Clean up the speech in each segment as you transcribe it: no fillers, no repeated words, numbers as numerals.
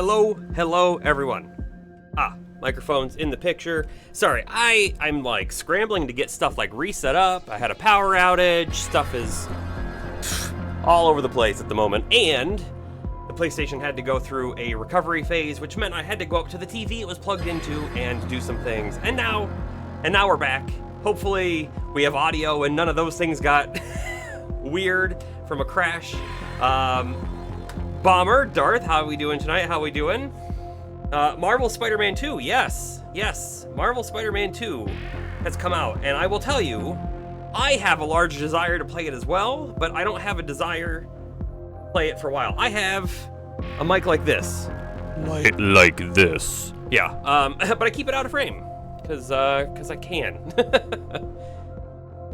Hello, everyone. Microphone's in the picture. Sorry, I'm like scrambling to get stuff like reset up. I had a power outage. Stuff is all over the place at the moment. And the PlayStation had to go through a recovery phase, which meant I had to go up to the TV it was plugged into and do some things. And now we're back. Hopefully we have audio and none of those things got weird from a crash. Bomber, Darth, how are we doing tonight? How are we doing? Marvel Spider-Man 2, yes, Marvel Spider-Man 2 has come out, and I will tell you, I have a large desire to play it as well, but I don't have a desire to play it for a while. I have a mic like this. Like this. Yeah, but I keep it out of frame, because I can.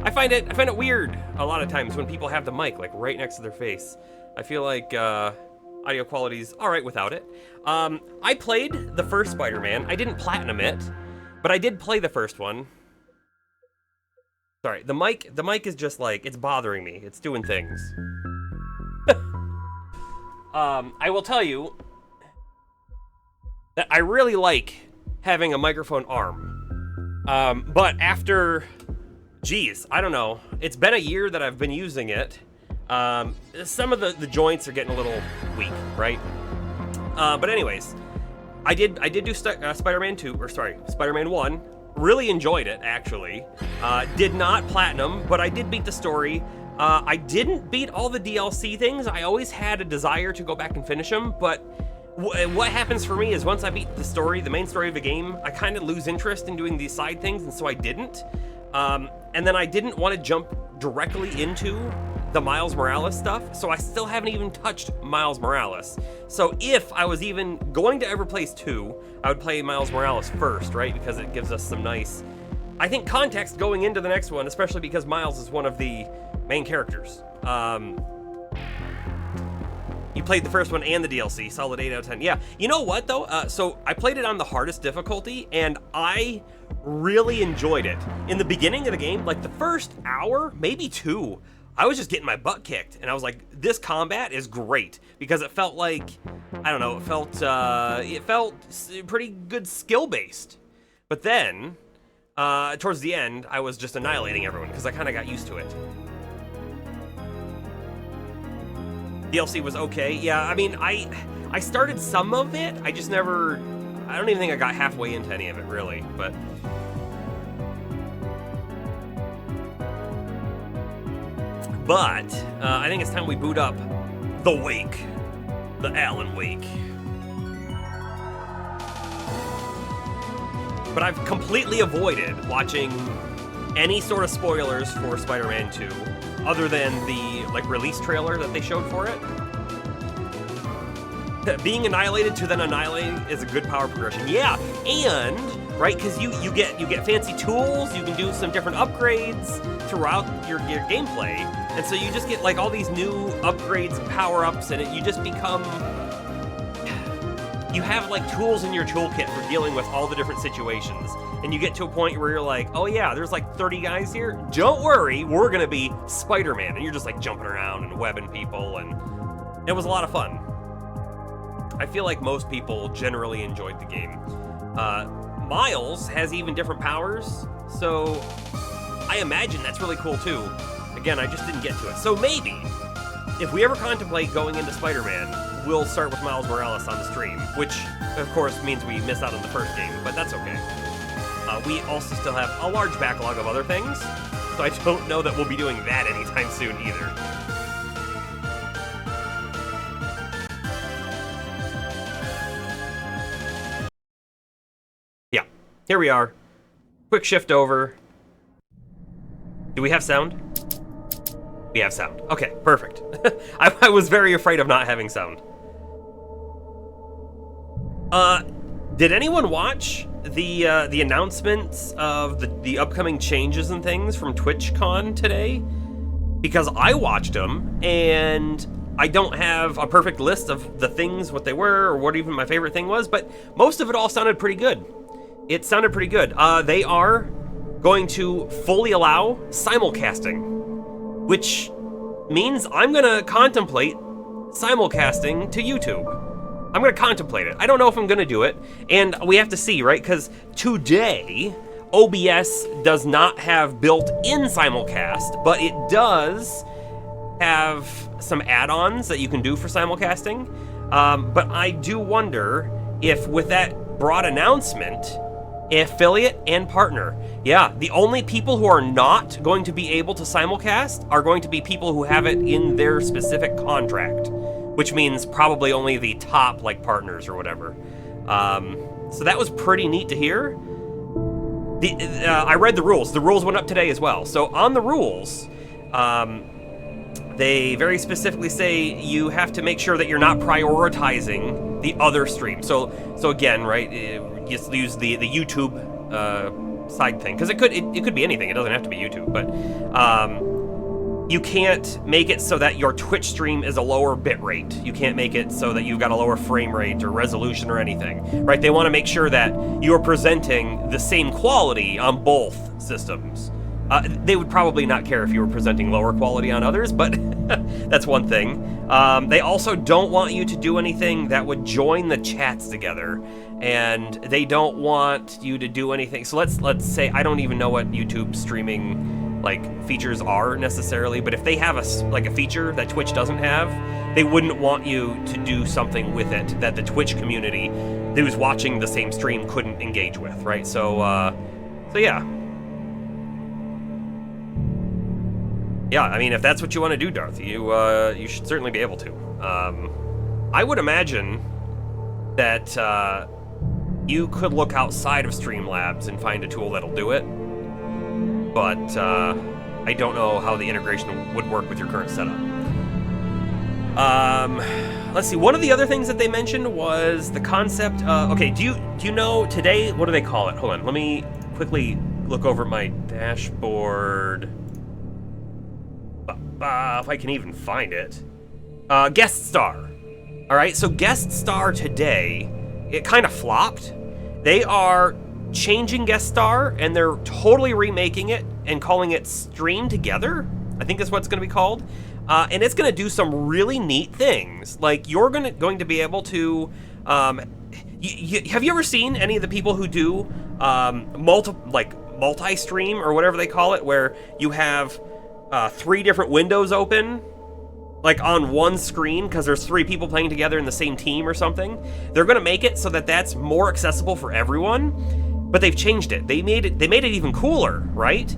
I find it weird a lot of times when people have the mic, like, right next to their face. I feel like, audio quality's alright without it. I played the first Spider-Man. I didn't platinum it, but I did play the first one. Sorry, the mic is just like, it's bothering me. It's doing things. I will tell you that I really like having a microphone arm. But after, geez, I don't know. It's been a year that I've been using it. Some of the joints are getting a little weak, right? But anyways, I did do Spider-Man 2, or sorry, Spider-Man 1. Really enjoyed it, actually. Did not platinum, but I did beat the story. I didn't beat all the DLC things. I always had a desire to go back and finish them, but what happens for me is once I beat the story, the main story of the game, I kind of lose interest in doing these side things, and so I didn't. And then I didn't want to jump directly into the Miles Morales stuff, so I still haven't even touched Miles Morales. So if I was even going to ever play 2, I would play Miles Morales first, right? Because it gives us some nice, I think, context going into the next one, especially because Miles is one of the main characters. You played the first one and the DLC, solid 8 out of 10. Yeah, you know what though? So I played it on the hardest difficulty, and I really enjoyed it. In the beginning of the game, like the first hour, maybe 2, I was just getting my butt kicked, and I was like, this combat is great, because it felt like, I don't know, it felt pretty good skill-based. But then, towards the end, I was just annihilating everyone, because I kind of got used to it. DLC was okay. Yeah, I mean, I started some of it, I just never, I don't even think I got halfway into any of it, really, but I think it's time we boot up the Wake, the Alan Wake. But I've completely avoided watching any sort of spoilers for Spider-Man 2, other than the like release trailer that they showed for it. Being annihilated to then annihilating is a good power progression. Yeah, and right, because you get fancy tools, you can do some different upgrades throughout your gameplay, and so you just get like all these new upgrades and power-ups, and you just become, you have like tools in your toolkit for dealing with all the different situations, and you get to a point where you're like, oh yeah, there's like 30 guys here, don't worry, we're gonna be Spider-Man, and you're just like jumping around and webbing people, and it was a lot of fun. I feel like most people generally enjoyed the game. Miles has even different powers, so I imagine that's really cool too. Again, I just didn't get to it. So maybe, if we ever contemplate going into Spider-Man, we'll start with Miles Morales on the stream, which of course means we miss out on the first game, but that's okay. We also still have a large backlog of other things, so I don't know that we'll be doing that anytime soon either. Yeah, here we are. Quick shift over. Do we have sound? We have sound. Okay, perfect. I was very afraid of not having sound. Did anyone watch the announcements of the upcoming changes and things from TwitchCon today? Because I watched them, and I don't have a perfect list of the things, what they were, or what even my favorite thing was, but most of it all sounded pretty good. It sounded pretty good. They are going to fully allow simulcasting, which means I'm gonna contemplate simulcasting to YouTube. I'm gonna contemplate it. I don't know if I'm gonna do it, and we have to see, right? Because today, OBS does not have built-in simulcast, but it does have some add-ons that you can do for simulcasting. But I do wonder if with that broad announcement, affiliate and partner, yeah, the only people who are not going to be able to simulcast are going to be people who have it in their specific contract, which means probably only the top like partners or whatever. So that was pretty neat to hear. I read the rules. The rules went up today as well. So on the rules, they very specifically say you have to make sure that you're not prioritizing the other stream. So again, right, just use the YouTube side thing, because it could be anything. It doesn't have to be YouTube, but you can't make it so that your Twitch stream is a lower bit rate. You can't make it so that you've got a lower frame rate or resolution or anything, right? They want to make sure that you're presenting the same quality on both systems. They would probably not care if you were presenting lower quality on others, but that's one thing. They also don't want you to do anything that would join the chats together, and they don't want you to do anything. So let's say, I don't even know what YouTube streaming like features are necessarily, but if they have a feature that Twitch doesn't have, they wouldn't want you to do something with it that the Twitch community who's watching the same stream couldn't engage with, right? So yeah. Yeah, I mean, if that's what you want to do, Darth, you should certainly be able to. I would imagine that you could look outside of Streamlabs and find a tool that'll do it, but I don't know how the integration would work with your current setup. Let's see. One of the other things that they mentioned was the concept. Okay, do you know today? What do they call it? Hold on, let me quickly look over my dashboard. If I can even find it. Guest Star. All right, so Guest Star today, it kind of flopped. They are changing Guest Star, and they're totally remaking it and calling it Stream Together. I think that's what it's going to be called. And it's going to do some really neat things. Like, you're going to be able to... have you ever seen any of the people who do multi-stream or whatever they call it, where you have 3 different windows open, like on one screen, because there's 3 people playing together in the same team or something? They're going to make it so that that's more accessible for everyone, but they've changed it. They made it even cooler, right?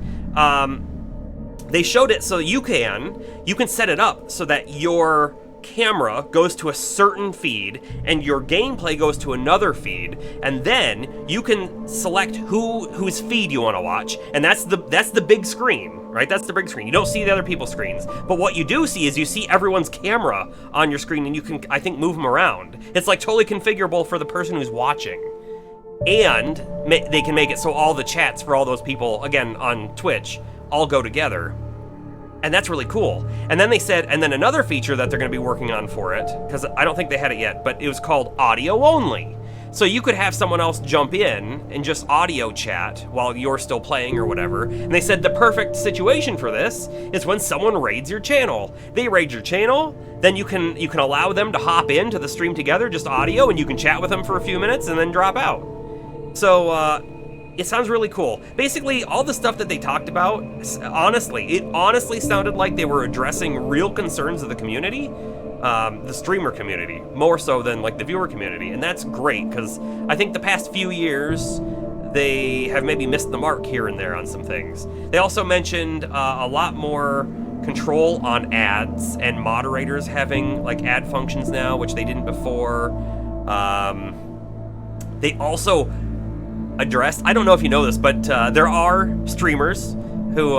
They showed it so you can set it up so that your camera goes to a certain feed and your gameplay goes to another feed, and then you can select whose feed you want to watch, and that's the big screen, right? That's the big screen. You don't see the other people's screens, but what you do see is you see everyone's camera on your screen, and you can, I think, move them around. It's like totally configurable for the person who's watching, and they can make it so all the chats for all those people, again on Twitch, all go together. And that's really cool. And then they said, and then another feature that they're going to be working on for it, because I don't think they had it yet, but it was called audio only. So you could have someone else jump in and just audio chat while you're still playing or whatever. And they said the perfect situation for this is when someone raids your channel. They raid your channel, then you can allow them to hop into the stream together, just audio, and you can chat with them for a few minutes and then drop out. So, it sounds really cool. Basically, all the stuff that they talked about, it honestly sounded like they were addressing real concerns of the community, the streamer community, more so than like the viewer community. And that's great, because I think the past few years, they have maybe missed the mark here and there on some things. They also mentioned a lot more control on ads and moderators having like ad functions now, which they didn't before. They also addressed, I don't know if you know this, but there are streamers who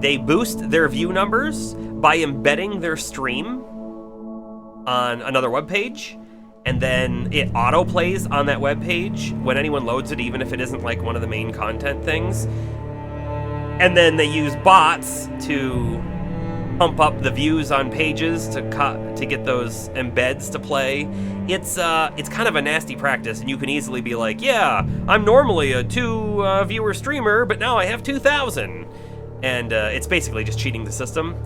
they boost their view numbers by embedding their stream on another web page, and then it auto plays on that web page when anyone loads it, even if it isn't like one of the main content things. And then they use bots to pump up the views on pages to get those embeds to play. It's kind of a nasty practice, and you can easily be like, yeah, I'm normally a 2 viewer streamer, but now I have 2,000. And it's basically just cheating the system.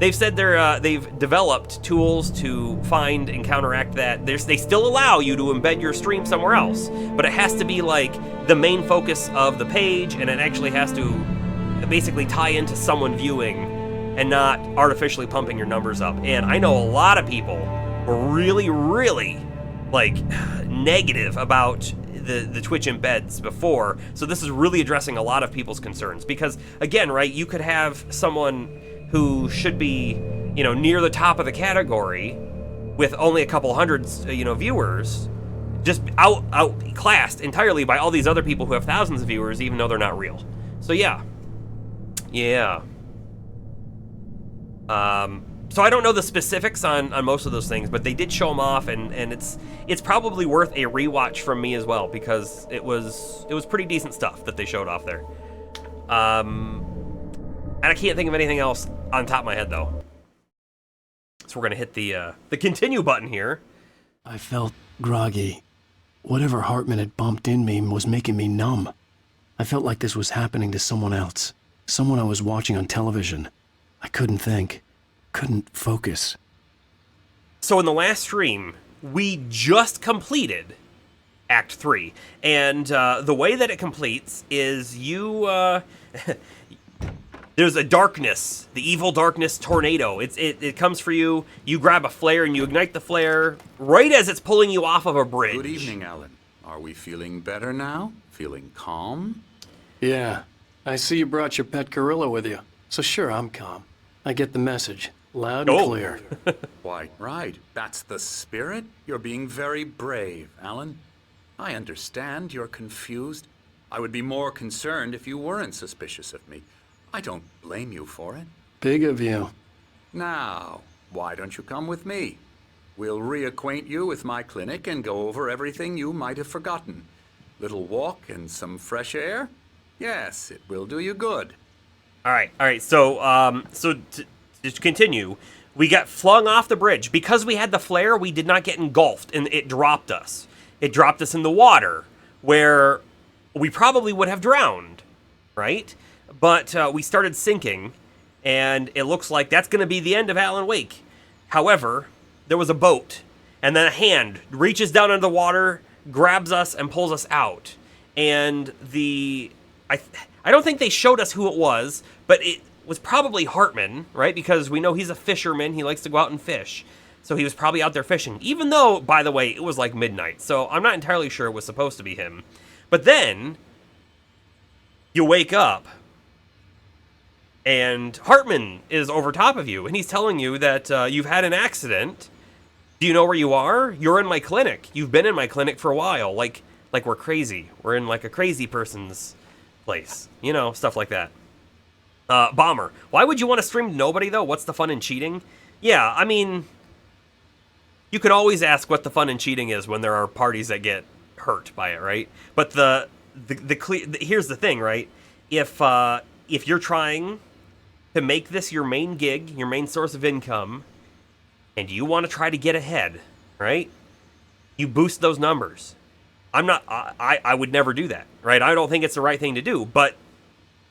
they've said they've developed tools to find and counteract that. They still allow you to embed your stream somewhere else, but it has to be like the main focus of the page, and it actually has to basically tie into someone viewing and not artificially pumping your numbers up. And I know a lot of people were really, really like negative about the Twitch embeds before, so this is really addressing a lot of people's concerns. Because again, right, you could have someone who should be, near the top of the category with only a couple hundred, viewers, just outclassed entirely by all these other people who have thousands of viewers, even though they're not real. So yeah. So I don't know the specifics on most of those things, but they did show them off, and it's probably worth a rewatch from me as well, because it was pretty decent stuff that they showed off there. And I can't think of anything else on top of my head though. So we're gonna hit the continue button here. I felt groggy. Whatever Hartman had bumped in me was making me numb. I felt like this was happening to someone else, someone I was watching on television. I couldn't think, couldn't focus. So in the last stream, we just completed Act 3, and the way that it completes is you, there's a darkness, the evil darkness tornado. It comes for you, you grab a flare and you ignite the flare right as it's pulling you off of a bridge. Good evening, Alan. Are we feeling better now? Feeling calm? Yeah, I see you brought your pet gorilla with you, so sure, I'm calm. I get the message, loud and clear. Quite right. That's the spirit. You're being very brave, Alan. I understand you're confused. I would be more concerned if you weren't suspicious of me. I don't blame you for it. Big of you. Now, why don't you come with me? We'll reacquaint you with my clinic and go over everything you might have forgotten. Little walk and some fresh air? Yes, it will do you good. All right. So to continue, we got flung off the bridge. Because we had the flare, we did not get engulfed, and it dropped us. It dropped us in the water, where we probably would have drowned, right? But we started sinking, and it looks like that's going to be the end of Alan Wake. However, there was a boat, and then a hand reaches down into the water, grabs us, and pulls us out. And I don't think they showed us who it was, but it was probably Hartman, right? Because we know he's a fisherman. He likes to go out and fish. So he was probably out there fishing, even though, by the way, it was like midnight. So I'm not entirely sure it was supposed to be him. But then you wake up, and Hartman is over top of you, and he's telling you that you've had an accident. Do you know where you are? You're in my clinic. You've been in my clinic for a while. Like we're crazy. We're in like a crazy person's place. Stuff like that. Bomber. Why would you want to stream to nobody, though? What's the fun in cheating? Yeah, I mean, you can always ask what the fun in cheating is when there are parties that get hurt by it, right? But here's the thing, right? If you're trying to make this your main gig, your main source of income, and you want to try to get ahead, right? You boost those numbers. I would never do that, right? I don't think it's the right thing to do, but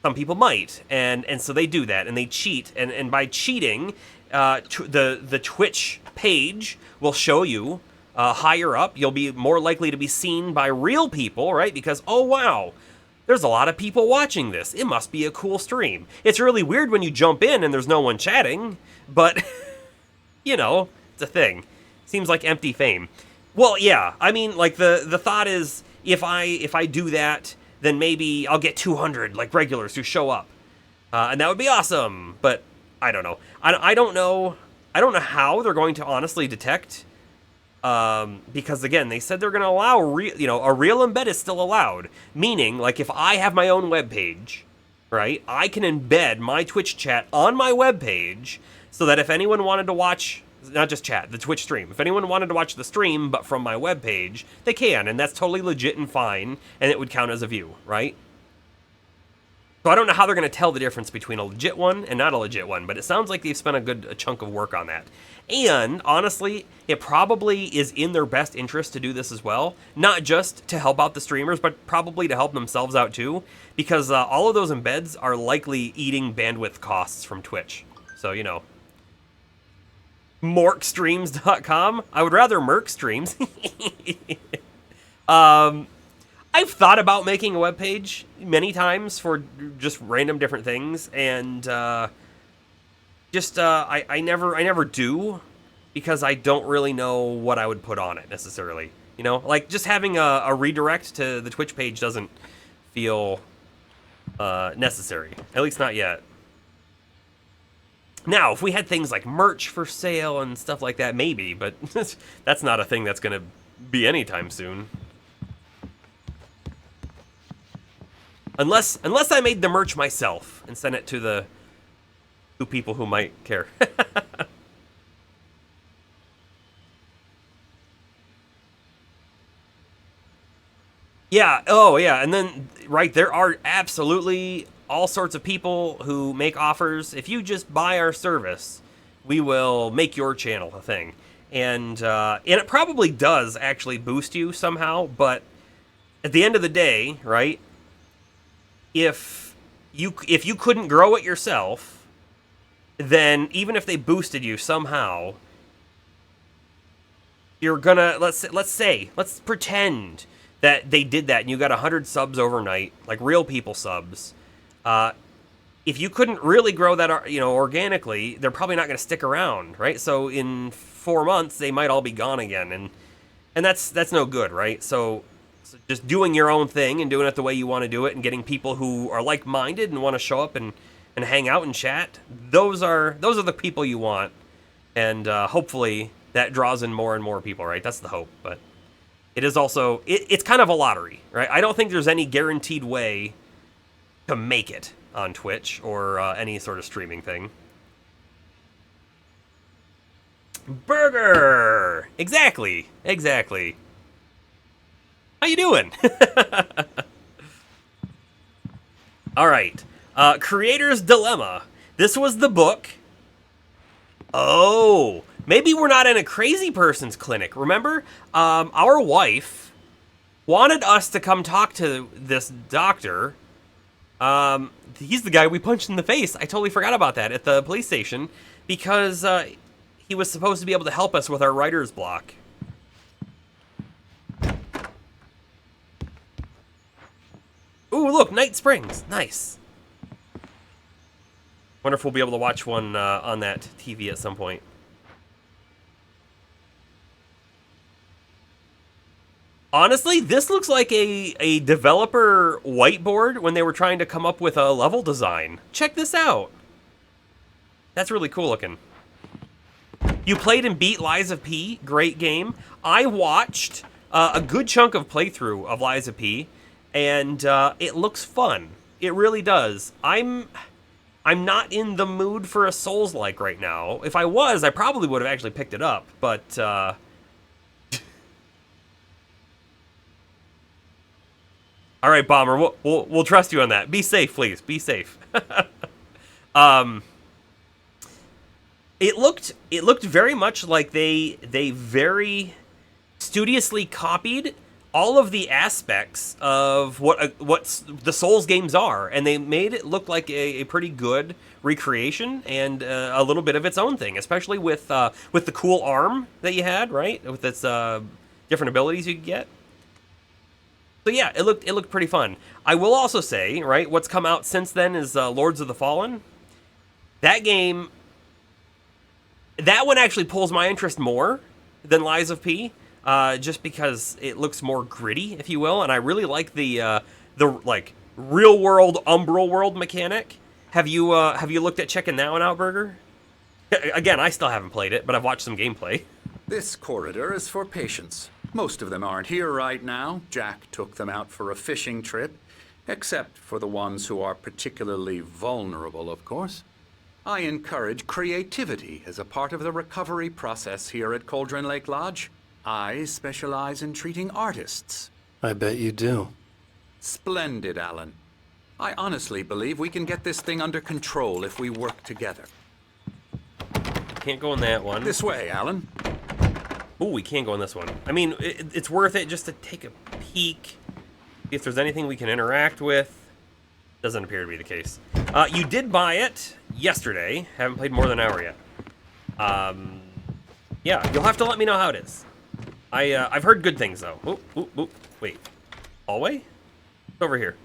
some people might, and so they do that, and they cheat, and by cheating, the Twitch page will show you higher up. You'll be more likely to be seen by real people, right? Because, oh wow, there's a lot of people watching this. It must be a cool stream. It's really weird when you jump in and there's no one chatting, but, it's a thing. Seems like empty fame. Well, yeah, I mean, like, the thought is, if I do that, then maybe I'll get 200, like, regulars who show up. And that would be awesome, but I don't know. I don't know how they're going to honestly detect, because, again, they said they're going to allow, a real embed is still allowed. Meaning, like, if I have my own webpage, right, I can embed my Twitch chat on my webpage so that if anyone wanted to watch, not just chat, the Twitch stream, if anyone wanted to watch the stream but from my webpage, they can, and that's totally legit and fine, and it would count as a view, right? So I don't know how they're going to tell the difference between a legit one and not a legit one, but it sounds like they've spent a chunk of work on that. And, honestly, it probably is in their best interest to do this as well. Not just to help out the streamers, but probably to help themselves out too, because all of those embeds are likely eating bandwidth costs from Twitch. So, Morkstreams.com. I would rather Merc Streams. I've thought about making a webpage many times for just random different things, and I never do, because I don't really know what I would put on it necessarily. You know, like just having a redirect to the Twitch page doesn't feel necessary, at least not yet. Now, if we had things like merch for sale and stuff like that, maybe, but that's not a thing that's going to be anytime soon. Unless I made the merch myself and sent it to the two people who might care. Yeah, oh yeah, and then, right, there are absolutely all sorts of people who make offers. If you just buy our service, we will make your channel a thing. And it probably does actually boost you somehow, but at the end of the day, right, if you couldn't grow it yourself, then even if they boosted you somehow, you're gonna, let's pretend that they did that and you got 100 subs overnight, like real people subs. If you couldn't really grow that, you know, organically, they're probably not going to stick around, right? So in 4 months, they might all be gone again, and that's no good, right? So just doing your own thing and doing it the way you want to do it, and getting people who are like-minded and want to show up and hang out and chat, those are the people you want, and hopefully that draws in more and more people, right? That's the hope, but it is also, it's kind of a lottery, right? I don't think there's any guaranteed way to make it on Twitch or any sort of streaming thing. Burger! Exactly. How you doing? All right. Creator's Dilemma. This was the book. Oh, maybe we're not in a crazy person's clinic. Remember, our wife wanted us to come talk to this doctor. He's the guy we punched in the face. I totally forgot about that at the police station, because he was supposed to be able to help us with our writer's block. Ooh, look, Night Springs. Nice. Wonder if we'll be able to watch one on that TV at some point. Honestly, this looks like a developer whiteboard when they were trying to come up with a level design. Check this out. That's really cool looking. You played and beat Lies of P. Great game. I watched a good chunk of playthrough of Lies of P, and it looks fun. It really does. I'm not in the mood for a Souls-like right now. If I was, I probably would have actually picked it up, but all right, Bomber, we'll trust you on that. Be safe, please. Be safe. It looked very much like they very studiously copied all of the aspects of what the Souls games are, and they made it look like a pretty good recreation and a little bit of its own thing, especially with the cool arm that you had, right? With its different abilities you could get. So yeah, it looked pretty fun. I will also say, right, what's come out since then is Lords of the Fallen. That game, that one actually pulls my interest more than Lies of P, just because it looks more gritty, if you will, and I really like the like real world Umbral world mechanic. Have you looked at checking that one out, Burger? Again, I still haven't played it, but I've watched some gameplay. This corridor is for patients. Most of them aren't here right now. Jack took them out for a fishing trip, except for the ones who are particularly vulnerable, of course. I encourage creativity as a part of the recovery process here at Cauldron Lake Lodge. I specialize in treating artists. I bet you do. Splendid, Alan. I honestly believe we can get this thing under control if we work together. Can't go in that one. This way, Alan. Ooh, we can go in this one. I mean, it's worth it just to take a peek, see if there's anything we can interact with. Doesn't appear to be the case. You did buy it yesterday. Haven't played more than an hour yet. Yeah, you'll have to let me know how it is. I've heard good things though. Wait, hallway? It's over here.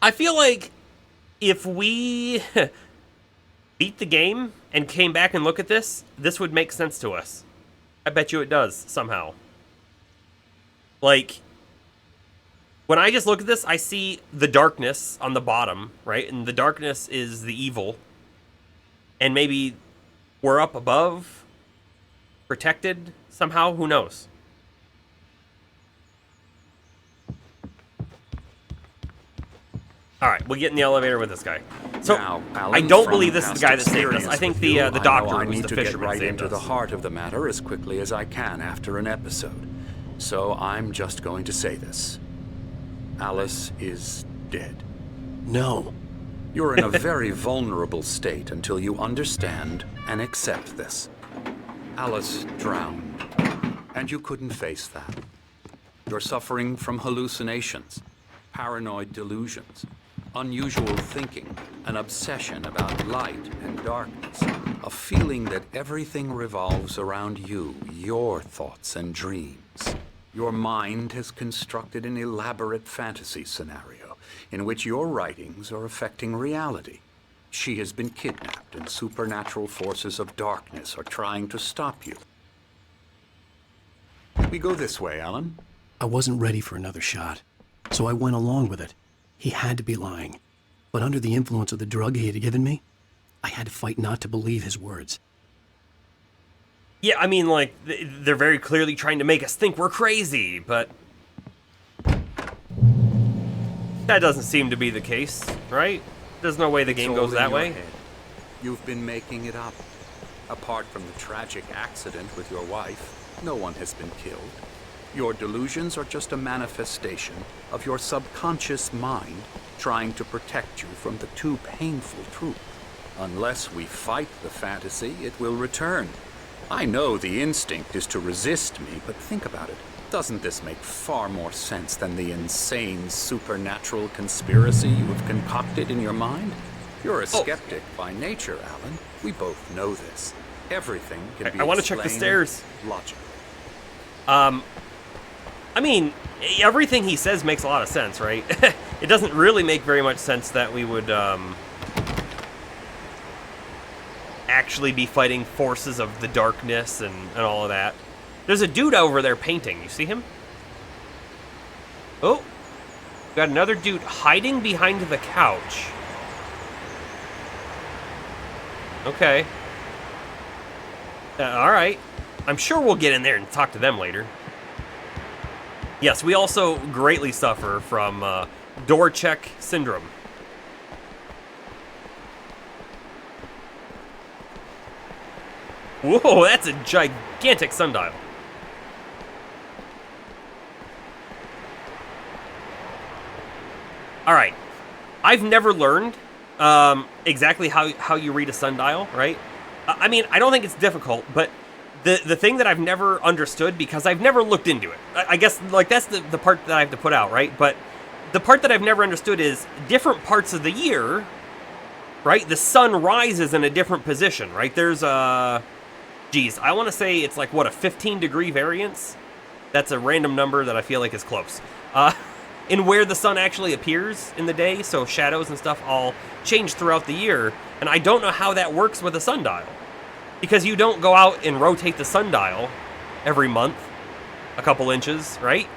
I feel like if we beat the game and came back and look at this, this would make sense to us. I bet you it does somehow. Like, when I just look at this, I see the darkness on the bottom, right? And the darkness is the evil. And maybe we're up above, protected somehow, who knows? All right, we'll get in the elevator with this guy. So, Now, I Alan, don't from believe this is the guy that past saved us. I experience think with the you, the I know doctor I was need the to get fisherman right saved into us. the heart of the matter as quickly as I can after an episode. So I'm just going to say this. Alice is dead. No. You're in a very vulnerable state until you understand and accept this. Alice drowned, and you couldn't face that. You're suffering from hallucinations, paranoid delusions, unusual thinking, an obsession about light and darkness, a feeling that everything revolves around you, your thoughts and dreams. Your mind has constructed an elaborate fantasy scenario in which your writings are affecting reality. She has been kidnapped, and supernatural forces of darkness are trying to stop you. We go this way, Alan. I wasn't ready for another shot, so I went along with it. He had to be lying. But under the influence of the drug he had given me, I had to fight not to believe his words. Yeah, I mean, like, they're very clearly trying to make us think we're crazy, but that doesn't seem to be the case, right? There's no way the game It's all goes in that your way. head. You've been making it up. Apart from the tragic accident with your wife, no one has been killed. Your delusions are just a manifestation of your subconscious mind trying to protect you from the too painful truth. Unless we fight the fantasy, it will return. I know the instinct is to resist me, but think about it. Doesn't this make far more sense than the insane supernatural conspiracy you have concocted in your mind? You're a skeptic by nature, Alan. We both know this. Everything can be I want to check the explained stairs. logically. I mean, everything he says makes a lot of sense, right? It doesn't really make very much sense that we would actually be fighting forces of the darkness and all of that. There's a dude over there painting. You see him? Oh, got another dude hiding behind the couch. Okay. All right. I'm sure we'll get in there and talk to them later. Yes, we also greatly suffer from door check syndrome. Whoa, that's a gigantic sundial. All right. I've never learned exactly how you read a sundial, right? I mean, I don't think it's difficult, but the thing that I've never understood, because I've never looked into it, I guess, like, that's the part that I have to put out, right? But the part that I've never understood is different parts of the year, right? The sun rises in a different position, right? There's geez, I want to say it's like, what, a 15-degree variance? That's a random number that I feel like is close. In where the sun actually appears in the day, so shadows and stuff all change throughout the year, and I don't know how that works with a sundial. Because you don't go out and rotate the sundial every month, a couple inches, right?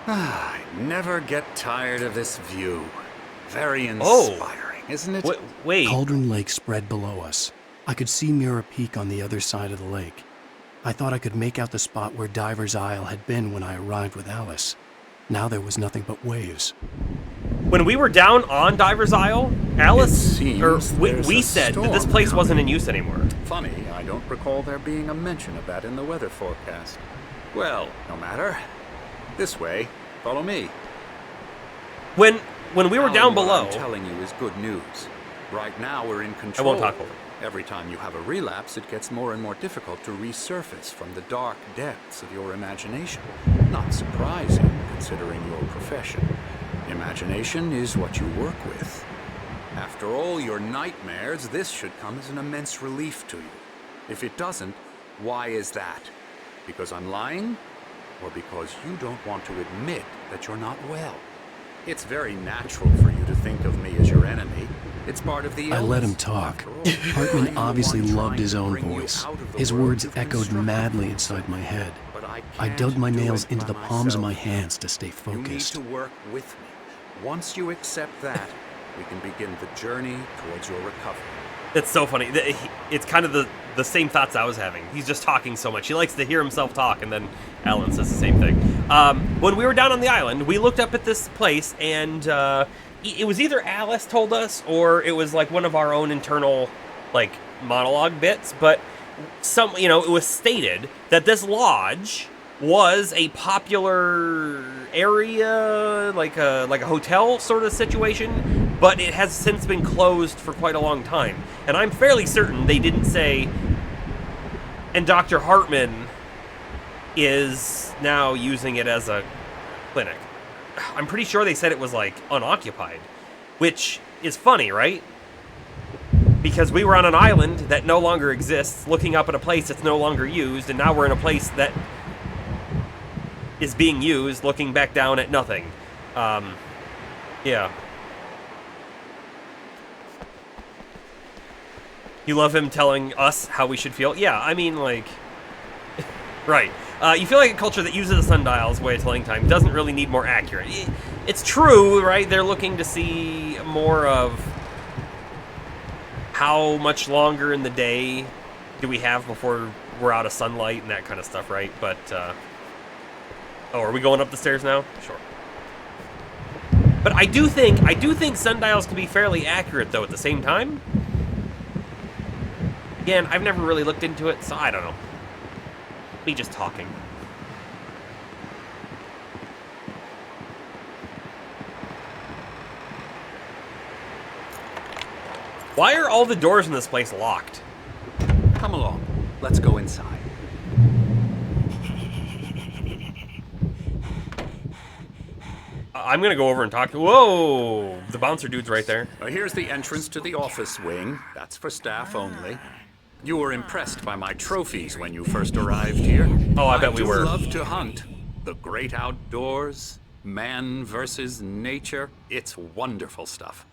I never get tired of this view. Very inspiring, isn't it? Wait. Cauldron Lake spread below us. I could see Mirror Peak on the other side of the lake. I thought I could make out the spot where Diver's Isle had been when I arrived with Alice. Now there was nothing but waves. When we were down on Diver's Isle, Alice, It or seems we there's a said that this storm place coming. wasn't in use anymore. Funny, I don't recall there being a mention of that in the weather forecast. Well, no matter. This way. Follow me. When we were Alan, down what below, I'm telling you is good news. Right now, we're in I control. won't talk over it. Every time you have a relapse, it gets more and more difficult to resurface from the dark depths of your imagination. Not surprising, considering your profession. Imagination is what you work with. After all your nightmares, this should come as an immense relief to you. If it doesn't, why is that? Because I'm lying? Or because you don't want to admit that you're not well? It's very natural for you to think of me as your enemy. It's part of the illness. I let him talk. After all, Hartman I'm the obviously one loved trying his to own bring you voice. out of the His world words you've echoed constructed. madly inside my head. But I dug can't my do nails it into by the palms of my myself. hands to stay You need focused. to work with me. Once you accept that, we can begin the journey towards your recovery. It's so funny. It's kind of the same thoughts I was having. He's just talking so much. He likes to hear himself talk, and then Alan says the same thing. When we were down on the island, we looked up at this place, and it was either Alice told us, or it was like one of our own internal, like, monologue bits. But it was stated that this lodge was a popular area, like a hotel sort of situation. But it has since been closed for quite a long time. And I'm fairly certain they didn't say, and Dr. Hartman is now using it as a clinic. I'm pretty sure they said it was, like, unoccupied. Which is funny, right? Because we were on an island that no longer exists, looking up at a place that's no longer used, and now we're in a place that is being used, looking back down at nothing. Yeah. You love him telling us how we should feel? Yeah, I mean, like... right. You feel like a culture that uses a sundial's way of telling time doesn't really need more accurate. It's true, right? They're looking to see more of how much longer in the day do we have before we're out of sunlight and that kind of stuff, right? But, oh, are we going up the stairs now? Sure. But I do think sundials can be fairly accurate, though, at the same time. Again, I've never really looked into it, so I don't know. Me just talking. Why are all the doors in this place locked? Come along. Let's go inside. I'm gonna go over and talk to... Whoa! The bouncer dude's right there. Here's the entrance to the office wing. That's for staff only. You were impressed by my trophies when you first arrived here. Oh, I bet we were. I love to hunt. The great outdoors, man versus nature. It's wonderful stuff.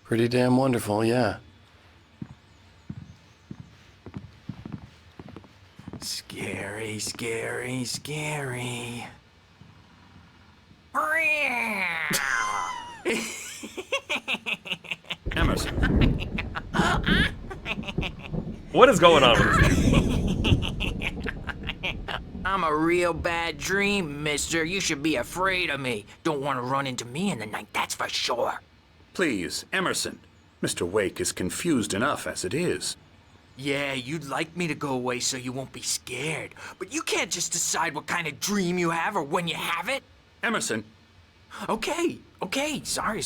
Pretty damn wonderful, yeah. Scary, scary, scary. Emerson. What is going on with this thing? I'm a real bad dream, mister. You should be afraid of me. Don't want to run into me in the night, that's for sure. Please, Emerson. Mr. Wake is confused enough as it is. Yeah, you'd like me to go away so you won't be scared. But you can't just decide what kind of dream you have or when you have it. Emerson. Okay. Sorry.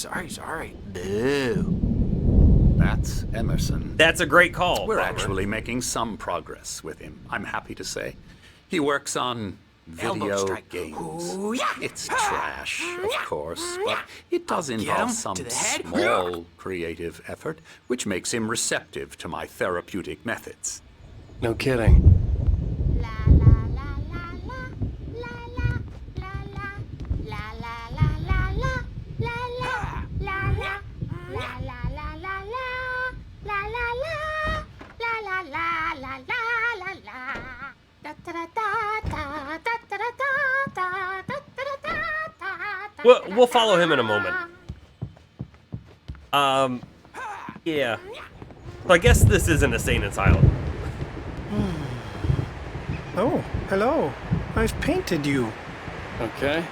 Boo. That's Emerson. That's a great call. We're Farmer. actually making some progress with him, I'm happy to say. He works on Elbow video strike. games. Ooh, yeah. It's trash, of course, but it does Get involve him some to the head. small creative effort, which makes him receptive to my therapeutic methods. No kidding. We'll follow him in a moment. Yeah. So I guess this is an insane asylum. Oh, hello. I've painted you. Okay.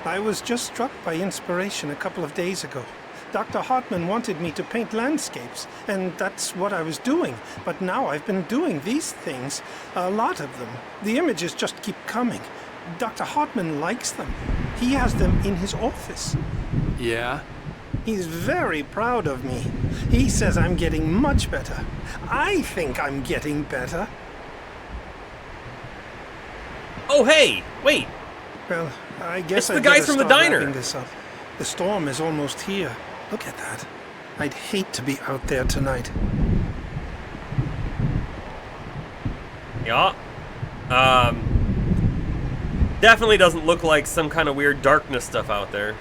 I was just struck by inspiration a couple of days ago. Dr. Hartman wanted me to paint landscapes, and that's what I was doing. But now I've been doing these things, a lot of them. The images just keep coming. Dr. Hartman likes them. He has them in his office. Yeah? He's very proud of me. He says I'm getting much better. I think I'm getting better. Oh, hey, wait. Well, I guess It's the I'd guys better from the start diner. wrapping this up. The storm is almost here. Look at that. I'd hate to be out there tonight. Yeah. Definitely doesn't look like some kind of weird darkness stuff out there.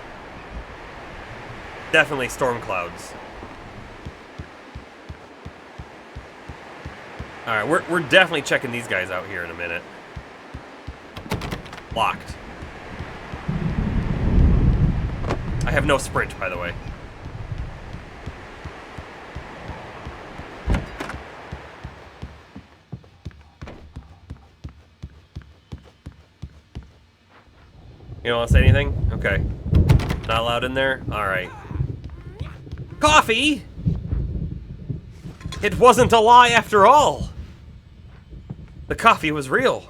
Definitely storm clouds. Alright, we're definitely checking these guys out here in a minute. Locked. I have no sprint, by the way. You don't want to say anything? Okay. Not allowed in there? Alright. Coffee? It wasn't a lie after all. The coffee was real.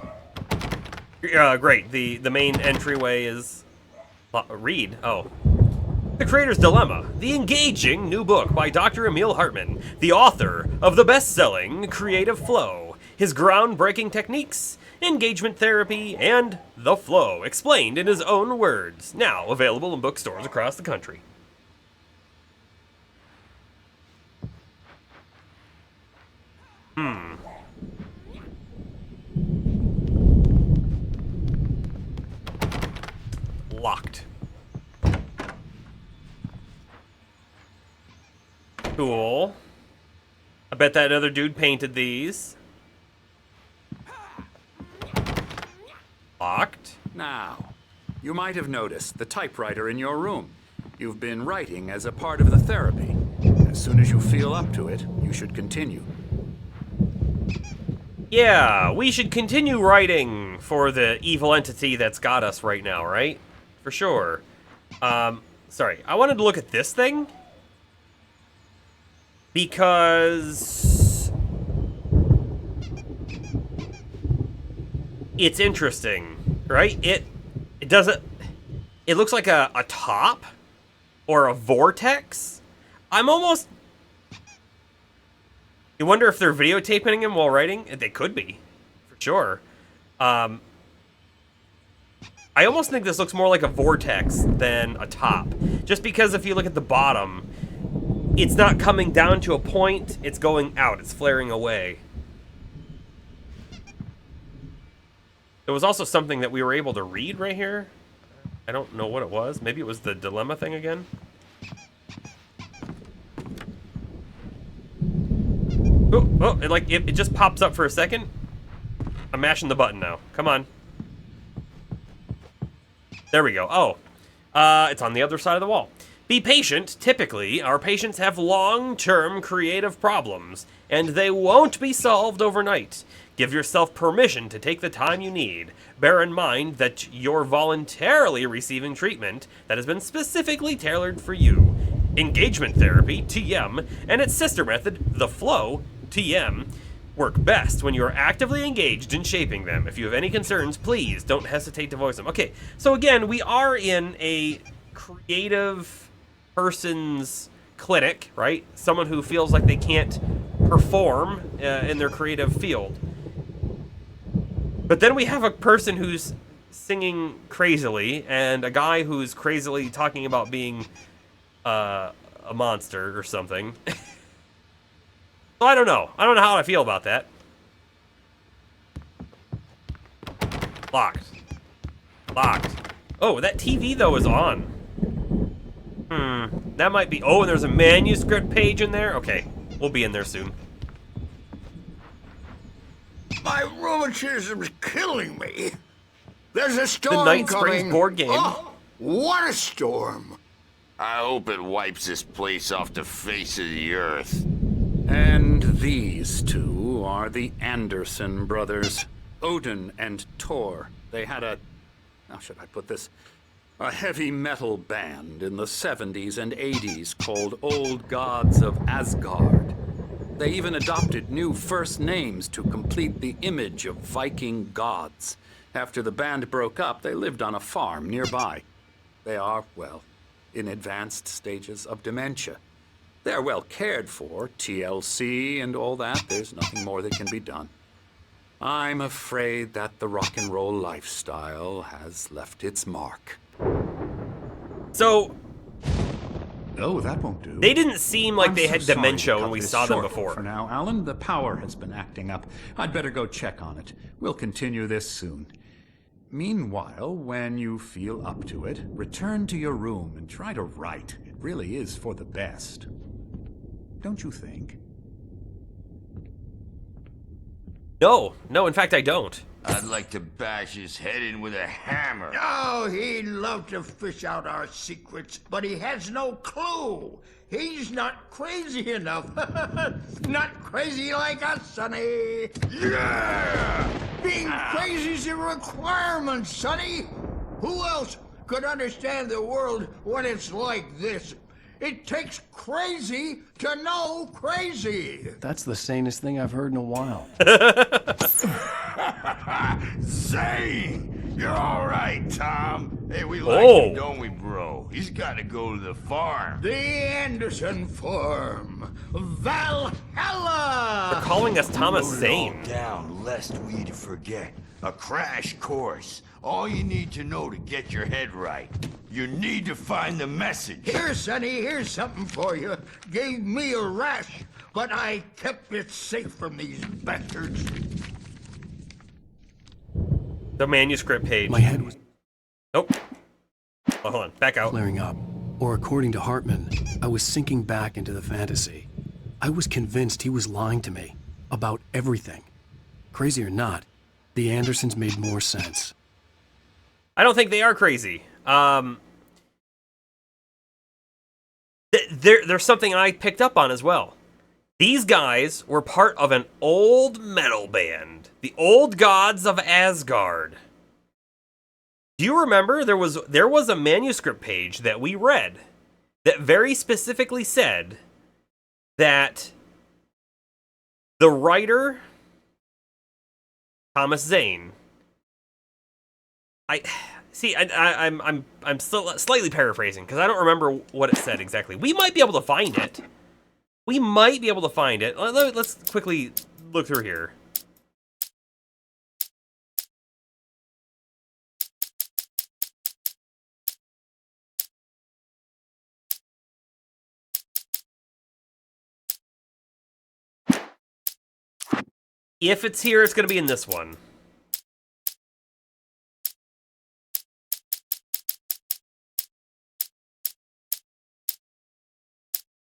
Great. The main entryway is... read. Oh. The Creator's Dilemma, the engaging new book by Dr. Emil Hartman, the author of the best-selling Creative Flow, his groundbreaking techniques, engagement therapy, and the flow, explained in his own words, now available in bookstores across the country. Locked. Cool. I bet that other dude painted these. Locked. Now, you might have noticed the typewriter in your room. You've been writing as a part of the therapy. As soon as you feel up to it, you should continue. Yeah, we should continue writing for the evil entity that's got us right now, right? For sure. Sorry, I wanted to look at this thing. Because... it's interesting, right? It doesn't... It looks like a top or a vortex. I'm almost... You wonder if they're videotaping him while writing? They could be, for sure. I almost think this looks more like a vortex than a top. Just because if you look at the bottom, it's not coming down to a point, it's going out, it's flaring away. There was also something that we were able to read right here. I don't know what it was. Maybe it was the dilemma thing again. Oh, it just pops up for a second. I'm mashing the button now. Come on. There we go. Oh, it's on the other side of the wall. Be patient. Typically, our patients have long-term creative problems, and they won't be solved overnight. Give yourself permission to take the time you need. Bear in mind that you're voluntarily receiving treatment that has been specifically tailored for you. Engagement therapy, TM, and its sister method, the flow, TM, work best when you are actively engaged in shaping them. If you have any concerns, please don't hesitate to voice them. Okay, so again, we are in a creative person's clinic, right? Someone who feels like they can't perform in their creative field. But then we have a person who's singing crazily, and a guy who's crazily talking about being a monster or something. So I don't know. I don't know how I feel about that. Locked. Locked. Oh, that TV, though, is on. That might be... Oh, and there's a manuscript page in there? Okay, we'll be in there soon. My rheumatism's killing me. There's a storm Night coming. Springs board game. Oh, what a storm. I hope it wipes this place off the face of the earth. And these two are the Anderson brothers, Odin and Thor. They had a... how should I put this? A heavy metal band in the 70s and 80s called Old Gods of Asgard. They even adopted new first names to complete the image of Viking gods. After the band broke up, they lived on a farm nearby. They are, well, in advanced stages of dementia. They're well cared for, TLC and all that. There's nothing more that can be done. I'm afraid that the rock and roll lifestyle has left its mark. So Oh, that won't do. they didn't seem like I'm they so had sorry to dementia cut when we this saw them short before. For now, Alan, the power has been acting up. I'd better go check on it. We'll continue this soon. Meanwhile, when you feel up to it, return to your room and try to write. It really is for the best. Don't you think? No, in fact, I don't. I'd like to bash his head in with a hammer. Oh, he'd love to fish out our secrets, but he has no clue. He's not crazy enough. Not crazy like us, Sonny. Yeah! Being crazy's a requirement, Sonny. Who else could understand the world when it's like this? It takes crazy to know crazy. That's the sanest thing I've heard in a while. Zane! You're all right, Tom. Hey, we like Oh. him, don't we, bro? He's got to go to the farm. The Anderson Farm. Valhalla! They're calling us Thomas Wrote it all Zane. down, lest we forget. A crash course. All you need to know to get your head right. You need to find the message. Here, Sonny, here's something for you. Gave me a rash, but I kept it safe from these bastards. The manuscript page. My head was Oh, hold on. Back out. clearing up. Or according to Hartman, I was sinking back into the fantasy. I was convinced he was lying to me about everything. Crazy or not, the Andersons made more sense. I don't think they are crazy. There's something I picked up on as well. These guys were part of an old metal band, the Old Gods of Asgard. Do you remember there was a manuscript page that we read that very specifically said that the writer Thomas Zane. I'm still slightly paraphrasing because I don't remember what it said exactly. We might be able to find it. Let's quickly look through here. If it's here, it's going to be in this one.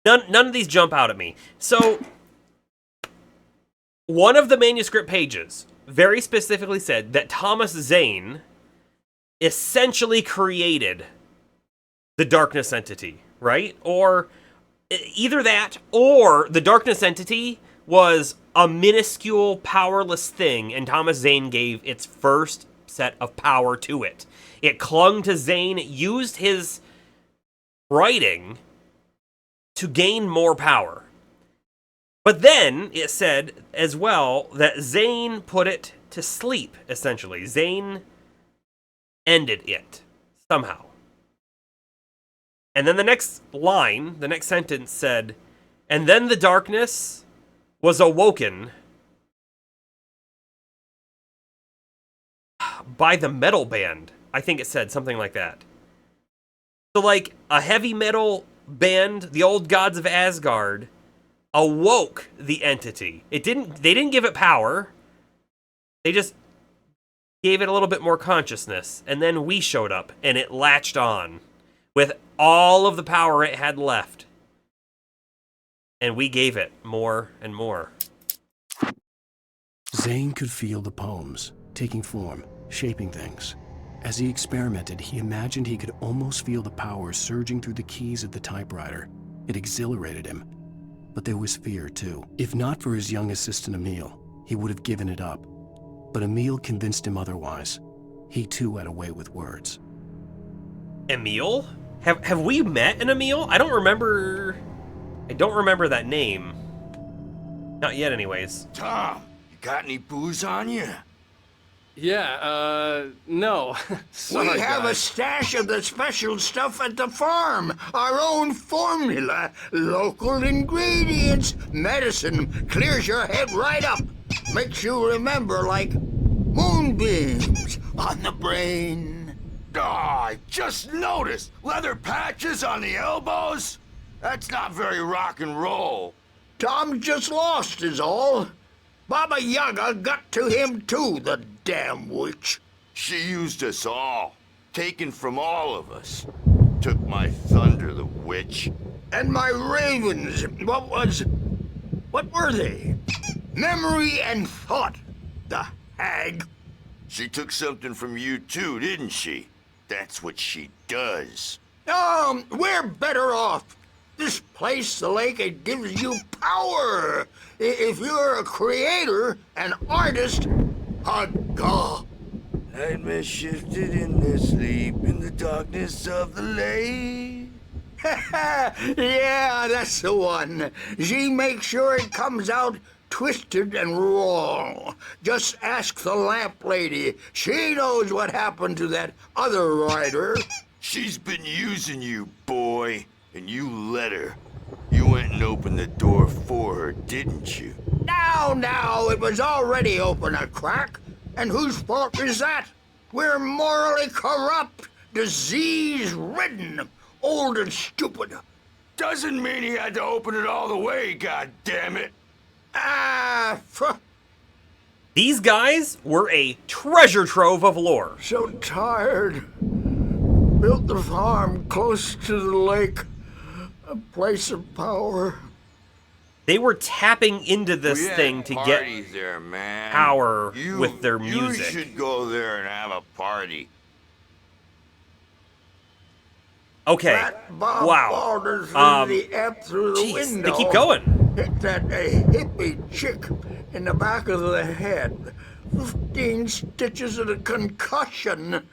None of these jump out at me. So, one of the manuscript pages very specifically said that Thomas Zane essentially created the Darkness Entity, right? Or either that, or the Darkness Entity was a minuscule, powerless thing, and Thomas Zane gave its first set of power to it. It clung to Zane, it used his writing to gain more power. But then it said as well that Zane put it to sleep, essentially. Zane ended it somehow. And then the next line, the next sentence said, and then the darkness was awoken by the metal band. I think it said something like that. So like a heavy metal band, the Old Gods of Asgard, awoke the entity. They didn't give it power. They just gave it a little bit more consciousness. And then we showed up and it latched on with all of the power it had left. And we gave it more and more. Zane could feel the poems, taking form, shaping things. As he experimented, he imagined he could almost feel the power surging through the keys of the typewriter. It exhilarated him. But there was fear, too. If not for his young assistant Emil, he would have given it up. But Emil convinced him otherwise. He, too, had a way with words. Emil? Have we met an Emil? I don't remember that name. Not yet, anyways. Tom, you got any booze on you? No. Sorry, We have a guys. stash of the special stuff at the farm. Our own formula, local ingredients, medicine, clears your head right up. Makes you remember like moonbeams on the brain. I just noticed leather patches on the elbows. That's not very rock and roll. Tom just lost is all. Baba Yaga got to him too, the damn witch. She used us all, taken from all of us. Took my thunder, the witch. And my ravens, what were they? Memory and thought, the hag. She took something from you too, didn't she? That's what she does. We're better off. This place, the lake, it gives you power. If you're a creator, an artist, a god. Nightmare shifted in their sleep in the darkness of the lake. Yeah, that's the one. She makes sure it comes out twisted and wrong. Just ask the lamp lady. She knows what happened to that other rider. She's been using you, boy, and you let her. You went and opened the door for her, didn't you? Now, it was already open a crack. And whose fault is that? We're morally corrupt, disease-ridden, old and stupid. Doesn't mean he had to open it all the way, goddammit. These guys were a treasure trove of lore. So tired. Built the farm close to the lake. A place of power. They were tapping into this thing to get there, man. power with their music. You should go there and have a party. Okay. That Bob Wow. Walden threw the app through the Jeez, window. they keep going. Hit that hippie chick in the back of the head. 15 stitches and a concussion.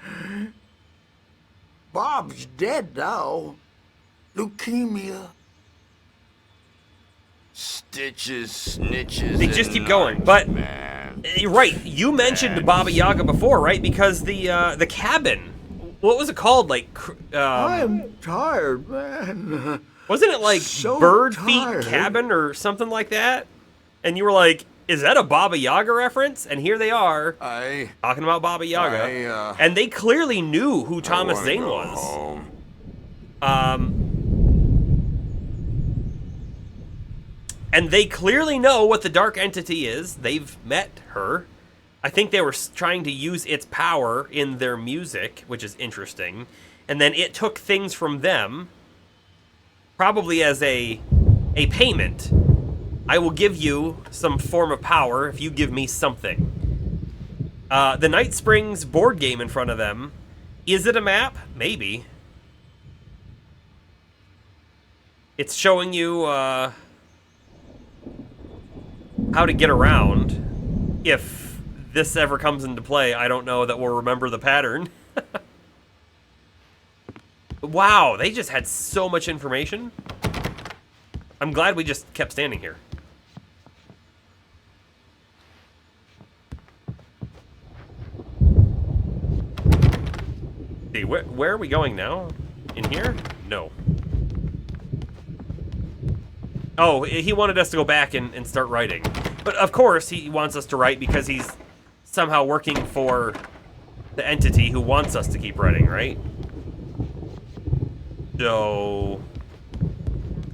Bob's dead now. Leukemia. Stitches, snitches. They just keep going. But man. right, you mentioned Baba Yaga before, right? Because the cabin, what was it called? Like I'm tired, man. wasn't it like So Bird tired. Feet Cabin or something like that? And you were like, is that a Baba Yaga reference? And here they are talking about Baba Yaga. And they clearly knew who Thomas Zane was. Home. And they clearly know what the Dark Entity is. They've met her. I think they were trying to use its power in their music, which is interesting. And then it took things from them, probably as a payment. I will give you some form of power if you give me something. The Night Springs board game in front of them. Is it a map? Maybe. It's showing you how to get around. If this ever comes into play, I don't know that we'll remember the pattern. Wow, they just had so much information. I'm glad we just kept standing here. See, where are we going now? In here? No. Oh, he wanted us to go back and start writing. But of course, he wants us to write because he's somehow working for the entity who wants us to keep writing, right? So...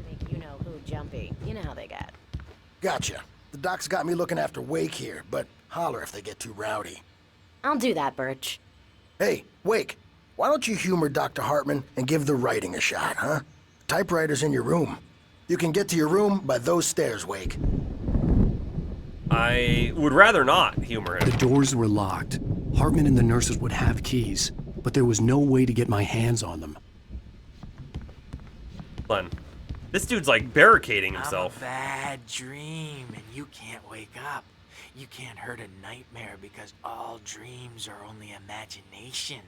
Make you know who jumpy. You know how they get. Gotcha. The doc's got me looking after Wake here, but holler if they get too rowdy. I'll do that, Birch. Hey, Wake, why don't you humor Dr. Hartman and give the writing a shot, huh? The typewriter's in your room. You can get to your room by those stairs, Wake. I would rather not humor him. The doors were locked. Hartman and the nurses would have keys, but there was no way to get my hands on them. Glenn, this dude's like barricading himself. I'm a bad dream, and you can't wake up. You can't hurt a nightmare because all dreams are only imagination.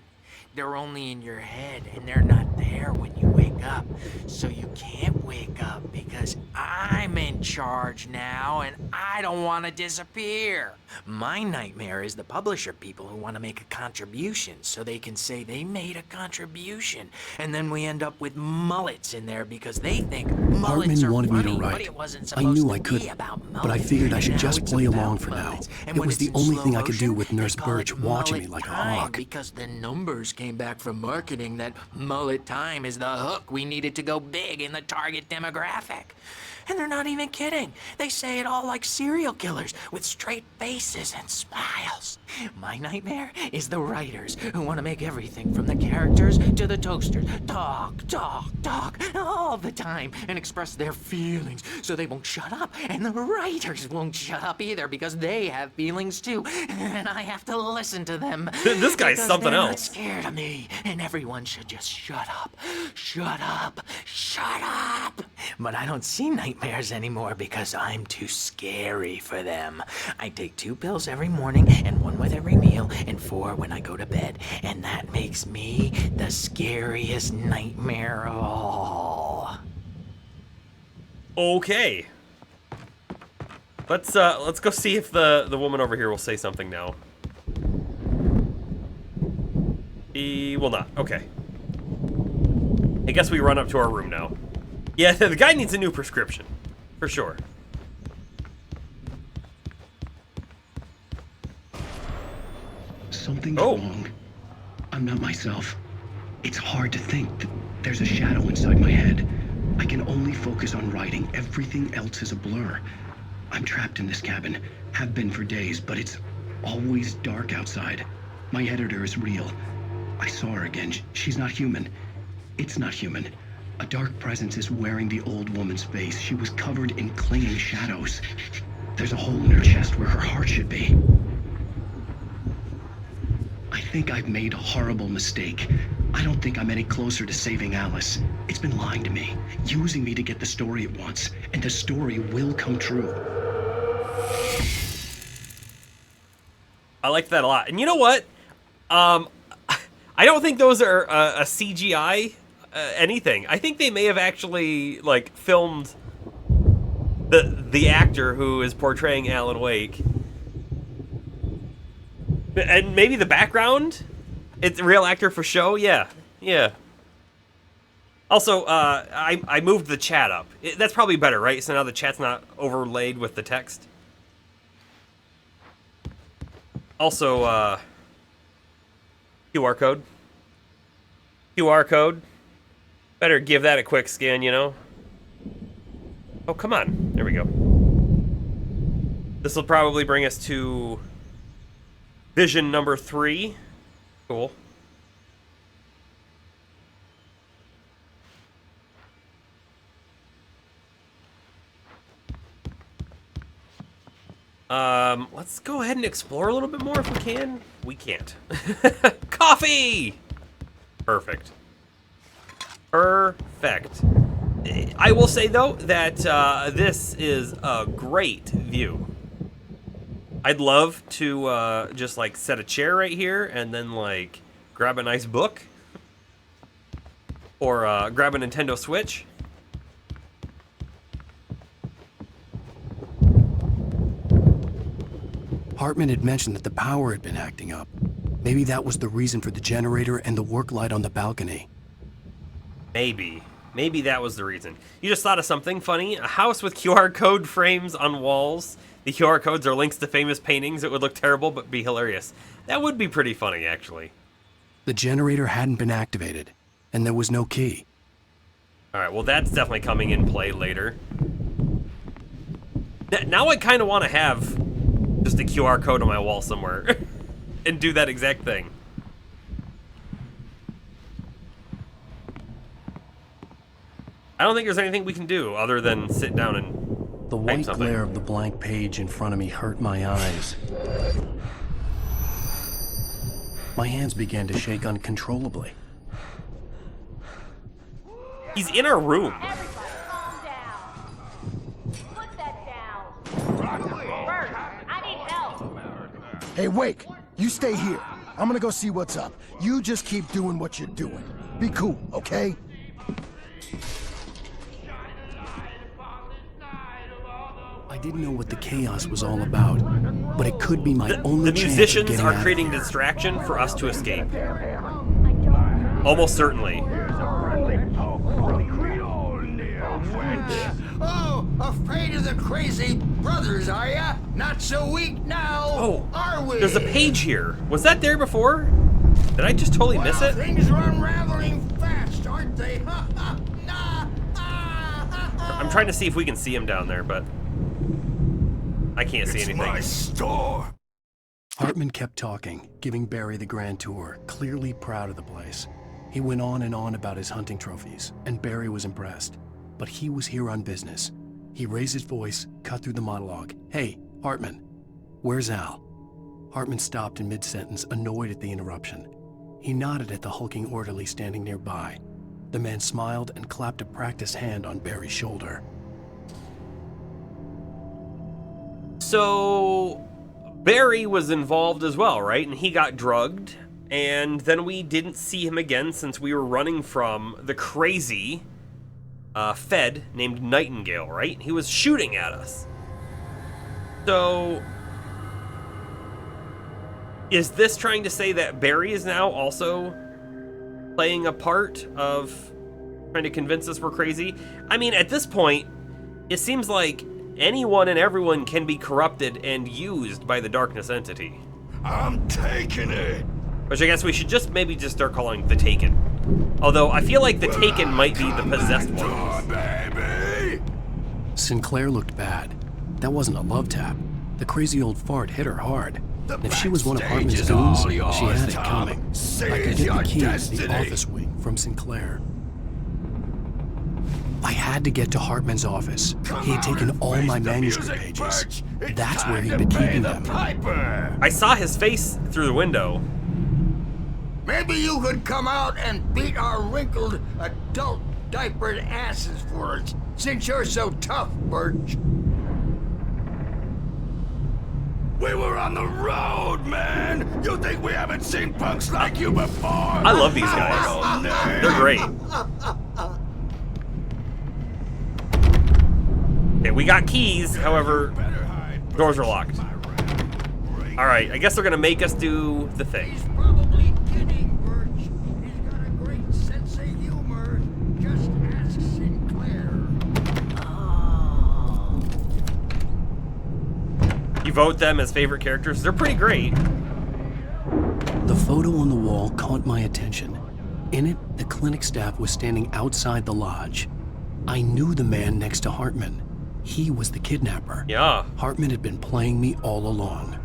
They're only in your head, and they're not there when you wake up. So you can't wake up because I'm in charge now, and I don't want to disappear. My nightmare is the publisher people who want to make a contribution so they can say they made a contribution. And then we end up with mullets in there because they think mullets Hartman are wanted me funny, to but write. it wasn't I supposed knew to I be couldn't, about but I mullets. figured I should And now just it's play about along for now. mullets. And It when was it's the in only slow thing I could do motion, with they Nurse call it Birch watching me mullet like a time hawk. because the numbers came back from marketing that mullet time is the hook we needed to go big in the target demographic. And they're not even kidding. They say it all like serial killers with straight faces and smiles. My nightmare is the writers who want to make everything from the characters to the toasters talk all the time and express their feelings so they won't shut up. And the writers won't shut up either because they have feelings too. And I have to listen to them. This guy's because something they're not else. scared of me. And everyone should just shut up. Shut up. Shut up. But I don't see nightmares anymore because I'm too scary for them. I take 2 pills every morning and 1 with every meal and 4 when I go to bed. And that makes me the scariest nightmare of all. Okay. Let's go see if the woman over here will say something now. He will not. Okay. I guess we run up to our room now. Yeah, the guy needs a new prescription. For sure. Something's wrong. I'm not myself. It's hard to think. There's a shadow inside my head. I can only focus on writing. Everything else is a blur. I'm trapped in this cabin. Have been for days, but it's always dark outside. My editor is real. I saw her again. She's not human. It's not human. A dark presence is wearing the old woman's face. She was covered in clinging shadows. There's a hole in her chest where her heart should be. I think I've made a horrible mistake. I don't think I'm any closer to saving Alice. It's been lying to me, using me to get the story it wants, and the story will come true. I like that a lot. And you know what? I don't think those are a CGI anything. I think they may have actually like filmed the actor who is portraying Alan Wake, and maybe the background. It's a real actor for show. Yeah. Also, I moved the chat up. That's probably better, right? So now the chat's not overlaid with the text. Also, QR code. QR code. Better give that a quick scan, you know? Oh, come on. There we go. This will probably bring us to vision number 3. Cool. Let's go ahead and explore a little bit more if we can. We can't. Coffee! Perfect. Perfect. I will say, though, that this is a great view. I'd love to just, like, set a chair right here and then, like, grab a nice book. Or grab a Nintendo Switch. Hartman had mentioned that the power had been acting up. Maybe that was the reason for the generator and the work light on the balcony. Maybe. Maybe that was the reason. You just thought of something funny? A house with QR code frames on walls. The QR codes are links to famous paintings. It would look terrible, but be hilarious. That would be pretty funny, actually. The generator hadn't been activated, and there was no key. Alright, well that's definitely coming in play later. Now I kind of want to have just a QR code on my wall somewhere. And do that exact thing. I don't think there's anything we can do other than sit down and The white glare of the blank page in front of me hurt my eyes. My hands began to shake uncontrollably. He's in our room. Everybody, calm down. Put that down. Bert, I need help. Hey, Wake, you stay here. I'm gonna go see what's up. You just keep doing what you're doing. Be cool, okay? I didn't know what the chaos was all about, but it could be my only The chance of musicians getting are out of creating here. distraction for us to escape. Almost certainly. Oh, afraid of the crazy brothers, are ya? Not so weak now, Oh, are we? there's a page here. Was that there before? Did I just totally miss it? Things are unraveling fast, aren't they? I'm trying to see if we can see him down there, but I can't see anything. My store. Hartman kept talking, giving Barry the grand tour, clearly proud of the place. He went on and on about his hunting trophies, and Barry was impressed. But he was here on business. He raised his voice, cut through the monologue. Hey, Hartman, where's Al? Hartman stopped in mid-sentence, annoyed at the interruption. He nodded at the hulking orderly standing nearby. The man smiled and clapped a practiced hand on Barry's shoulder. So, Barry was involved as well, right? And he got drugged, and then we didn't see him again since we were running from the crazy Fed named Nightingale, right? He was shooting at us. So, is this trying to say that Barry is now also playing a part of trying to convince us we're crazy? I mean, at this point, it seems like anyone and everyone can be corrupted and used by the darkness entity. I'm taking it. Which I guess we should maybe just start calling the Taken. Although I feel like the Taken might be the possessed ones. Baby. Sinclair looked bad. That wasn't a love tap. The crazy old fart hit her hard. And if she was one of Hartman's goons, she had it coming. I could get the keys to the office wing from Sinclair. I had to get to Hartman's office. He had taken all my manuscript pages. That's where he'd been keeping them. I saw his face through the window. Maybe you could come out and beat our wrinkled adult diapered asses for us, since you're so tough, Birch. We were on the road, man. You think we haven't seen punks like you before? I love these guys. They're great. Okay, we got keys, however, doors are locked. Alright, I guess they're gonna make us do the thing. He's probably kidding, Birch. He's got a great sense of humor. Just ask Sinclair. You vote them as favorite characters. They're pretty great. The photo on the wall caught my attention. In it, the clinic staff was standing outside the lodge. I knew the man next to Hartman. He was the kidnapper. Yeah. Hartman had been playing me all along.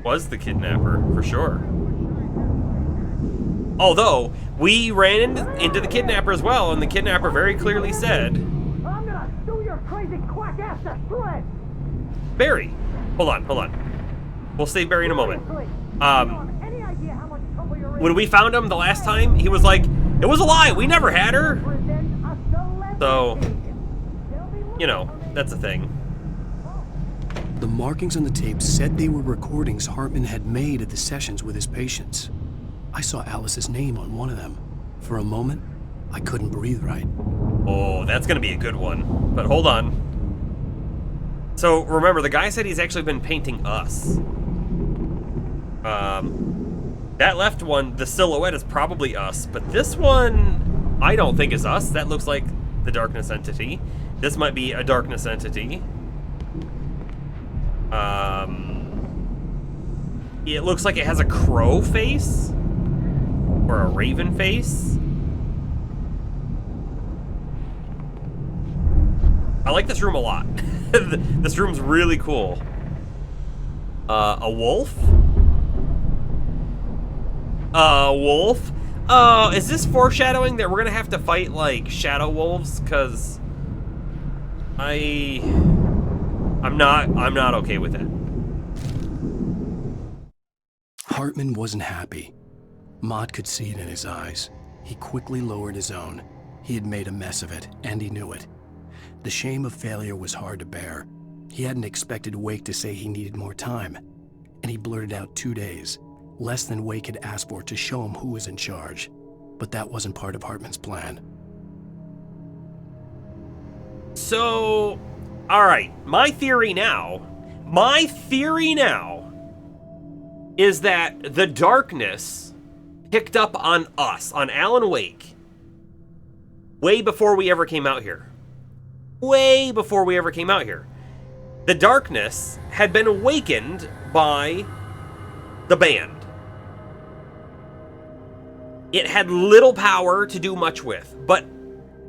Was the kidnapper, for sure. Although, we ran into the kidnapper as well, and the kidnapper very clearly said, I'm gonna sue your crazy quack ass to shreds! Barry. Hold on. We'll save Barry in a moment. Any idea how much trouble you're in? When we found him the last time, he was like, it was a lie, we never had her. So, you know, that's a thing. The markings on the tape said they were recordings Hartman had made at the sessions with his patients. I saw Alice's name on one of them. For a moment, I couldn't breathe right. Oh, that's gonna be a good one. But hold on. So, remember, the guy said he's actually been painting us. That left one, the silhouette is probably us, but this one, I don't think is us. That looks like the darkness entity. This might be a darkness entity. It looks like it has a crow face or a raven face. I like this room a lot. This room's really cool. A wolf? Wolf? Is this foreshadowing that we're gonna have to fight like shadow wolves? Cause I'm not okay with it. Hartman wasn't happy. Mott could see it in his eyes. He quickly lowered his own. He had made a mess of it, and he knew it. The shame of failure was hard to bear. He hadn't expected Wake to say he needed more time, and he blurted out 2 days. less than Wake had asked for to show him who was in charge. But that wasn't part of Hartman's plan. So, alright, my theory now is that the darkness picked up on us, on Alan Wake, way before we ever came out here. Way before we ever came out here. The darkness had been awakened by the band. It had little power to do much with, but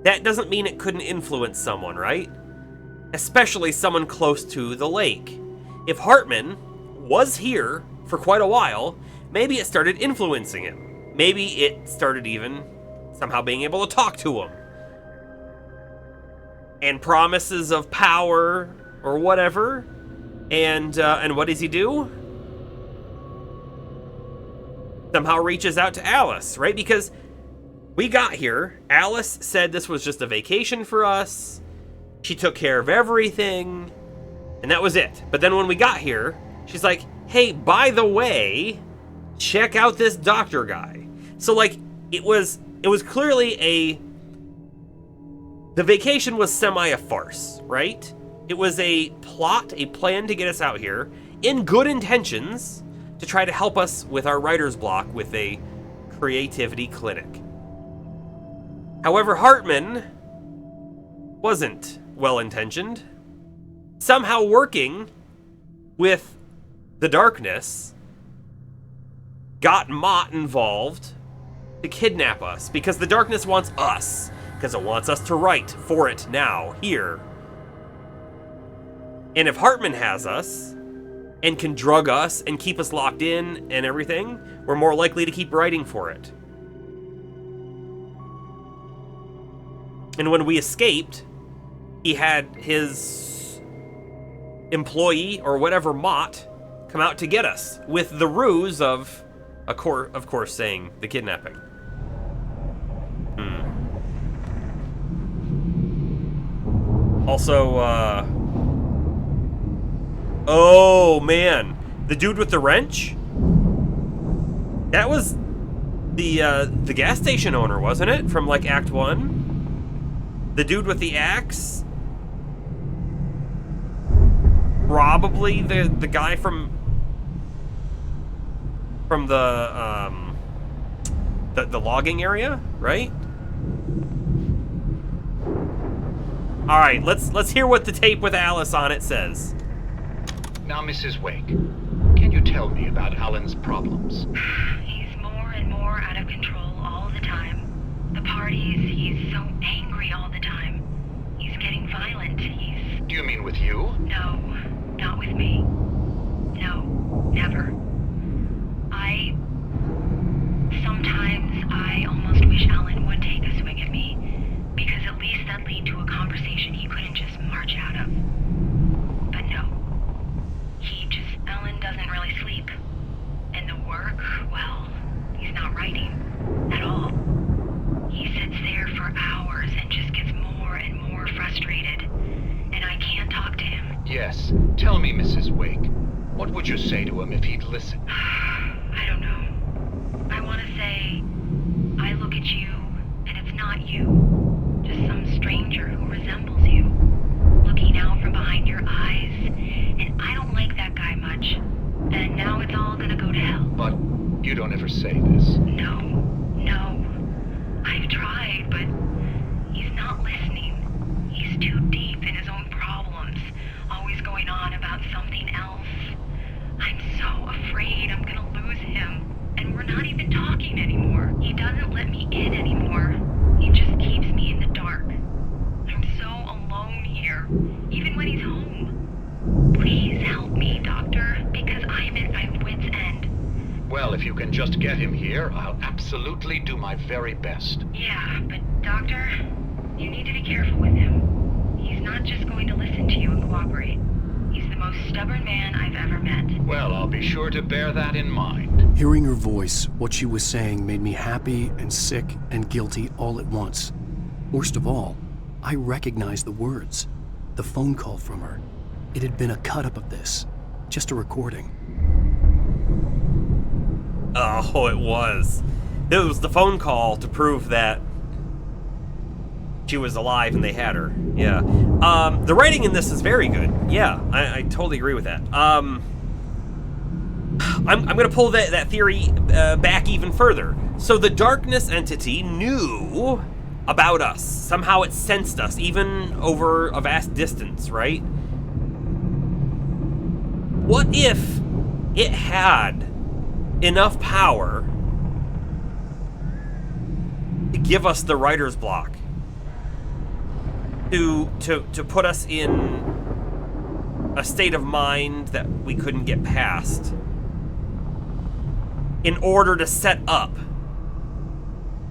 that doesn't mean it couldn't influence someone, right? Especially someone close to the lake. If Hartman was here for quite a while, maybe it started influencing him. Maybe it started even somehow being able to talk to him. And promises of power or whatever. And what does he do? Somehow reaches out to Alice, right? Because we got here, Alice said this was just a vacation for us. She took care of everything, and that was it. But then when we got here, she's like, hey, by the way, check out this doctor guy. So, like, it was clearly the vacation was semi a farce, right? It was a plot, a plan to get us out here, in good intentions, to try to help us with our writer's block with a creativity clinic. However, Hartman wasn't well-intentioned. Somehow working with the darkness got Mott involved to kidnap us, because the darkness wants us, because it wants us to write for it now, here. And if Hartman has us, and can drug us and keep us locked in and everything, we're more likely to keep writing for it. And when we escaped, he had his employee, or whatever, Mott, come out to get us, with the ruse of course, saying the kidnapping. Also, oh man, the dude with the wrench? That was the gas station owner, wasn't it? From like Act 1? The dude with the axe? Probably the guy from the logging area, right? All right, let's hear what the tape with Alice on it says. Now, Mrs. Wake, can you tell me about Alan's problems? He's more and more out of control all the time. The parties, he's so angry all the time. He's getting violent. Do you mean with you? No, not with me. No, never. Sometimes I almost wish Alan would take a swing at me, because at least that'd lead to a conversation he couldn't just march out of. But no. Alan doesn't really sleep. And the work, well, he's not writing at all. He sits there for hours and just gets more and more frustrated. And I can't talk to him. Yes. Tell me, Mrs. Wake, what would you say to him if he'd listen? I don't know. I want to say, I look at you, and it's not you. Just some stranger who resembles you, looking out from behind your eyes, and I don't like that guy much. And now it's all gonna go to hell. But you don't ever say this. No. I've tried, but he's not listening. He's too deep in his own problems, always going on about something else. I'm so afraid I'm gonna lose him. And we're not even talking anymore. He doesn't let me in anymore. He just keeps me in the dark. I'm so alone here, even when he's home. Please help me, Doctor, because I'm at my wit's end. Well, if you can just get him here, I'll absolutely do my very best. Yeah, but Doctor, you need to be careful with him. He's not just going to listen to you and cooperate. He's the most stubborn man I've ever met. Well, I'll be sure to bear that in mind. Hearing her voice, what she was saying made me happy and sick and guilty all at once. Worst of all, I recognized the words. The phone call from her. It had been a cut-up of this. Just a recording. Doctor, you need to be careful with him. He's not just going to listen to you and cooperate. He's the most stubborn man I've ever met. Well, I'll be sure to bear that in mind. Hearing her voice, what she was saying made me happy and sick and guilty all at once. Worst of all, I recognized the words. The phone call from her. It had been a cut-up of this. Just a recording. Oh, it was. It was the phone call to prove that she was alive and they had her. Yeah. The writing in this is very good. Yeah, I totally agree with that. I'm going to pull that theory back even further. So the darkness entity knew about us. Somehow it sensed us, even over a vast distance, right? What if it had enough power to give us the writer's block? To put us in a state of mind that we couldn't get past in order to set up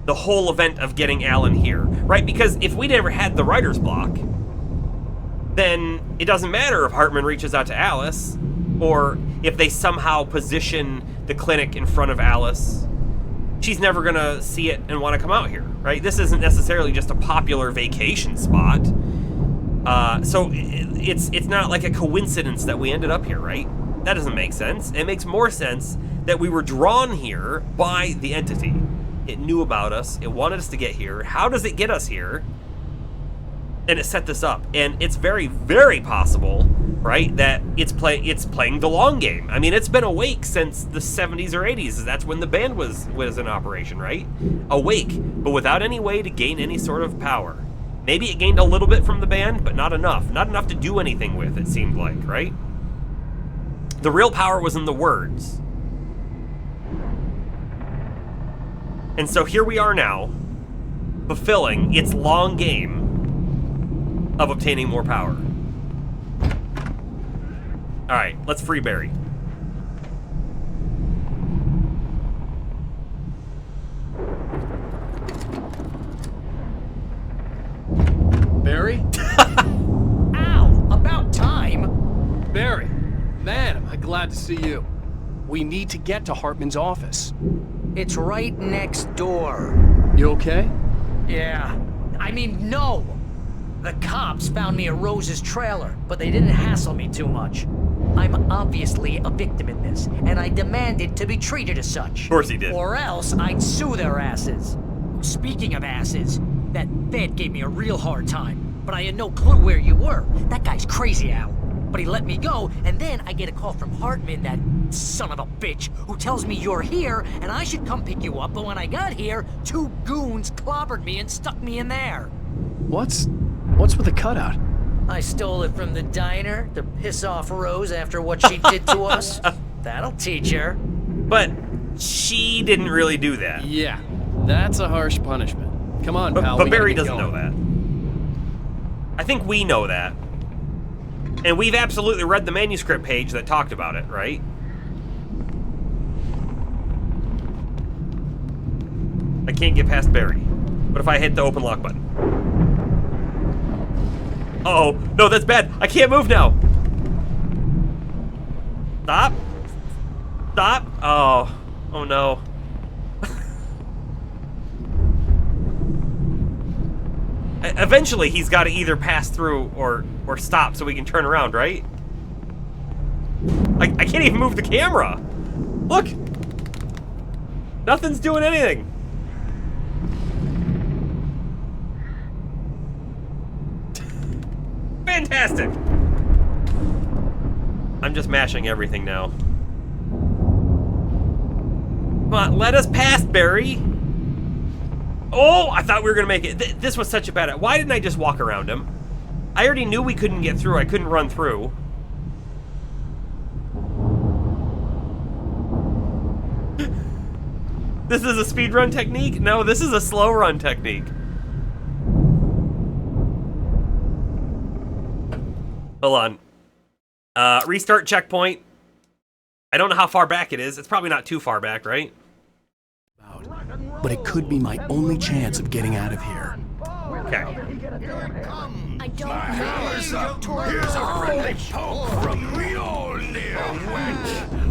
the whole event of getting Alan here, right? Because if we never had the writer's block, then it doesn't matter if Hartman reaches out to Alice, or if they somehow position the clinic in front of Alice. She's never gonna see it and want to come out here, right? This isn't necessarily just a popular vacation spot. So it's not like a coincidence that we ended up here, right? That doesn't make sense. It makes more sense that we were drawn here by the entity. It knew about us. It wanted us to get here. How does it get us here? And it set this up. And it's very, very possible, right, that it's playing the long game. I mean, it's been awake since the 70s or 80s. That's when the band was in operation, right? Awake, but without any way to gain any sort of power. Maybe it gained a little bit from the band, but not enough. Not enough to do anything with, it seemed like, right? The real power was in the words. And so here we are now, fulfilling its long game of obtaining more power. Alright, let's free Barry. Barry? Ow! About time! Barry, man, am I glad to see you. We need to get to Hartman's office. It's right next door. You okay? Yeah. I mean, no! The cops found me at Rose's trailer, but they didn't hassle me too much. I'm obviously a victim in this, and I demanded to be treated as such. Of course he did. Or else I'd sue their asses. Speaking of asses, that Fed gave me a real hard time, but I had no clue where you were. That guy's crazy, Al. But he let me go, and then I get a call from Hartman, that son of a bitch, who tells me you're here, and I should come pick you up, but when I got here, 2 goons clobbered me and stuck me in there. What's with the cutout? I stole it from the diner to piss off Rose after what she did to us. That'll teach her. But she didn't really do that. Yeah, that's a harsh punishment. Come on, pal. But Barry doesn't know that. I think we know that. And we've absolutely read the manuscript page that talked about it, right? I can't get past Barry. What if I hit the open lock button? Uh-oh. No, that's bad. I can't move now. Stop. Stop. Oh. Oh, no. Eventually, he's got to either pass through or stop so we can turn around, right? I can't even move the camera. Look. Nothing's doing anything. Fantastic. I'm just mashing everything now. Come on, let us pass, Barry. Oh, I thought we were gonna make it. This was such a bad... Why didn't I just walk around him? I already knew we couldn't get through. I couldn't run through. This is a speed run technique? No, this is a slow run technique. Hold on. Restart checkpoint. I don't know how far back it is. It's probably not too far back, right? But it could be my only chance of getting out of here. Okay. I don't know. Here's a friendly poke from Mjolnir.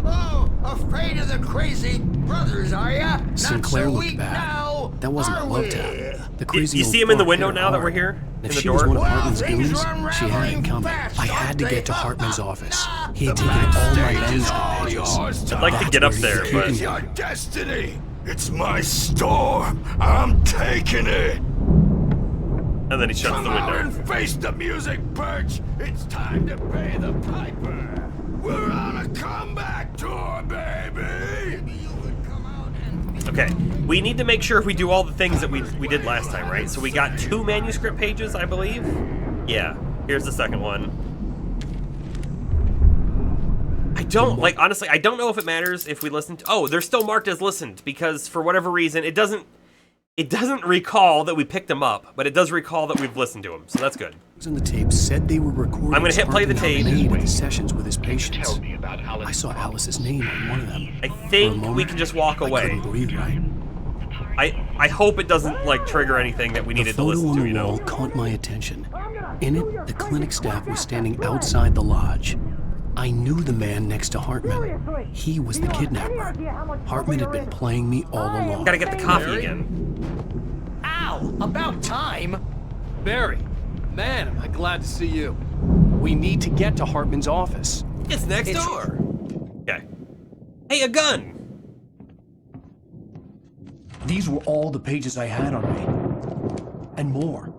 Oh, afraid of the crazy brothers, are ya? Sinclair Not so looked weak bad. now. That wasn't a love tap. The crazy You old see him in the fuck window hit her now that we're hard. here? And In if the she was door? one of Hartman's things goons, are she had it unraveling coming. fast, I had to don't get to they? Hartman's office. He had taken all my manuscript pages. I'd like to get up there, but... It's your destiny. It's my store. I'm taking it. And then he shuts Come the out window. and face the music, Birch. It's time to pay the piper. We're on a comeback tour, baby. Maybe you would come out and... Okay, we need to make sure we do all the things that we did last time, right? So we got 2 manuscript pages, I believe? Yeah, here's the second one. I don't, like, honestly, I don't know if it matters if we listen to... Oh, they're still marked as listened, because for whatever reason, it doesn't recall that we picked them up, but it does recall that we've listened to them, so that's good. In the tape said they were recording. I'm gonna hit play the tape. Made at the sessions with his patients. Tell me about Alan's I saw Alice's name on one of them. I think we can just walk I away. couldn't believe right. I hope it doesn't, like, trigger anything that we needed to listen to, you know? The photo on the wall caught my attention. In it, the clinic staff was standing outside the lodge. I knew the man next to Hartman. He was the kidnapper. Hartman had been playing me all along. Gotta get the coffee again. Ow! About time! Barry, man, am I glad to see you. We need to get to Hartman's office. It's next door. Okay. Hey, a gun! These were all the pages I had on me. And more.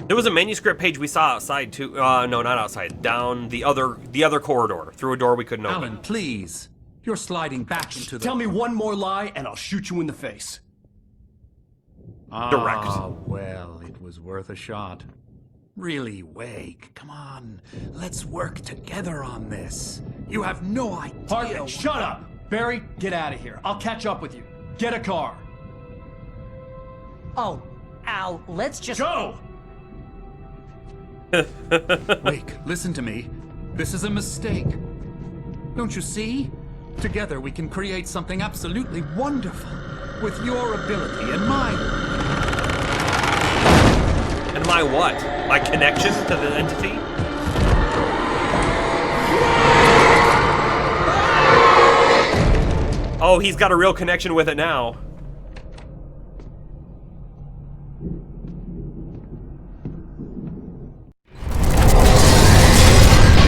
There was a manuscript page we saw outside too. No, not outside. Down the other corridor, through a door we couldn't open. Alan, please. You're sliding back into the... Tell me one more lie and I'll shoot you in the face. Direct. Ah, well, it was worth a shot. Really, Wake, come on. Let's work together on this. You have no idea... Hartman, shut up! Barry, get out of here. I'll catch up with you. Get a car. Oh, Al, let's just... Go! Wake, listen to me. This is a mistake. Don't you see? Together we can create something absolutely wonderful. With your ability and mine. And my what? My connection to the entity? Oh, he's got a real connection with it now.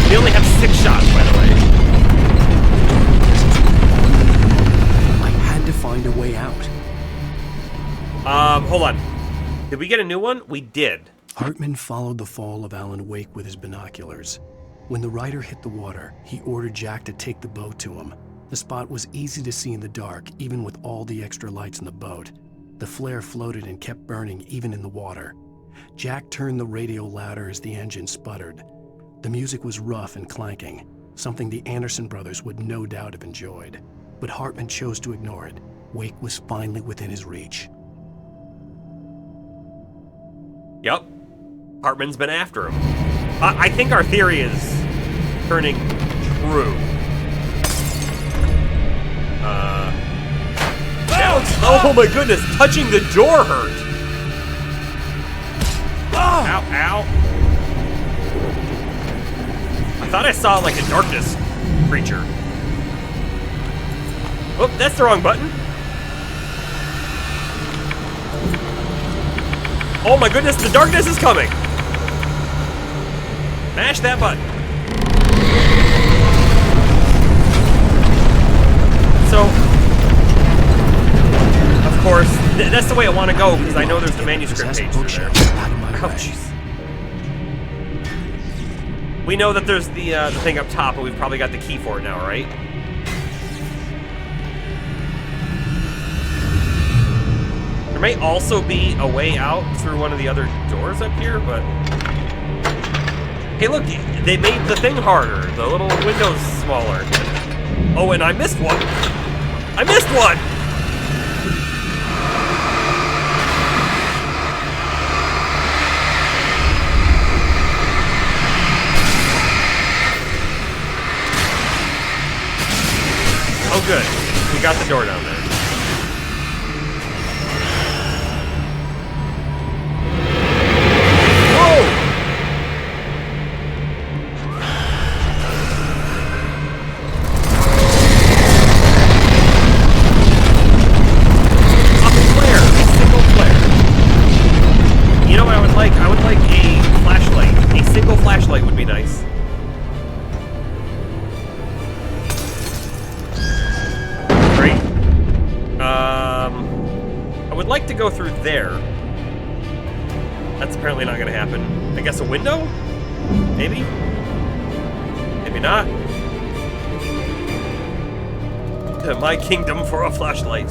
We only have 6 shots, by the way. I had to find a way out. Hold on. Did we get a new one? We did. Hartman followed the fall of Alan Wake with his binoculars. When the rider hit the water, he ordered Jack to take the boat to him. The spot was easy to see in the dark, even with all the extra lights in the boat. The flare floated and kept burning, even in the water. Jack turned the radio louder as the engine sputtered. The music was rough and clanking, something the Anderson brothers would no doubt have enjoyed. But Hartman chose to ignore it. Wake was finally within his reach. Yep. Hartman's been after him. I think our theory is turning true. Oh my goodness, touching the door hurt. Ow, ow. I thought I saw like a darkness creature. Oh, that's the wrong button. Oh my goodness, the darkness is coming. Mash that button. So, of course, that's the way I want to go because I know there's the manuscript page through there. Ouch. We know that there's the thing up top, but we've probably got the key for it now, right? There may also be a way out through one of the other doors up here, but... Hey, look, they made the thing harder. The little window's smaller. Oh, and I missed one. I missed one! Oh, good. We got the door down there. be nice. Great. I would like to go through there. That's apparently not going to happen. I guess a window? Maybe? Maybe not. To my kingdom for a flashlight.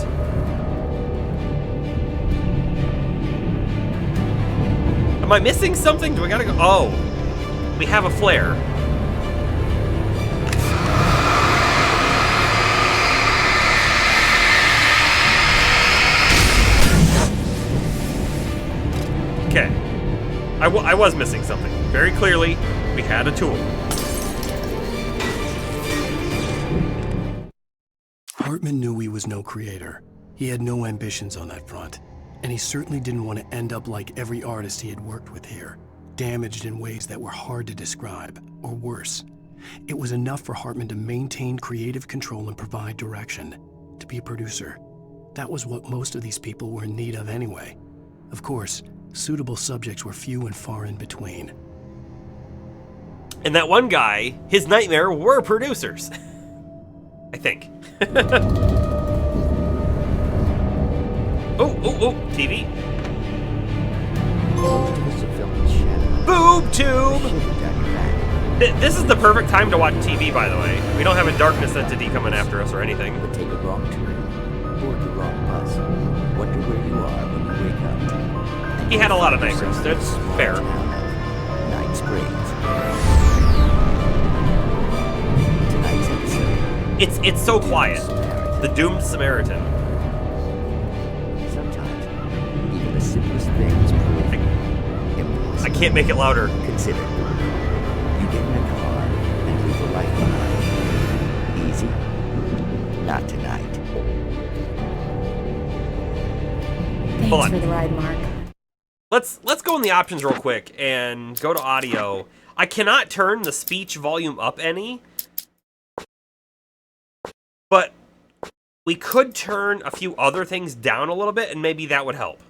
Am I missing something? Do I gotta go? Oh, we have a flare. Okay. I was missing something. Very clearly, we had a tool. Hartman knew he was no creator. He had no ambitions on that front. And he certainly didn't want to end up like every artist he had worked with here, damaged in ways that were hard to describe, or worse. It was enough for Hartman to maintain creative control and provide direction, to be a producer. That was what most of these people were in need of anyway. Of course, suitable subjects were few and far in between. And that one guy, his nightmare were producers. I think. Oh, TV. Boob tube! This is the perfect time to watch TV, by the way. We don't have a darkness entity coming after us or anything. Take a wrong turn, board the wrong bus, wonder where you are when you wake up. He had a lot of nightmares. That's fair. Night Springs. Tonight's episode. It's so quiet. The Doomed Samaritan. Even the simplest things prove impossible. I can't make it louder. Consider. You get in a car and leave a life behind. Easy? Not tonight. Hold on. Thanks for the ride, Mark. Let's go in the options real quick and go to audio. I cannot turn the speech volume up any, but we could turn a few other things down a little bit, and maybe that would help.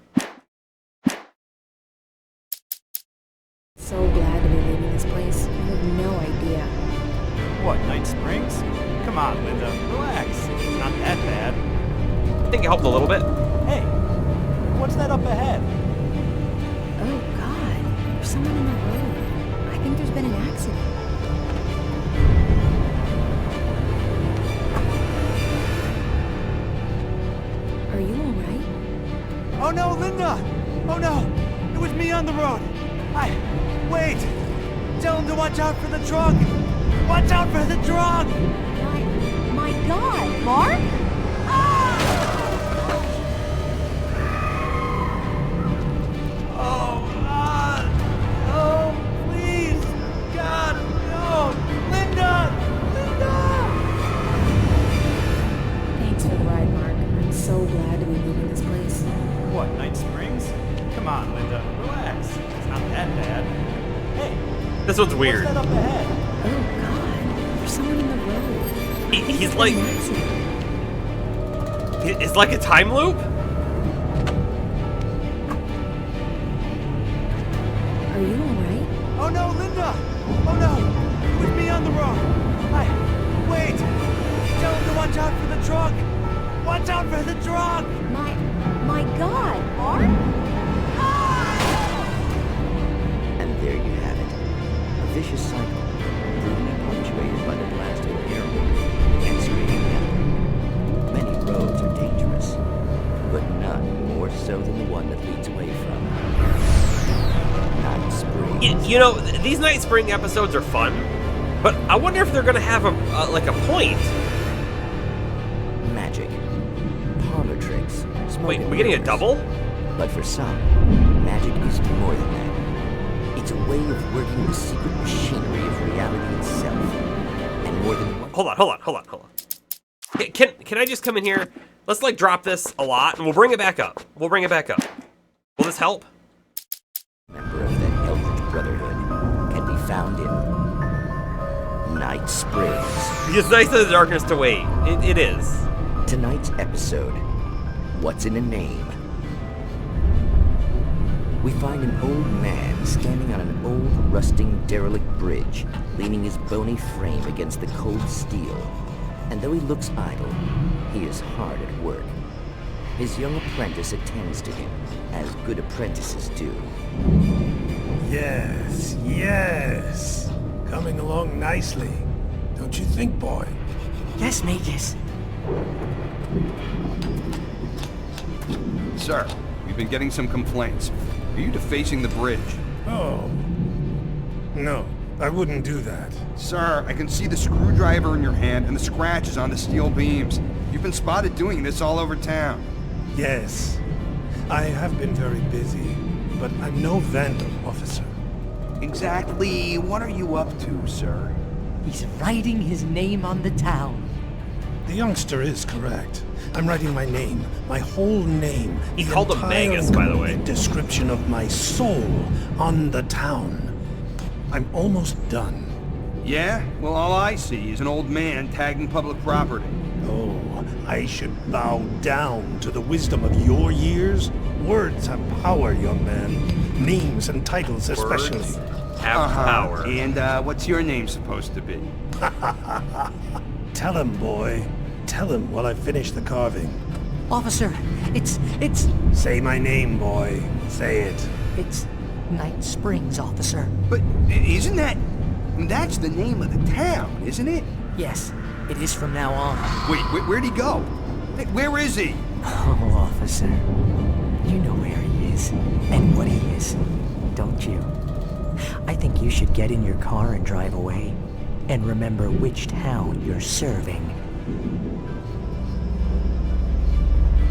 So glad to be leaving this place. You have no idea. What, Night Springs? Come on, Linda, relax. It's not that bad. I think it helped a little bit. Hey, what's that up ahead? Oh, God. There's someone in the road. I think there's been an accident. Are you all right? Oh no, Linda! Oh no! It was me on the road! Wait! Tell him to watch out for the truck! Watch out for the truck! My God, Mark? Oh, please! God, no! Linda! Thanks for the ride, Mark. I'm so glad to be leaving this place. What, Night Springs? Come on, Linda, relax. It's not that bad. Hey! This one's weird. What's that up ahead? Oh, God. There's someone in the road. He's like... It's like a time loop? Are you all right? Oh no, Linda! Oh no! It was me on the road! Wait! Tell him to watch out for the truck! Watch out for the truck! My God, Mark? And there you have it. A vicious cycle, brutally punctuated by the blast of air and screaming metal. Many roads are dangerous, but none more so than the one that leads away from Night Springs. You know, these Night Spring episodes are fun, but I wonder if they're gonna have like a point. Magic, parlor tricks, Wait, we're getting a double? But for some, magic is more than that. It's a way of working the secret machinery of reality itself. And more than one... Hold on. Can I just come in here? Let's like drop this a lot and we'll bring it back up. Will this help? Member of the Eldritch Brotherhood can be found in Night Springs. It's nice in the darkness to wait. It is. Tonight's episode, What's in a Name? we find an old man standing on an old, rusting, derelict bridge, leaning his bony frame against the cold steel. And though he looks idle, he is hard at work. His young apprentice attends to him, as good apprentices do. Yes, yes. Coming along nicely. Don't you think, boy? Yes, Magus. Sir, we've been getting some complaints. Are you defacing the bridge? Oh. No, I wouldn't do that. Sir, I can see the screwdriver in your hand and the scratches on the steel beams. You've been spotted doing this all over town. Yes. I have been very busy, but I'm no vandal, officer. Exactly what are you up to, sir? He's writing his name on the town. The youngster is correct. I'm writing my name, my whole name. He called him Magus, by the way. Description of my soul on the town. I'm almost done. Yeah? Well, all I see is an old man tagging public property. Oh, I should bow down to the wisdom of your years? Words have power, young man. Names and titles especially. Words have power. And what's your name supposed to be? Tell him, boy. Tell him while I finish the carving. Officer, it's... Say my name, boy. Say it. It's Night Springs, officer. But isn't that... That's the name of the town, isn't it? Yes, it is from now on. Wait, where'd he go? Where is he? Oh, officer. You know where he is, and what he is, don't you? I think you should get in your car and drive away, and remember which town you're serving.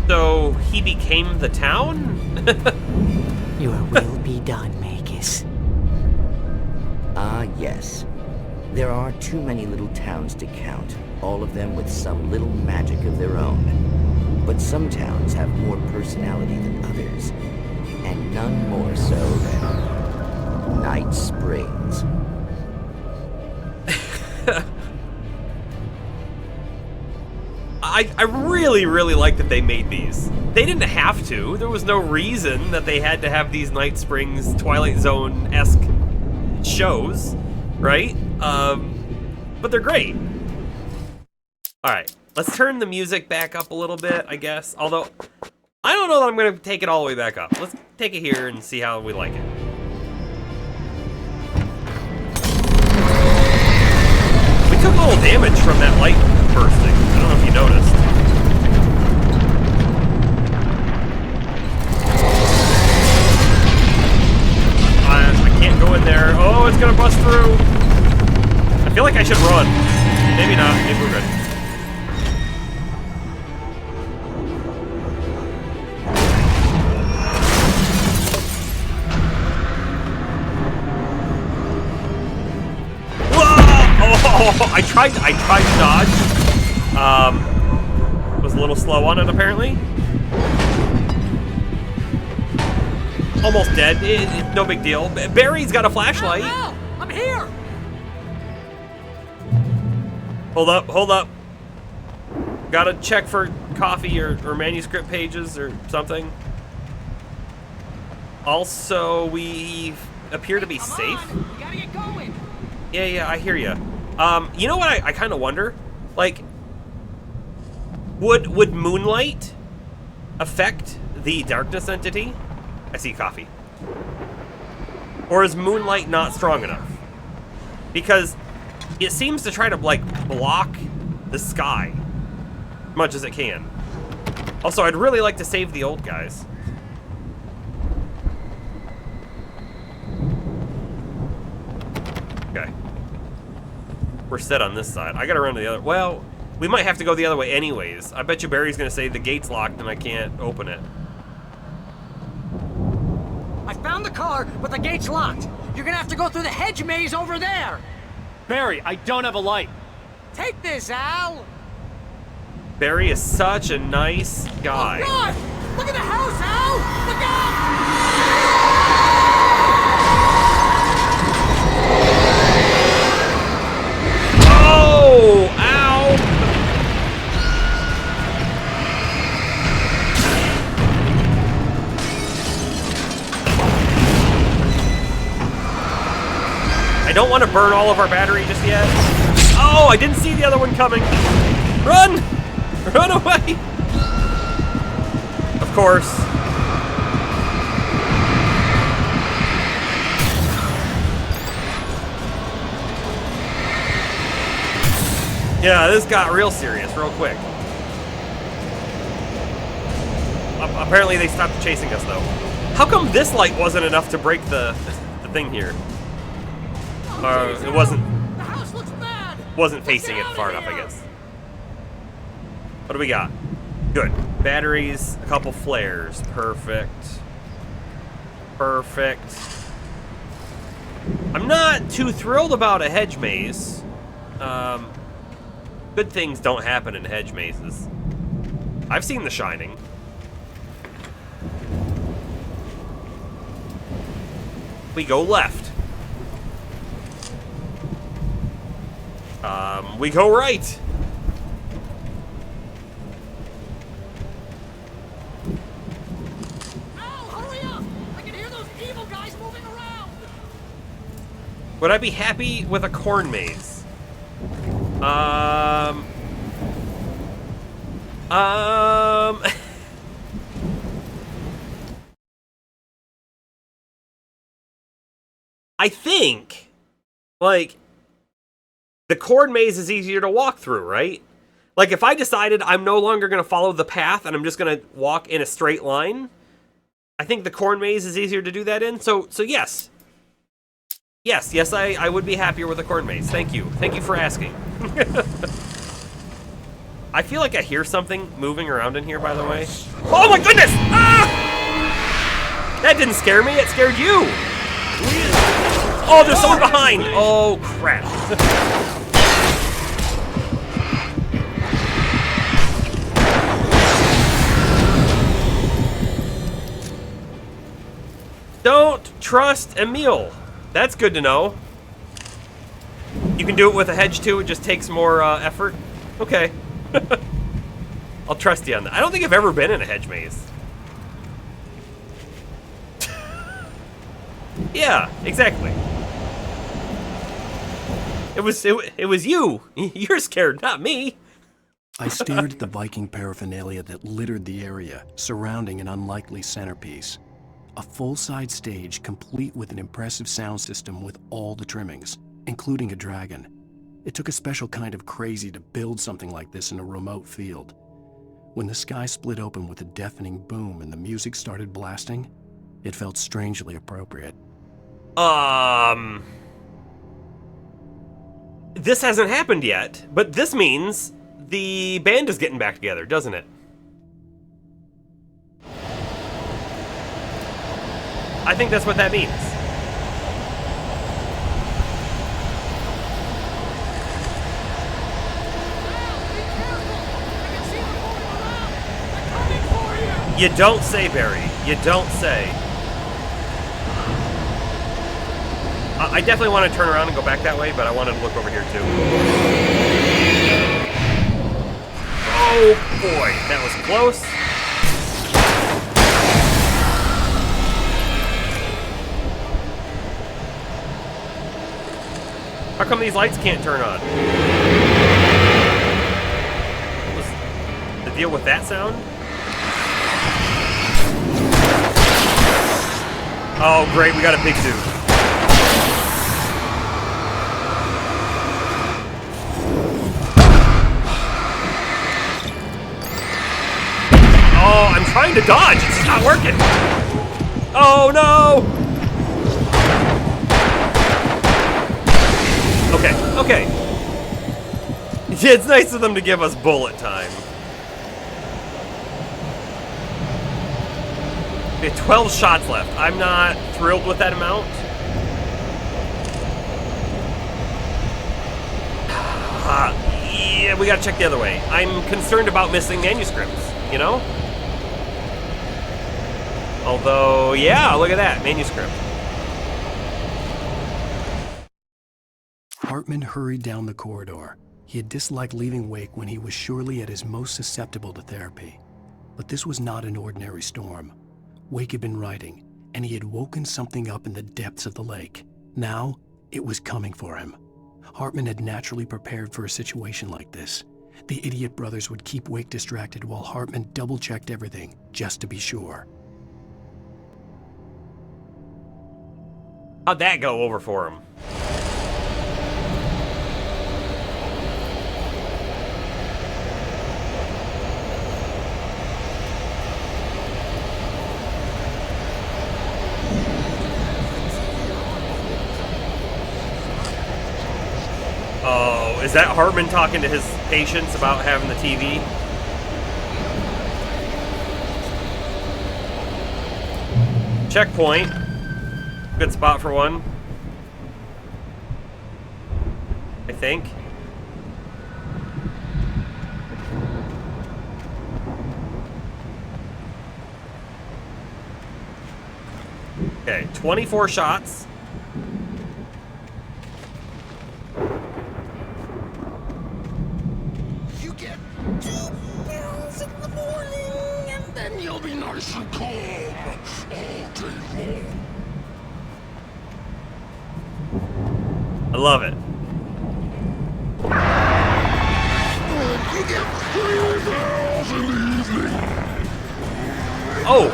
So, he became the town? Your will be done, Magus. Ah, yes. There are too many little towns to count, all of them with some little magic of their own. But some towns have more personality than others, and none more so than Night Springs. I really, really like that they made these. They didn't have to. There was no reason that they had to have these Night Springs, Twilight Zone-esque shows, right? But they're great. Alright, let's turn the music back up a little bit, I guess. Although, I don't know that I'm going to take it all the way back up. Let's take it here and see how we like it. We took a little damage from that light bursting. I don't know if you noticed. I can't go in there. Oh, it's gonna bust through. I feel like I should run. Maybe not. Maybe we're good. Oh, I tried to dodge. Was a little slow on it apparently. Almost dead. No big deal. Barry's got a flashlight. Ow, I'm here. Hold up. Gotta check for coffee or manuscript pages or something. Also, we appear to be safe. We gotta get going. Yeah, I hear you. You know what I kind of wonder? Like, would moonlight affect the darkness entity? I see coffee. Or is moonlight not strong enough? Because it seems to try to, like, block the sky as much as it can. Also, I'd really like to save the old guys. Okay. We're set on this side. I gotta run to the other. Well, we might have to go the other way anyways. I bet you Barry's gonna say the gate's locked and I can't open it. I found the car, but the gate's locked. You're gonna have to go through the hedge maze over there. Barry, I don't have a light. Take this, Al. Barry is such a nice guy. Oh, God! Look at the house, Al! Look out! Oh! Ow! I don't want to burn all of our battery just yet. Oh, I didn't see the other one coming. Run! Run away! Of course. Yeah, this got real serious real quick. Apparently they stopped chasing us, though. How come this light wasn't enough to break the thing here? It wasn't facing it far enough, I guess. What do we got? Good. Batteries, a couple flares. Perfect. Perfect. I'm not too thrilled about a hedge maze. Good things don't happen in hedge mazes. I've seen The Shining. We go left. We go right. Would I be happy with a corn maze? I think, like, the corn maze is easier to walk through, right? Like, if I decided I'm no longer going to follow the path and I'm just going to walk in a straight line, I think the corn maze is easier to do that in. So yes. Yes, I would be happier with a corn maze. Thank you. Thank you for asking. I feel like I hear something moving around in here, by the way. Oh my goodness! Ah! That didn't scare me, it scared you! Oh, there's someone behind! Oh, crap. Don't trust Emil. That's good to know. You can do it with a hedge too, it just takes more effort. Okay. I'll trust you on that. I don't think I've ever been in a hedge maze. Yeah, exactly. It was you. You're scared, not me. I stared at the Viking paraphernalia that littered the area, surrounding an unlikely centerpiece. A full-size stage complete with an impressive sound system with all the trimmings, including a dragon. It took a special kind of crazy to build something like this in a remote field. When the sky split open with a deafening boom and the music started blasting, it felt strangely appropriate. This hasn't happened yet, but this means the band is getting back together, doesn't it? I think that's what that means. You don't say, Barry. You don't say. I definitely want to turn around and go back that way, but I wanted to look over here too. Oh boy, that was close. How come these lights can't turn on? What was the deal with that sound? Oh great, we got a big dude. Oh, I'm trying to dodge. It's just not working. Oh, no. Okay. Yeah, it's nice of them to give us bullet time. We have 12 shots left. I'm not thrilled with that amount. Yeah, we gotta check the other way. I'm concerned about missing manuscripts, you know? Although, yeah, look at that, manuscript. Hartman hurried down the corridor. He had disliked leaving Wake when he was surely at his most susceptible to therapy. But this was not an ordinary storm. Wake had been writing, and he had woken something up in the depths of the lake. Now, It was coming for him. Hartman had naturally prepared for a situation like this. The idiot brothers would keep Wake distracted while Hartman double-checked everything, just to be sure. How'd that go over for him? Oh, is that Hartman talking to his patients about having the TV? Checkpoint. Good spot for one. I think. Okay, 24 shots. You get 2 pills in the morning, and then you'll be nice and calm all day long. I love it. You get 3 pills in the evening. Oh,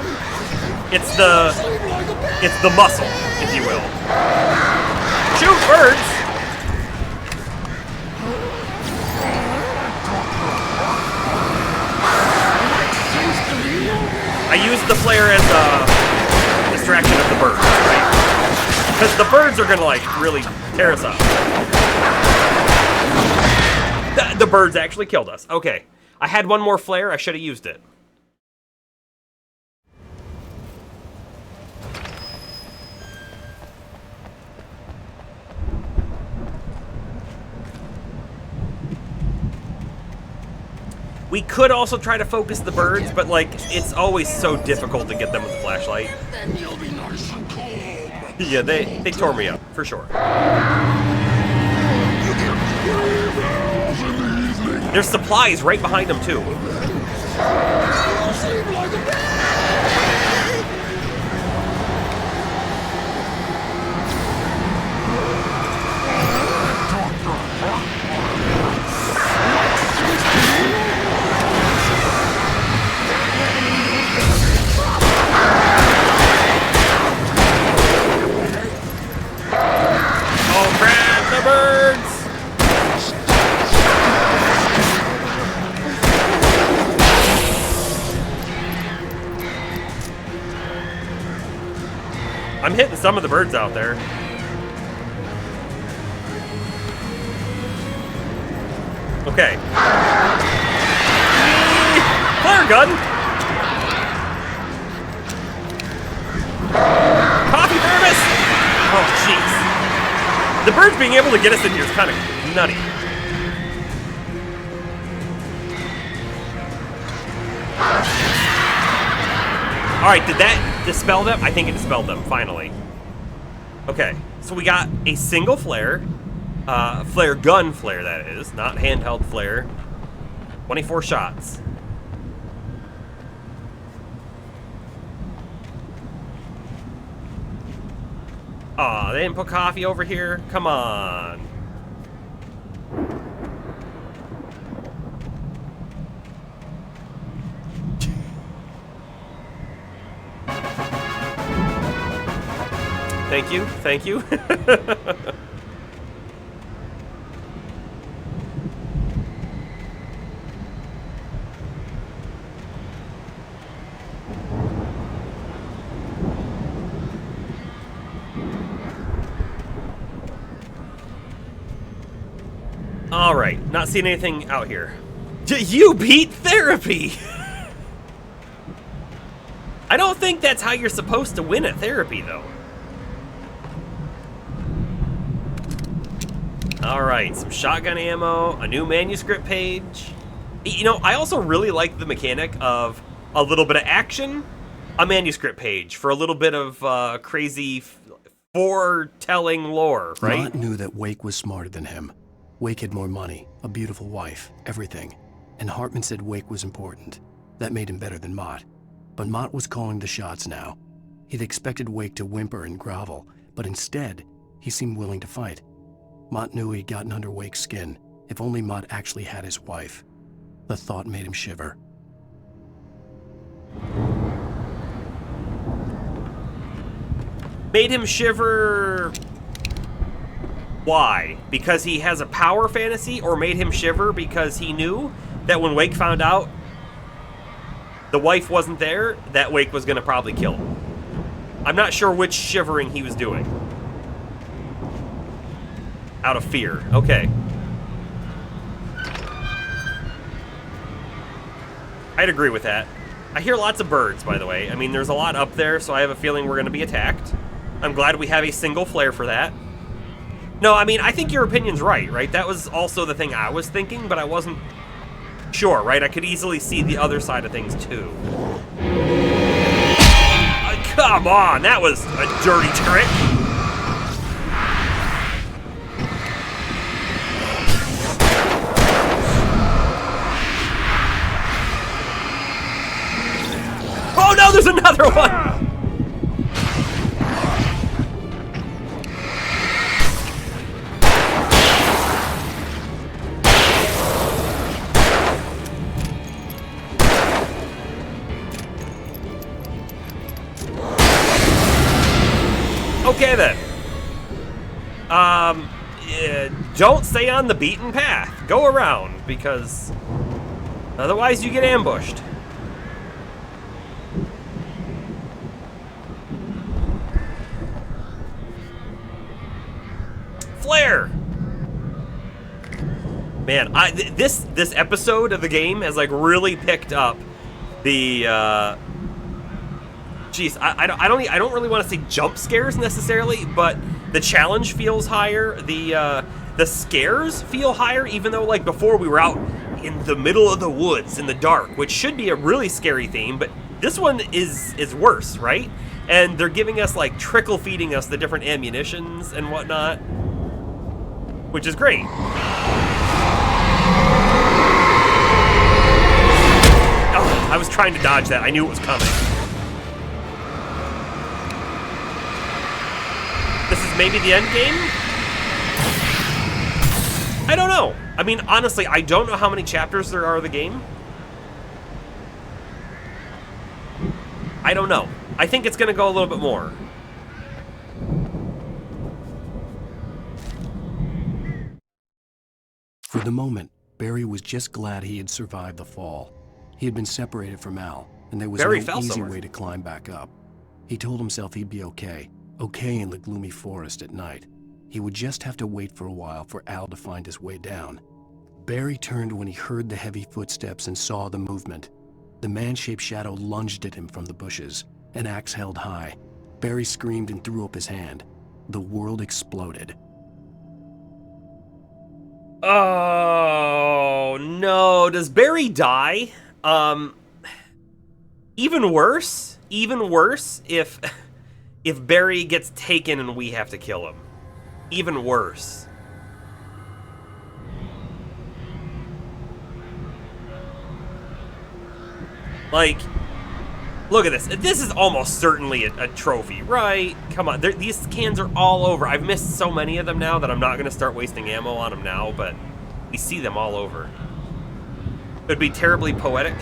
it's the muscle, if you will. Shoot birds! I used the flare as a distraction of the birds, right? Because the birds are gonna like really tear us up. The birds actually killed us. Okay, I had one more flare. I should have used it. We could also try to focus the birds, but like it's always so difficult to get them with a flashlight. Then you'll be nice and calm. Yeah, they tore me up for sure. There's supplies right behind them too. Oh crap, the birds! I'm hitting some of the birds out there. Okay. Flare gun! Coffee thermos! Oh, jeez. The birds being able to get us in here is kind of nutty. Alright, did that dispel them? I think it dispelled them, finally. Okay, so we got a single flare. Flare gun flare, that is. Not handheld flare. 24 shots. Aw, they didn't put coffee over here? Come on. Thank you, thank you. All right, not seeing anything out here. You beat therapy! I don't think that's how you're supposed to win at therapy, though. All right, some shotgun ammo, a new manuscript page. You know, I also really like the mechanic of a little bit of action, a manuscript page for a little bit of crazy foretelling lore, right? Mott knew that Wake was smarter than him. Wake had more money, a beautiful wife, everything. And Hartman said Wake was important. That made him better than Mott. But Mott was calling the shots now. He'd expected Wake to whimper and grovel, but instead, He seemed willing to fight. Mott knew he'd gotten under Wake's skin. If only Mott actually had his wife. The thought made him shiver. Made him shiver... Why? Because he has a power fantasy, or made him shiver because he knew that when Wake found out the wife wasn't there, that Wake was going to probably kill him? I'm not sure which shivering he was doing. Out of fear. Okay. I'd agree with that. I hear lots of birds, by the way. I mean, there's a lot up there, so I have a feeling we're going to be attacked. I'm glad we have a single flare for that. No, I mean, I think your opinion's right? That was also the thing I was thinking, but I wasn't sure, right? I could easily see the other side of things, too. Come on, that was a dirty trick. Oh no, there's another one! Okay then. Don't stay on the beaten path. Go around, because otherwise you get ambushed. Flare! Man, this episode of the game has like really picked up the geez, I don't really want to say jump scares necessarily, but the challenge feels higher. The scares feel higher, even though like before we were out in the middle of the woods in the dark, which should be a really scary theme, but this one is worse, right? And they're giving us like trickle feeding us the different ammunitions and whatnot, which is great. Oh, I was trying to dodge that. I knew it was coming. This is maybe the end game? I don't know. I mean, honestly, I don't know how many chapters there are of the game. I don't know. I think it's going to go a little bit more. For the moment, Barry was just glad he had survived the fall. He had been separated from Al, and there was no easy way to climb back up. He told himself he'd be okay in the gloomy forest at night. He would just have to wait for a while for Al to find his way down. Barry turned when he heard the heavy footsteps and saw the movement. The man-shaped shadow lunged at him from the bushes, an axe held high. Barry screamed and threw up his hand. The world exploded. Oh, no. Does Barry die? Even worse if Barry gets taken and we have to kill him. Even worse. Like, look at this. This is almost certainly a trophy, right? Come on, these cans are all over. I've missed so many of them now that I'm not going to start wasting ammo on them now, but we see them all over. It would be terribly poetic.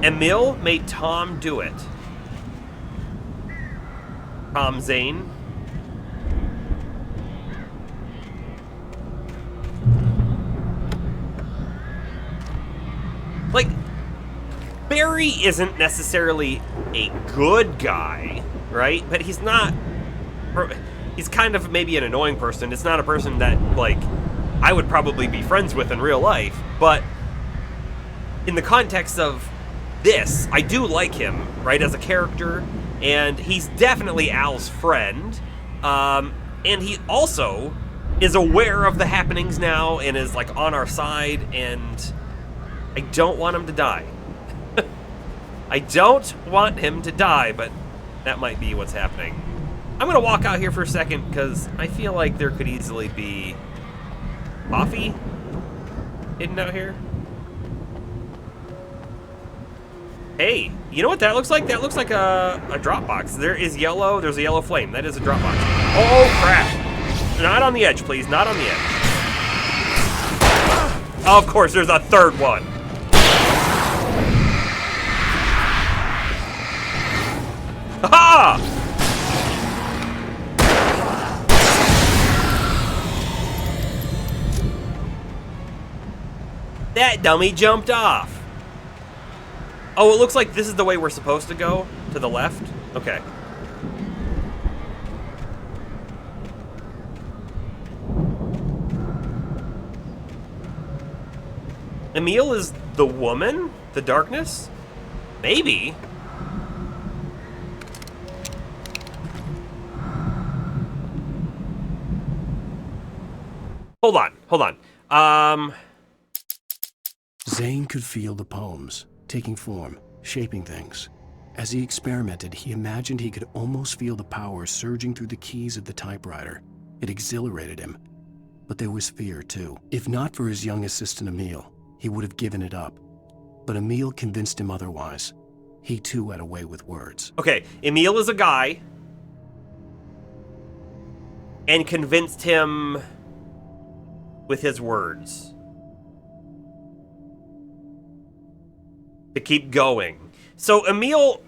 Emil made Tom do it. Tom Zane. Like, Barry isn't necessarily a good guy, right? But he's not... He's kind of maybe an annoying person. It's not a person that, like, I would probably be friends with in real life. But in the context of this, I do like him, right, as a character. And he's definitely Al's friend. And he also is aware of the happenings now and is, like, on our side. And I don't want him to die. I don't want him to die, but that might be what's happening. I'm going to walk out here for a second because I feel like there could easily be coffee hidden out here. Hey, you know what that looks like? That looks like a drop box. There is yellow. There's a yellow flame. That is a drop box. Oh, crap. Not on the edge, please. Not on the edge. Of course, there's a third one. Ha-ha! That dummy jumped off. Oh, it looks like this is the way we're supposed to go. To the left? Okay. Emil is the woman? The darkness? Maybe. Hold on. Zane could feel the poems, taking form, shaping things. As he experimented, he imagined he could almost feel the power surging through the keys of the typewriter. It exhilarated him. But there was fear, too. If not for his young assistant Emil, he would have given it up. But Emil convinced him otherwise. He, too, had a way with words. Okay, Emil is a guy. And convinced him with his words to keep going. So Emil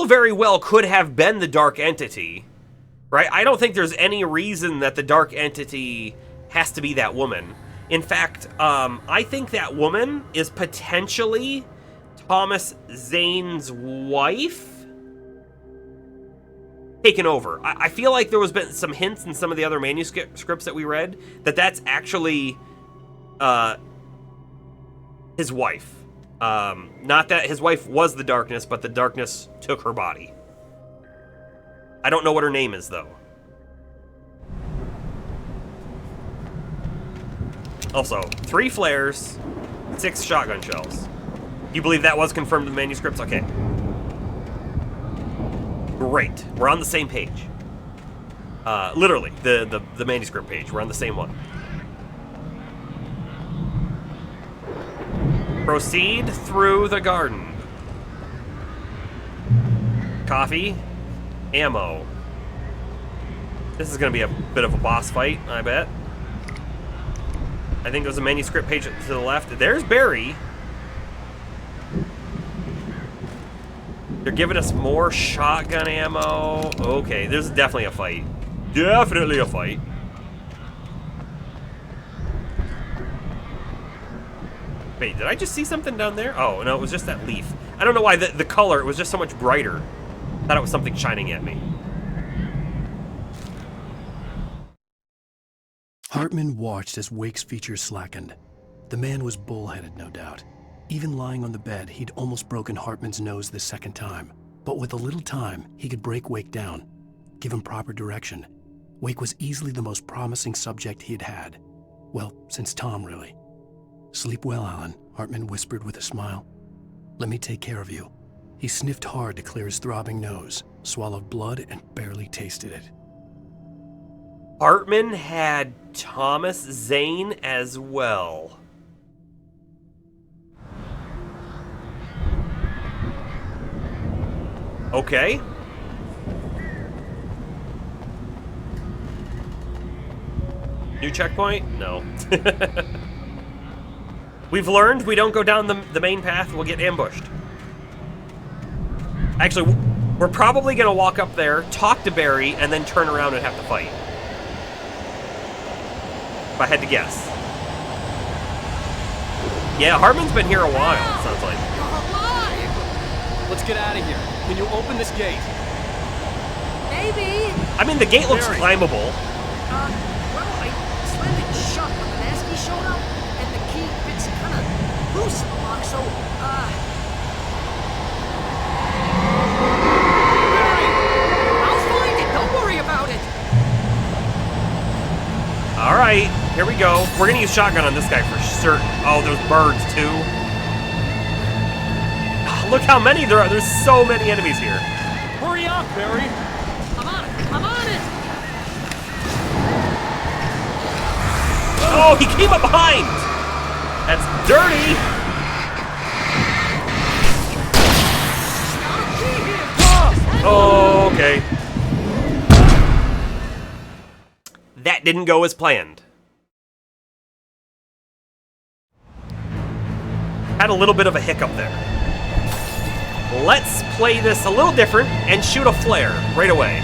very well could have been the dark entity, right? I don't think there's any reason that the dark entity has to be that woman. In fact, I think that woman is potentially Thomas Zane's wife taken over. I feel like there was been some hints in some of the other manuscripts that we read that that's actually his wife. Not that his wife was the darkness, but the darkness took her body. I don't know what her name is, though. Also, 3 flares, 6 shotgun shells. You believe that was confirmed in the manuscripts? Okay. Great. We're on the same page. Literally, the manuscript page. We're on the same one. Proceed through the garden. Coffee. Ammo. This is going to be a bit of a boss fight, I bet. I think there's a manuscript page to the left. There's Barry. They're giving us more shotgun ammo. Okay, there's definitely a fight. Definitely a fight. Wait, did I just see something down there? Oh, no, it was just that leaf. I don't know why the color, it was just so much brighter. Thought it was something shining at me. Hartman watched as Wake's features slackened. The man was bullheaded, no doubt. Even lying on the bed, he'd almost broken Hartman's nose the second time. But with a little time, he could break Wake down, give him proper direction. Wake was easily the most promising subject he had had. Well, since Tom, really. "Sleep well, Alan," Hartman whispered with a smile. "Let me take care of you." He sniffed hard to clear his throbbing nose, swallowed blood, and barely tasted it. Hartman had Thomas Zane as well. Okay. New checkpoint? No. We've learned we don't go down the main path, we'll get ambushed. Actually, we're probably gonna walk up there, talk to Barry, and then turn around and have to fight. If I had to guess. Yeah, Hartman's been here a while, it sounds like. Let's get out of here. Can you open this gate? Maybe. I mean, the gate looks climbable. Well, I slammed it shut when the nasty showed up, and the key fits kind of loose in the lock, so, I'll find it. Don't worry about it. All right, here we go. We're gonna use shotgun on this guy for certain. Oh, there's birds too. Look how many there are. There's so many enemies here. Hurry up, Barry. I'm on it. Oh, he came up behind. That's dirty. Okay. That didn't go as planned. Had a little bit of a hiccup there. Let's play this a little different and shoot a flare right away.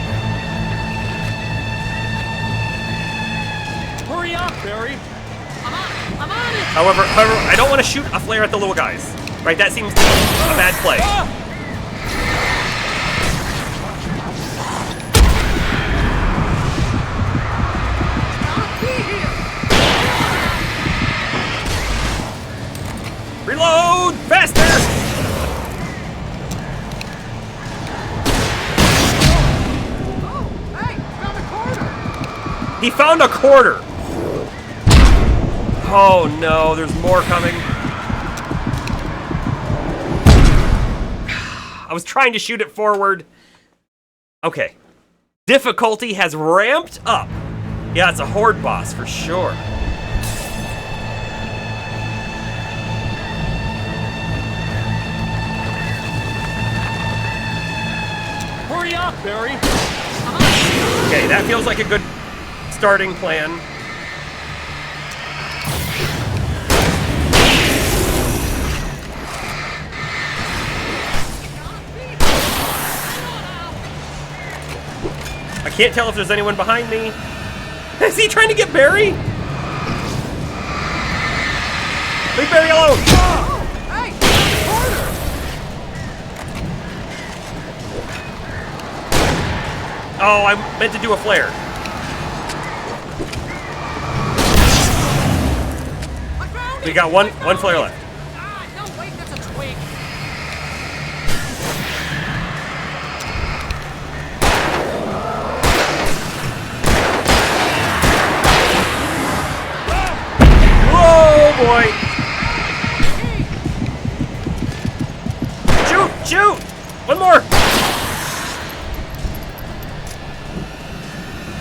Hurry up, Barry! I'm on it! However, I don't want to shoot a flare at the little guys. Right, that seems to be a bad play. Reload! Faster! He found a quarter! Oh no, there's more coming. I was trying to shoot it forward. Okay. Difficulty has ramped up. Yeah, it's a horde boss for sure. Hurry up, Barry! Okay, that feels like a good starting plan. I can't tell if there's anyone behind me. Is he trying to get Barry? Leave Barry alone! Hey, Oh, I meant to do a flare. We got one flare left. No, wait, that's a twig. Whoa, boy! Shoot! Shoot! One more!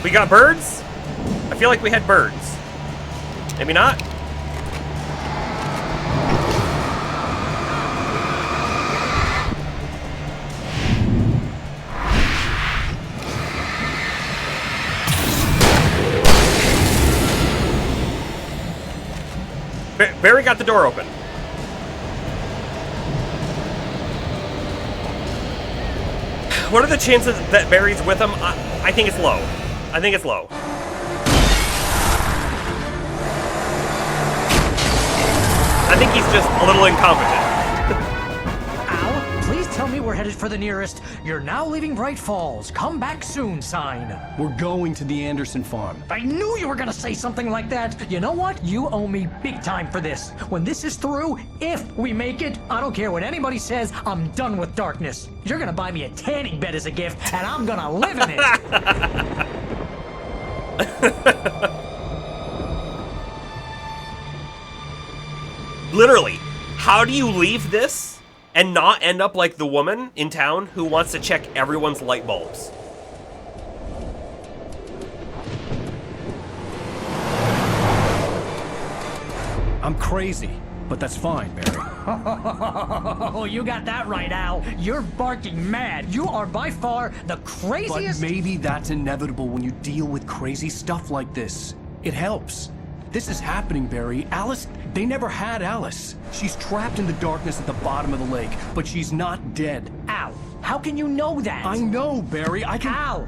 We got birds? I feel like we had birds. Maybe not? Barry got the door open. What are the chances that Barry's with him? I think it's low. I think it's low. I think he's just a little incompetent. Al, please tell me we're headed for the nearest "You're now leaving Bright Falls. Come back soon" sign. We're going to the Anderson farm. I knew you were gonna say something like that. You know what? You owe me big time for this. When this is through, if we make it, I don't care what anybody says, I'm done with darkness. You're gonna buy me a tanning bed as a gift, and I'm gonna live in it. Literally, how do you leave this and not end up like the woman in town who wants to check everyone's light bulbs? I'm crazy, but that's fine, Barry. Oh, you got that right, Al. You're barking mad. You are by far the craziest. But maybe that's inevitable when you deal with crazy stuff like this. It helps. This is happening, Barry. Alice, they never had Alice. She's trapped in the darkness at the bottom of the lake, but she's not dead. Al, how can you know that? I know, Barry. I can... Al,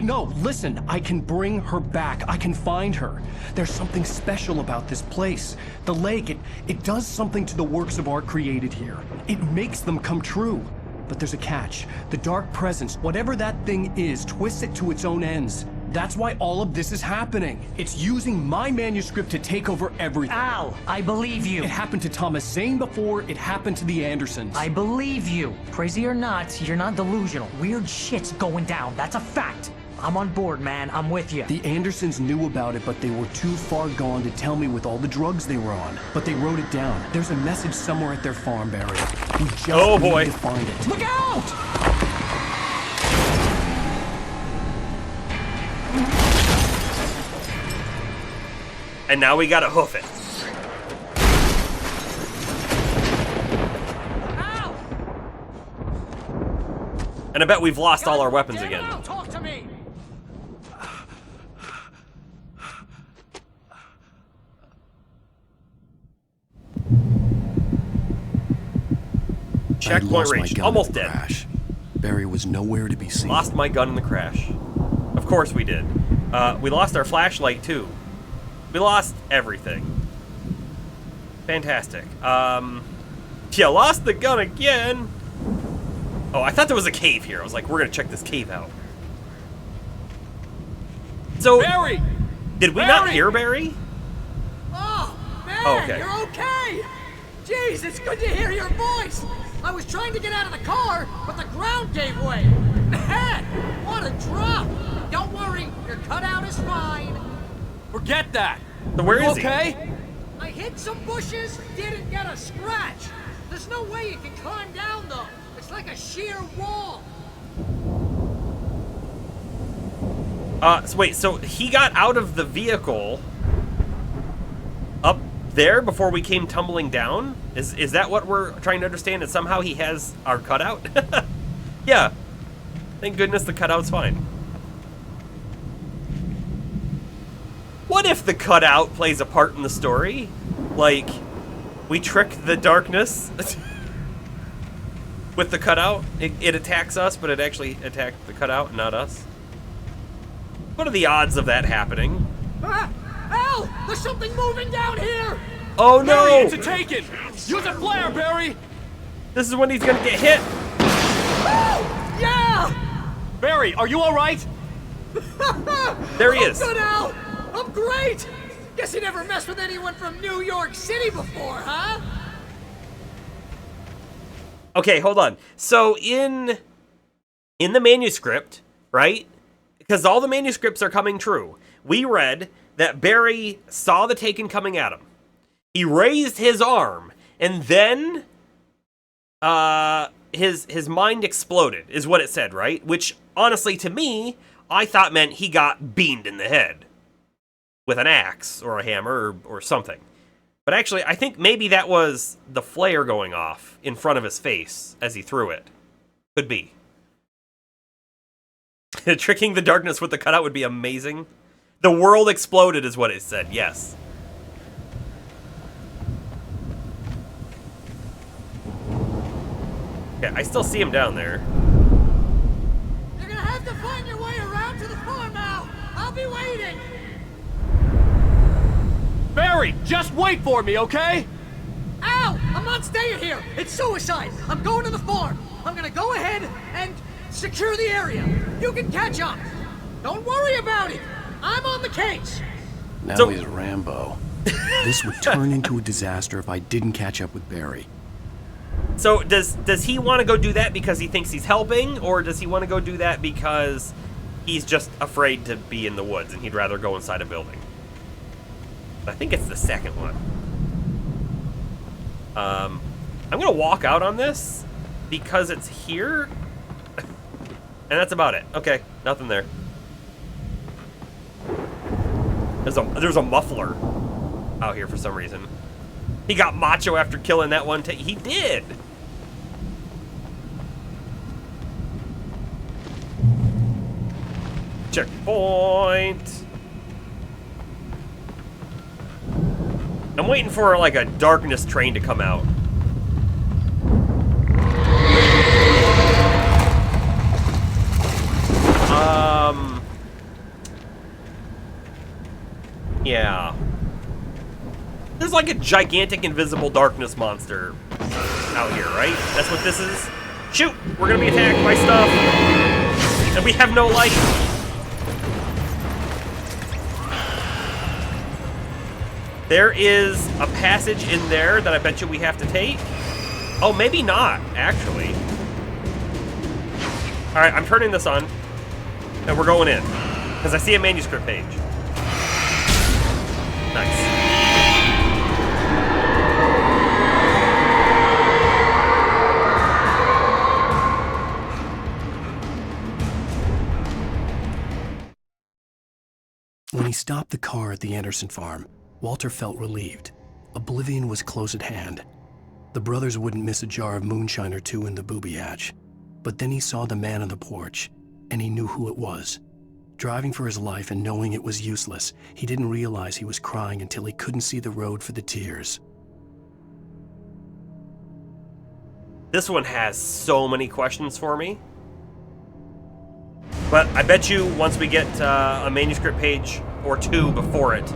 No, listen. I can bring her back. I can find her. There's something special about this place. The lake, it does something to the works of art created here. It makes them come true. But there's a catch. The dark presence, whatever that thing is, twists it to its own ends. That's why all of this is happening. It's using my manuscript to take over everything. Al, I believe you. It happened to Thomas Zane before, it happened to the Andersons. I believe you. Crazy or not, you're not delusional. Weird shit's going down. That's a fact. I'm on board, man. I'm with you. The Andersons knew about it, but they were too far gone to tell me with all the drugs they were on. But they wrote it down. There's a message somewhere at their farm, Barry. We just need to find it. Look out! And now we gotta hoof it. And I bet we've lost all our weapons again. Talk to me. Checkpoint reached. Almost dead. Crash. Barry was nowhere to be seen. Lost my gun in the crash. Of course we did. We lost our flashlight too. We lost everything. Fantastic. Yeah, lost the gun again. Oh, I thought there was a cave here. I was like, we're gonna check this cave out. So, Barry! Did we not hear Barry? Oh, man, Oh, okay. you're okay. Jeez, it's good to hear your voice. I was trying to get out of the car, but the ground gave way. Man, what a drop. Don't worry, your cutout is fine. Forget that. So where you is he? okay? I hit some bushes, didn't get a scratch. There's no way you can climb down, though. It's like a sheer wall. So wait, so he got out of the vehicle up there before we came tumbling down? Is that what we're trying to understand? And somehow he has our cutout? Yeah. Thank goodness the cutout's fine. What if the cutout plays a part in the story? Like, we trick the darkness with the cutout? It attacks us, but it actually attacked the cutout, not us? What are the odds of that happening? Al! There's something moving down here! Oh no! Barry, it's a taken! Use a flare, Barry! This is when he's gonna get hit! Oh! Yeah! Barry, are you alright? There he is. I'm good, Al! I'm great! Guess you never messed with anyone from New York City before, huh? Okay, hold on. So in the manuscript, right? Because all the manuscripts are coming true. We read that Barry saw the Taken coming at him. He raised his arm, and then his mind exploded, is what it said, right? Which, honestly, to me, I thought meant he got beamed in the head with an axe or a hammer or something. But actually, I think maybe that was the flare going off in front of his face as he threw it. Could be. Tricking the darkness with the cutout would be amazing. The world exploded is what it said, yes. Okay, I still see him down there. You're gonna have to find your way around to the farm now. I'll be waiting. Barry, just wait for me, okay? Al, I'm not staying here. It's suicide. I'm going to the farm. I'm gonna go ahead and secure the area. You can catch up. Don't worry about it. I'm on the case. Now he's Rambo. This would turn into a disaster if I didn't catch up with Barry. So does he want to go do that because he thinks he's helping, or does he want to go do that because he's just afraid to be in the woods and he'd rather go inside a building? I think it's the second one. I'm gonna walk out on this because it's here, and that's about it. Okay, nothing there. There's a muffler out here for some reason. He got macho after killing that one. He did. Checkpoint. I'm waiting for like a darkness train to come out. Yeah. There's like a gigantic invisible darkness monster out here, right? That's what this is? Shoot! We're gonna be attacked by stuff. And we have no light. There is a passage in there that I bet you we have to take. Oh, maybe not, actually. Alright, I'm turning this on. And we're going in. Because I see a manuscript page. Nice. When he stopped the car at the Anderson farm, Walter felt relieved. Oblivion was close at hand. The brothers wouldn't miss a jar of moonshine or two in the booby hatch. But then he saw the man on the porch, and he knew who it was. Driving for his life and knowing it was useless, he didn't realize he was crying until he couldn't see the road for the tears. This one has so many questions for me. But I bet you once we get a manuscript page or two before it,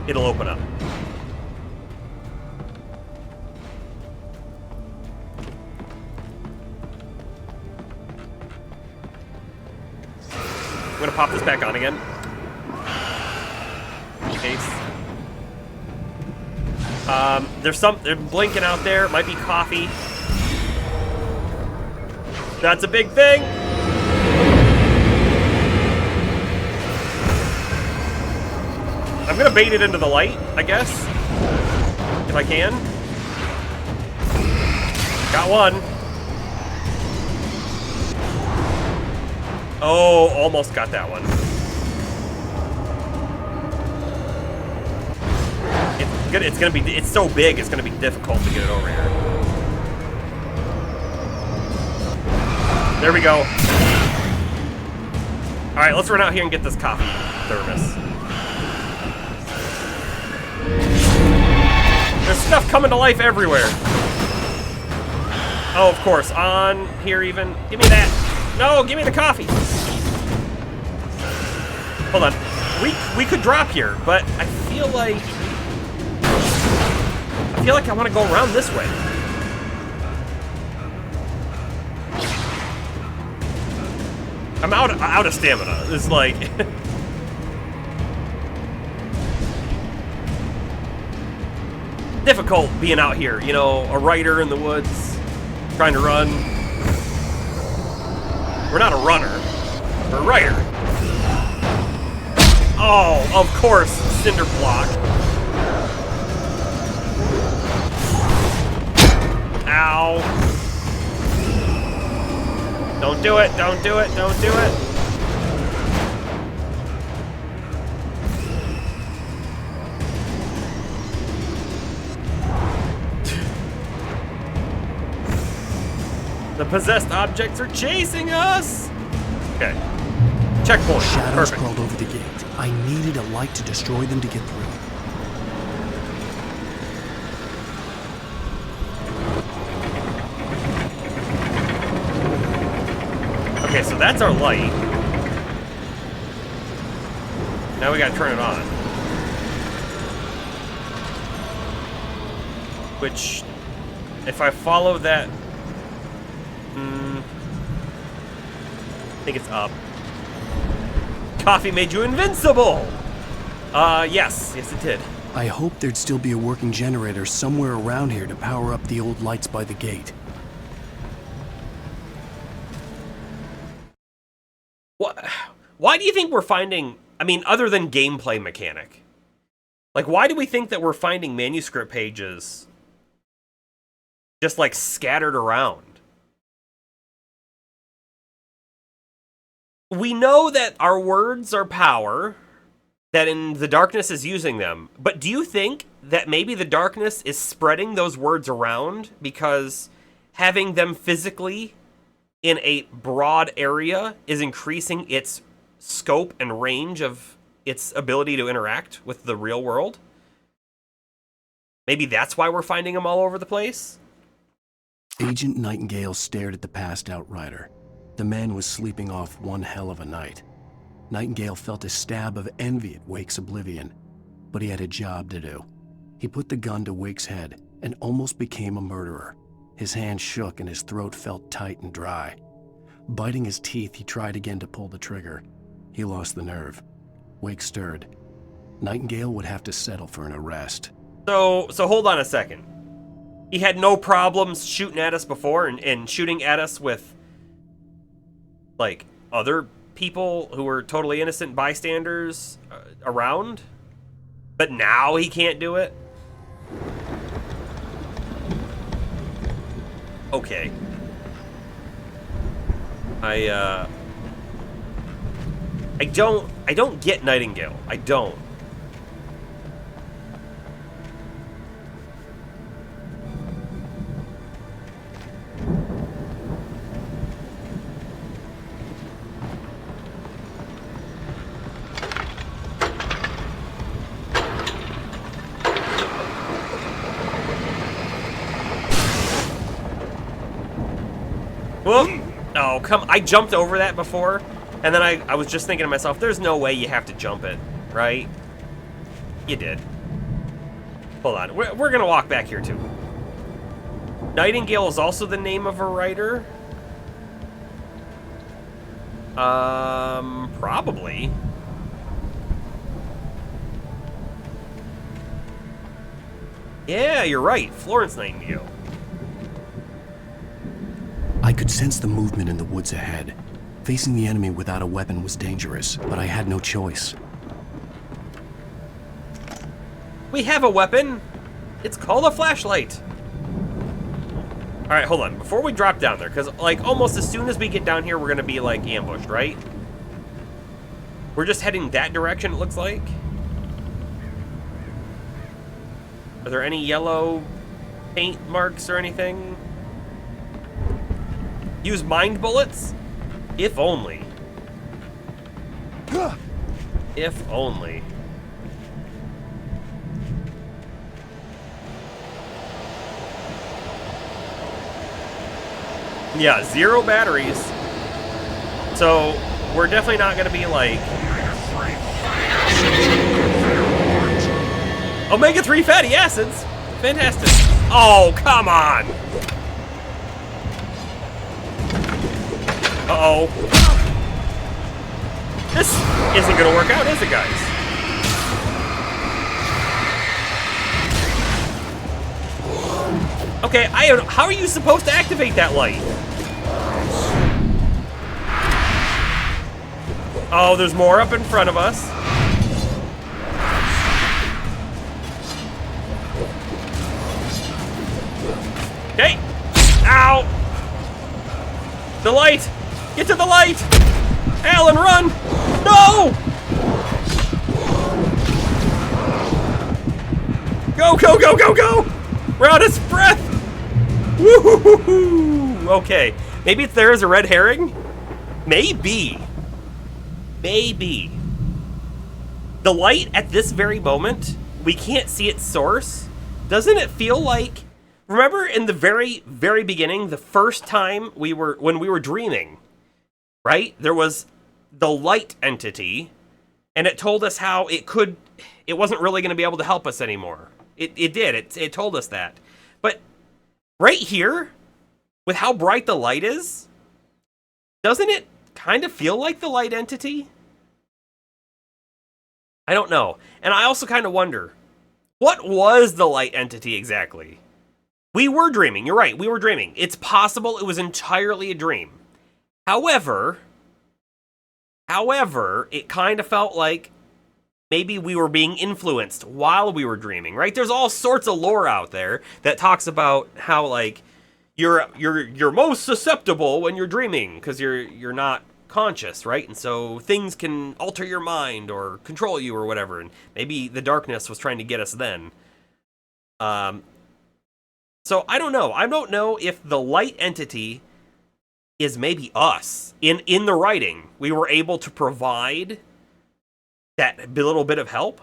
it'll open up. I'm gonna pop this back on again. In case. They're blinking out there. It might be coffee. That's a big thing. I'm gonna bait it into the light, I guess. If I can. Got one. Oh, almost got that one. It's so big, it's gonna be difficult to get it over here. There we go. Alright, let's run out here and get this coffee thermos. There's stuff coming to life everywhere. Oh, of course, on here even. Give me that. No, give me the coffee. Hold on. We could drop here, but I feel like I want to go around this way. I'm out of stamina. It's like difficult being out here, you know, a writer in the woods trying to run. We're not a runner. We're a writer. Oh, of course, cinder block. Ow. Don't do it, don't do it, don't do it. The possessed objects are chasing us! Okay. Checkpoint. Shadows Perfect. crawled over the gate. I needed a light to destroy them to get through. Okay, so that's our light. Now we gotta turn it on. Which, if I follow that... I think it's up. Coffee made you invincible! Yes. Yes, it did. I hoped there'd still be a working generator somewhere around here to power up the old lights by the gate. Why do you think we're finding, I mean, other than gameplay mechanic, like, why do we think that we're finding manuscript pages just, like, scattered around? We know that our words are power, that in the darkness is using them, but do you think that maybe the darkness is spreading those words around because having them physically in a broad area is increasing its scope and range of its ability to interact with the real world? Maybe that's why we're finding them all over the place? Agent Nightingale stared at the passed out rider. The man was sleeping off one hell of a night. Nightingale felt a stab of envy at Wake's oblivion, but he had a job to do. He put the gun to Wake's head and almost became a murderer. His hand shook and his throat felt tight and dry. Biting his teeth, he tried again to pull the trigger. He lost the nerve. Wake stirred. Nightingale would have to settle for an arrest. So hold on a second. He had no problems shooting at us before and shooting at us with, like, other people who were totally innocent bystanders around? But now he can't do it? Okay. I don't get Nightingale. I don't. Whoop. Oh, come. I jumped over that before, and then I was just thinking to myself, there's no way you have to jump it, right? You did. Hold on. We're going to walk back here, too. Nightingale is also the name of a writer? Probably. Yeah, you're right. Florence Nightingale. I could sense the movement in the woods ahead. Facing the enemy without a weapon was dangerous, but I had no choice. We have a weapon. It's called a flashlight. All right, hold on. Before we drop down there, because, like, almost as soon as we get down here, we're going to be, like, ambushed, right? We're just heading that direction, it looks like. Are there any yellow paint marks or anything? Use mind bullets? If only. If only. Yeah, 0 batteries. So, we're definitely not going to be like... Omega-3 fatty acids? Fantastic. Oh, come on! Uh-oh. This isn't going to work out, is it, guys? Okay, how are you supposed to activate that light? Oh, there's more up in front of us. Okay. Ow! The light! Get to the light! Alan, run! No! Go, go, go, go, go! We're out of breath! Woo-hoo-hoo-hoo! Okay. Maybe there is a red herring? Maybe. Maybe. The light at this very moment, we can't see its source. Doesn't it feel like... Remember in the very, very beginning, the first time when we were dreaming, right? There was the light entity, and it told us how it wasn't really going to be able to help us anymore. It did. It told us that. But right here, with how bright the light is, doesn't it kind of feel like the light entity? I don't know. And I also kind of wonder, what was the light entity exactly? We were dreaming. You're right. We were dreaming. It's possible it was entirely a dream. However, it kind of felt like maybe we were being influenced while we were dreaming, right? There's all sorts of lore out there that talks about how, like, you're most susceptible when you're dreaming because you're not conscious, right? And so things can alter your mind or control you or whatever. And maybe the darkness was trying to get us then. So I don't know. I don't know if the light entity is maybe us. In the writing, we were able to provide that little bit of help,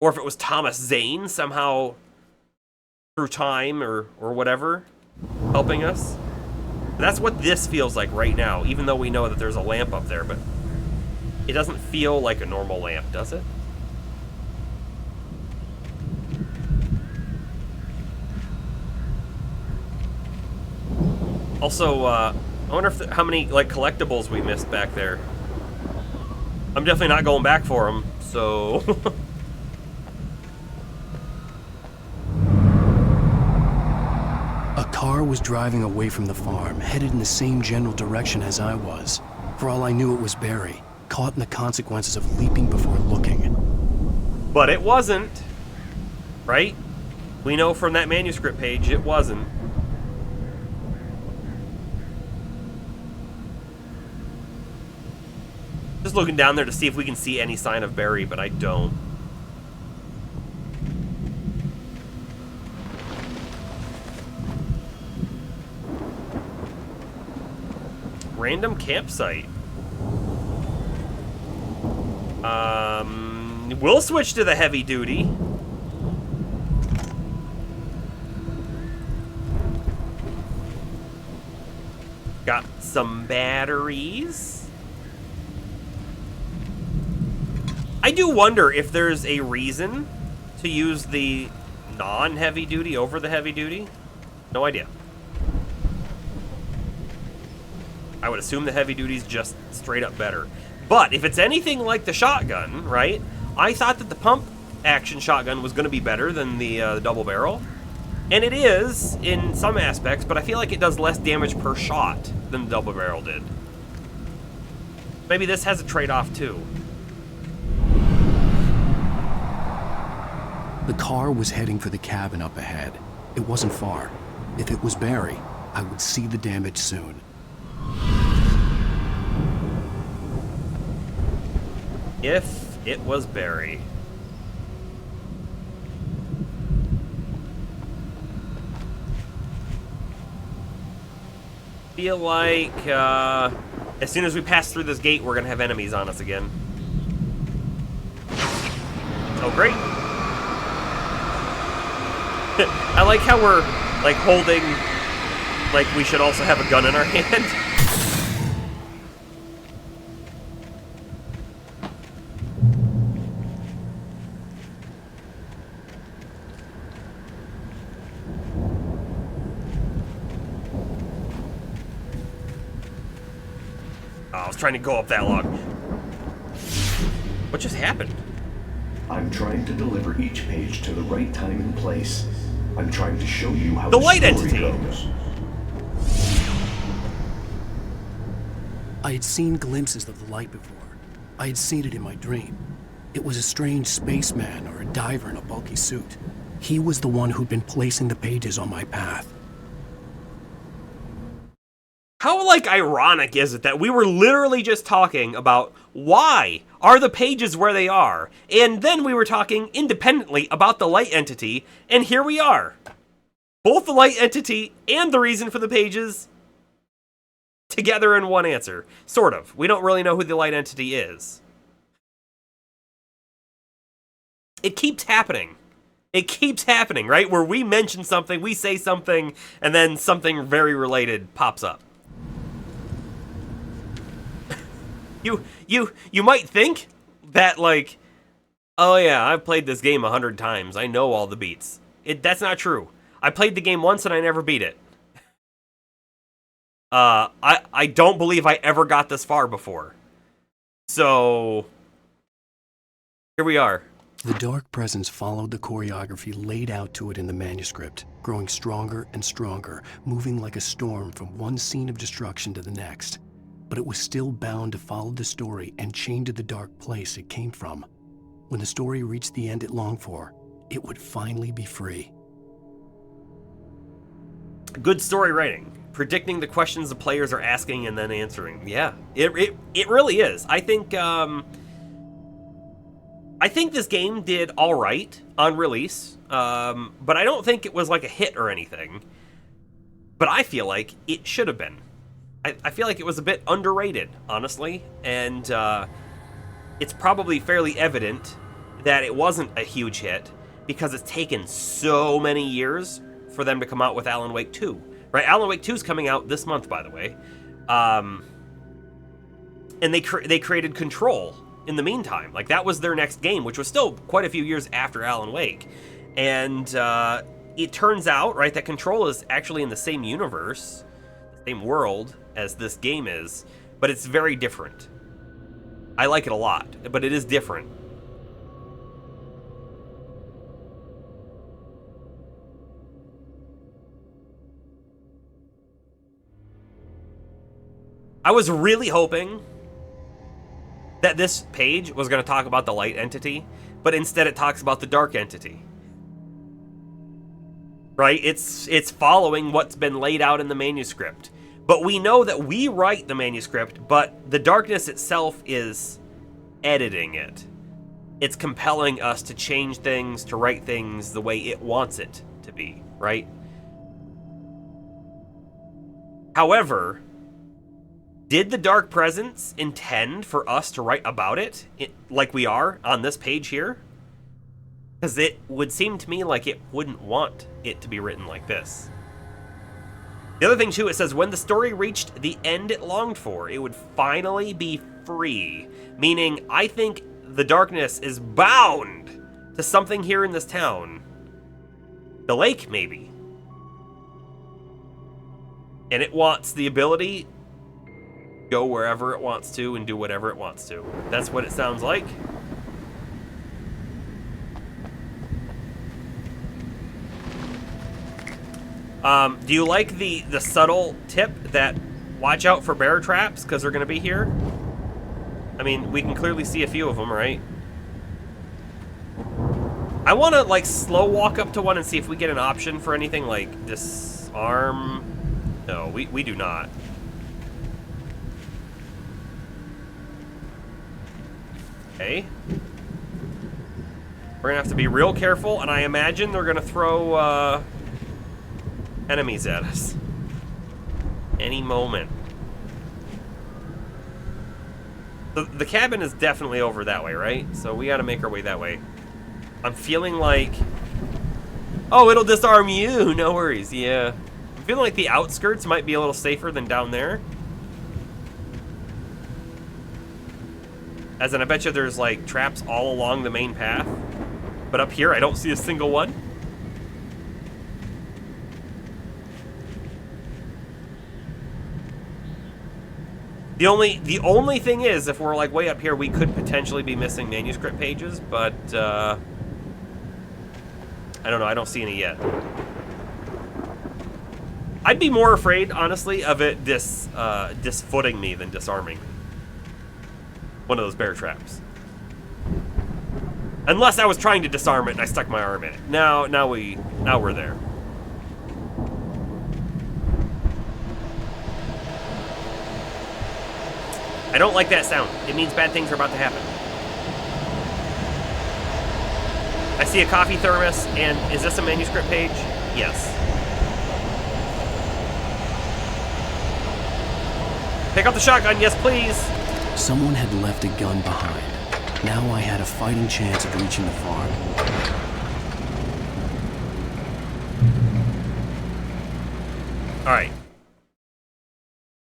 or if it was Thomas Zane somehow through time or whatever helping us. That's what this feels like right now, even though we know that there's a lamp up there, but it doesn't feel like a normal lamp, does it? Also, I wonder if how many like collectibles we missed back there. I'm definitely not going back for them, so... A car was driving away from the farm, headed in the same general direction as I was. For all I knew, it was Barry, caught in the consequences of leaping before looking. But it wasn't, right? We know from that manuscript page it wasn't. Just looking down there to see if we can see any sign of Barry, but I don't. Random campsite. We'll switch to the heavy duty. Got some batteries. I do wonder if there's a reason to use the non-heavy duty over the heavy duty. No idea. I would assume the heavy duty's just straight up better. But if it's anything like the shotgun, right? I thought that the pump action shotgun was going to be better than the double barrel. And it is in some aspects, but I feel like it does less damage per shot than the double barrel did. Maybe this has a trade-off too. The car was heading for the cabin up ahead. It wasn't far. If it was Barry, I would see the damage soon. If it was Barry. Feel like as soon as we pass through this gate, we're gonna have enemies on us again. Oh, great. I like how we're like holding, like we should also have a gun in our hand. I was trying to go up that log. What just happened? I'm trying to deliver each page to the right time and place. I'm trying to show you how the light story entity goes. I had seen glimpses of the light before. I had seen it in my dream. It was a strange spaceman or a diver in a bulky suit. He was the one who'd been placing the pages on my path. How, like, ironic is it that we were literally just talking about why are the pages where they are, and then we were talking independently about the light entity, and here we are. Both the light entity and the reason for the pages together in one answer. Sort of. We don't really know who the light entity is. It keeps happening. It keeps happening, right? Where we mention something, we say something, and then something very related pops up. You might think that, like, oh yeah, I've played this game 100 times. I know all the beats. That's not true. I played the game once and I never beat it. I don't believe I ever got this far before. So, here we are. The dark presence followed the choreography laid out to it in the manuscript, growing stronger and stronger, moving like a storm from one scene of destruction to the next. But it was still bound to follow the story and chained to the dark place it came from. When the story reached the end it longed for, it would finally be free. Good story writing. Predicting the questions the players are asking and then answering. Yeah, it really is. I think this game did all right on release, but I don't think it was like a hit or anything. But I feel like it should have been. I feel like it was a bit underrated, honestly, and it's probably fairly evident that it wasn't a huge hit because it's taken so many years for them to come out with Alan Wake 2. Right, Alan Wake 2 is coming out this month, by the way, and they created Control in the meantime. Like, that was their next game, which was still quite a few years after Alan Wake, and it turns out, right, that Control is actually in the same universe, the same world as this game is, but it's very different. I like it a lot, but it is different. I was really hoping that this page was going to talk about the light entity, but instead it talks about the dark entity. Right? It's following what's been laid out in the manuscript. But we know that we write the manuscript, but the darkness itself is editing it. It's compelling us to change things, to write things the way it wants it to be, right? However, did the Dark Presence intend for us to write about it like we are on this page here? Because it would seem to me like it wouldn't want it to be written like this. The other thing, too, it says, when the story reached the end it longed for, it would finally be free. Meaning, I think the darkness is bound to something here in this town. The lake, maybe. And it wants the ability to go wherever it wants to and do whatever it wants to. That's what it sounds like. Do you like the subtle tip that watch out for bear traps because they're going to be here? I mean, we can clearly see a few of them, right? I want to, like, slow walk up to one and see if we get an option for anything like disarm. No, we do not. Okay. We're going to have to be real careful, and I imagine they're going to throw, enemies at us any moment. The cabin is definitely over that way, right? So we gotta make our way that way. I'm feeling like... Oh, it'll disarm you! No worries, yeah. I'm feeling like the outskirts might be a little safer than down there. As in, I bet you there's like traps all along the main path. But up here, I don't see a single one. The only thing is, if we're like way up here, we could potentially be missing manuscript pages, but I don't know, I don't see any yet. I'd be more afraid, honestly, of it disfooting me than disarming one of those bear traps. Unless I was trying to disarm it and I stuck my arm in it. Now we're there. I don't like that sound. It means bad things are about to happen. I see a coffee thermos, and is this a manuscript page? Yes. Pick up the shotgun, yes please. Someone had left a gun behind. Now I had a fighting chance of reaching the farm. All right.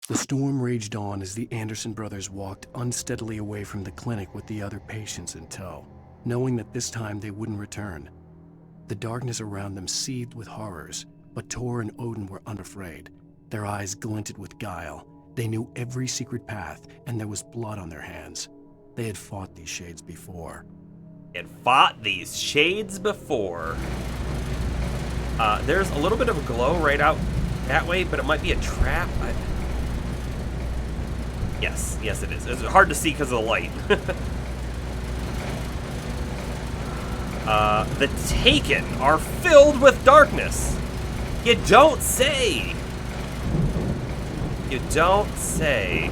The storm raged on as the Anderson brothers walked unsteadily away from the clinic with the other patients in tow, knowing that this time they wouldn't return. The darkness around them seethed with horrors, but Tor and Odin were unafraid. Their eyes glinted with guile. They knew every secret path, and there was blood on their hands. They had fought these shades before. There's a little bit of a glow right out that way, but it might be a trap. Yes it is. It's hard to see because of the light. The Taken are filled with darkness. You don't say. You don't say.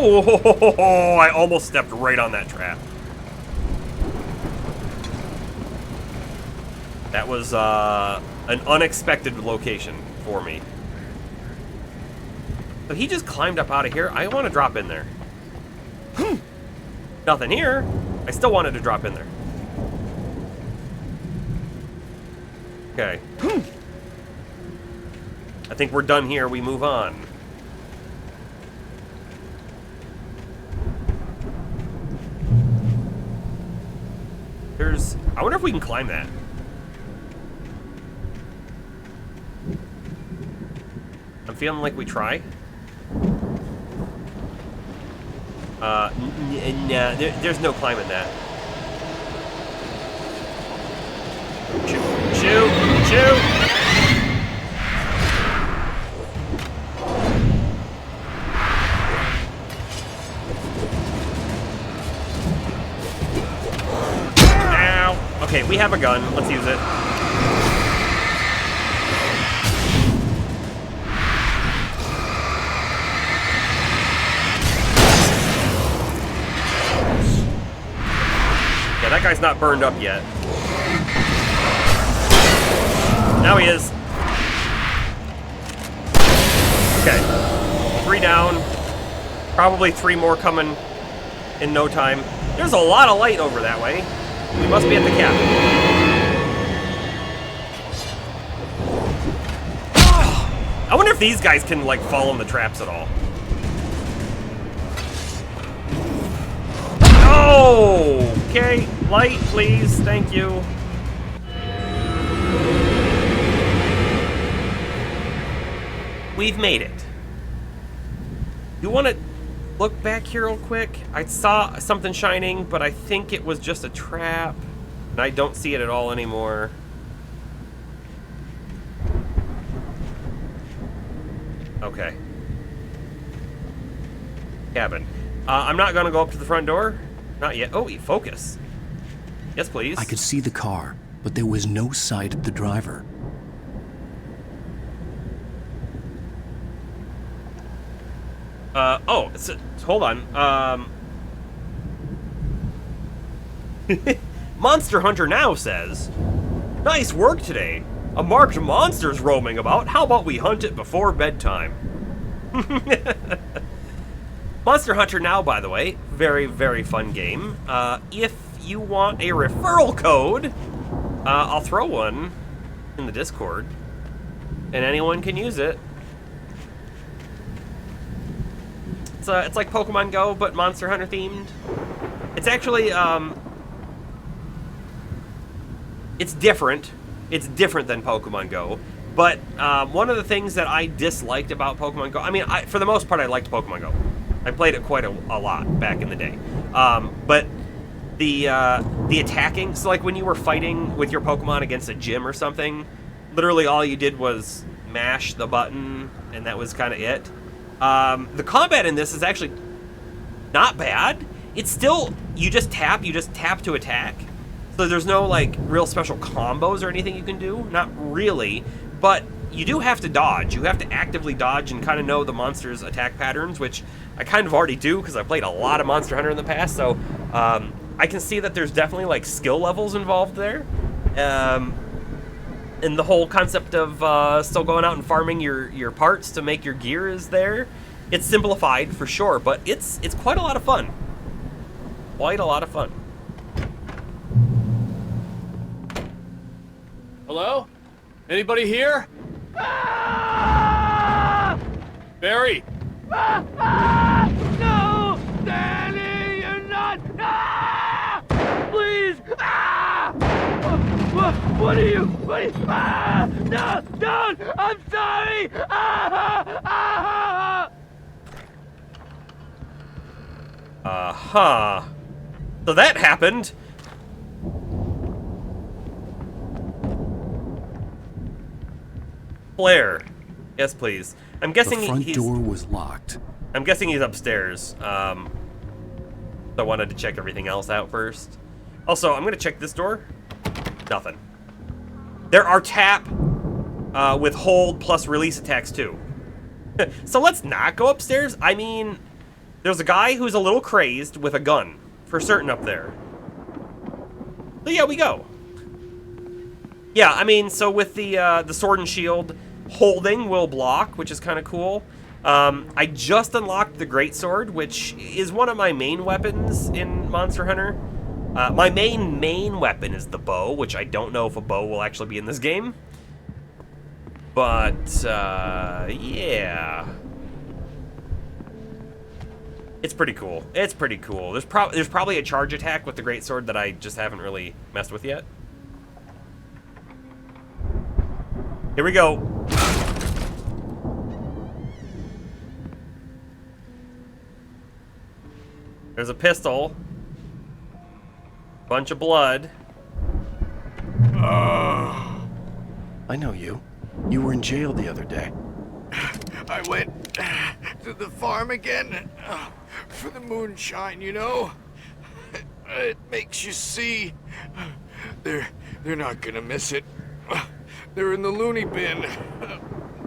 Oh, I almost stepped right on that trap. That was an unexpected location for me. So he just climbed up out of here. I want to drop in there. Nothing here. I still wanted to drop in there. Okay. I think we're done here. We move on. I wonder if we can climb that. I'm feeling like we try. Nah, there's no climbing that. Shoot! Okay, we have a gun. Let's use it. Yeah, that guy's not burned up yet. he is. Okay. 3 down. Probably 3 more coming in no time. There's a lot of light over that way. We must be at the cabin. I wonder if these guys can, like, fall in the traps at all. Oh! Okay, light, please. Thank you. We've made it. You want to look back here real quick? I saw something shining, but I think it was just a trap. And I don't see it at all anymore. Okay. Cabin. I'm not going to go up to the front door. Not yet. Oh, focus. Yes, please. I could see the car, but there was no sight of the driver. Oh, hold on. Monster Hunter Now says, "Nice work today. A marked monster's roaming about. How about we hunt it before bedtime?" Monster Hunter Now, by the way, very, very fun game. If you want a referral code, I'll throw one in the Discord, and anyone can use it. It's like Pokemon Go, but Monster Hunter themed. It's actually, it's different. It's different than Pokemon Go. But one of the things that I disliked about Pokemon Go, I mean, for the most part, I liked Pokemon Go. I played it quite a lot back in the day. But the attacking, so like when you were fighting with your Pokemon against a gym or something, literally all you did was mash the button, and that was kind of it. The combat in this is actually not bad. It's still, you just tap to attack. So there's no like real special combos or anything you can do, not really, but you do have to dodge. You have to actively dodge and kind of know the monster's attack patterns, which I kind of already do because I played a lot of Monster Hunter in the past, so I can see that there's definitely like skill levels involved there. And the whole concept of still going out and farming your parts to make your gear is there. It's simplified for sure, but it's quite a lot of fun. Quite a lot of fun. Hello? Anybody here? Barry! No! Danny, you're not! Please! What are you? No! Don't! I'm sorry! Uh-huh. So that happened. Blair. Yes, please. I'm guessing the front door was locked. I'm guessing he's upstairs. So I wanted to check everything else out first. Also, I'm gonna check this door. Nothing. There are tap with hold plus release attacks too. So let's not go upstairs. I mean, there's a guy who's a little crazed with a gun for certain up there. So yeah, we go. Yeah, I mean, so with the sword and shield, holding will block, which is kind of cool. I just unlocked the greatsword, which is one of my main weapons in Monster Hunter. My main weapon is the bow, which I don't know if a bow will actually be in this game. But, yeah. It's pretty cool. It's pretty cool. There's probably a charge attack with the greatsword that I just haven't really messed with yet. Here we go. There's a pistol. Bunch of blood. I know you. You were in jail the other day. I went to the farm again for the moonshine, you know? It makes you see. They're not gonna miss it. They're in the loony bin.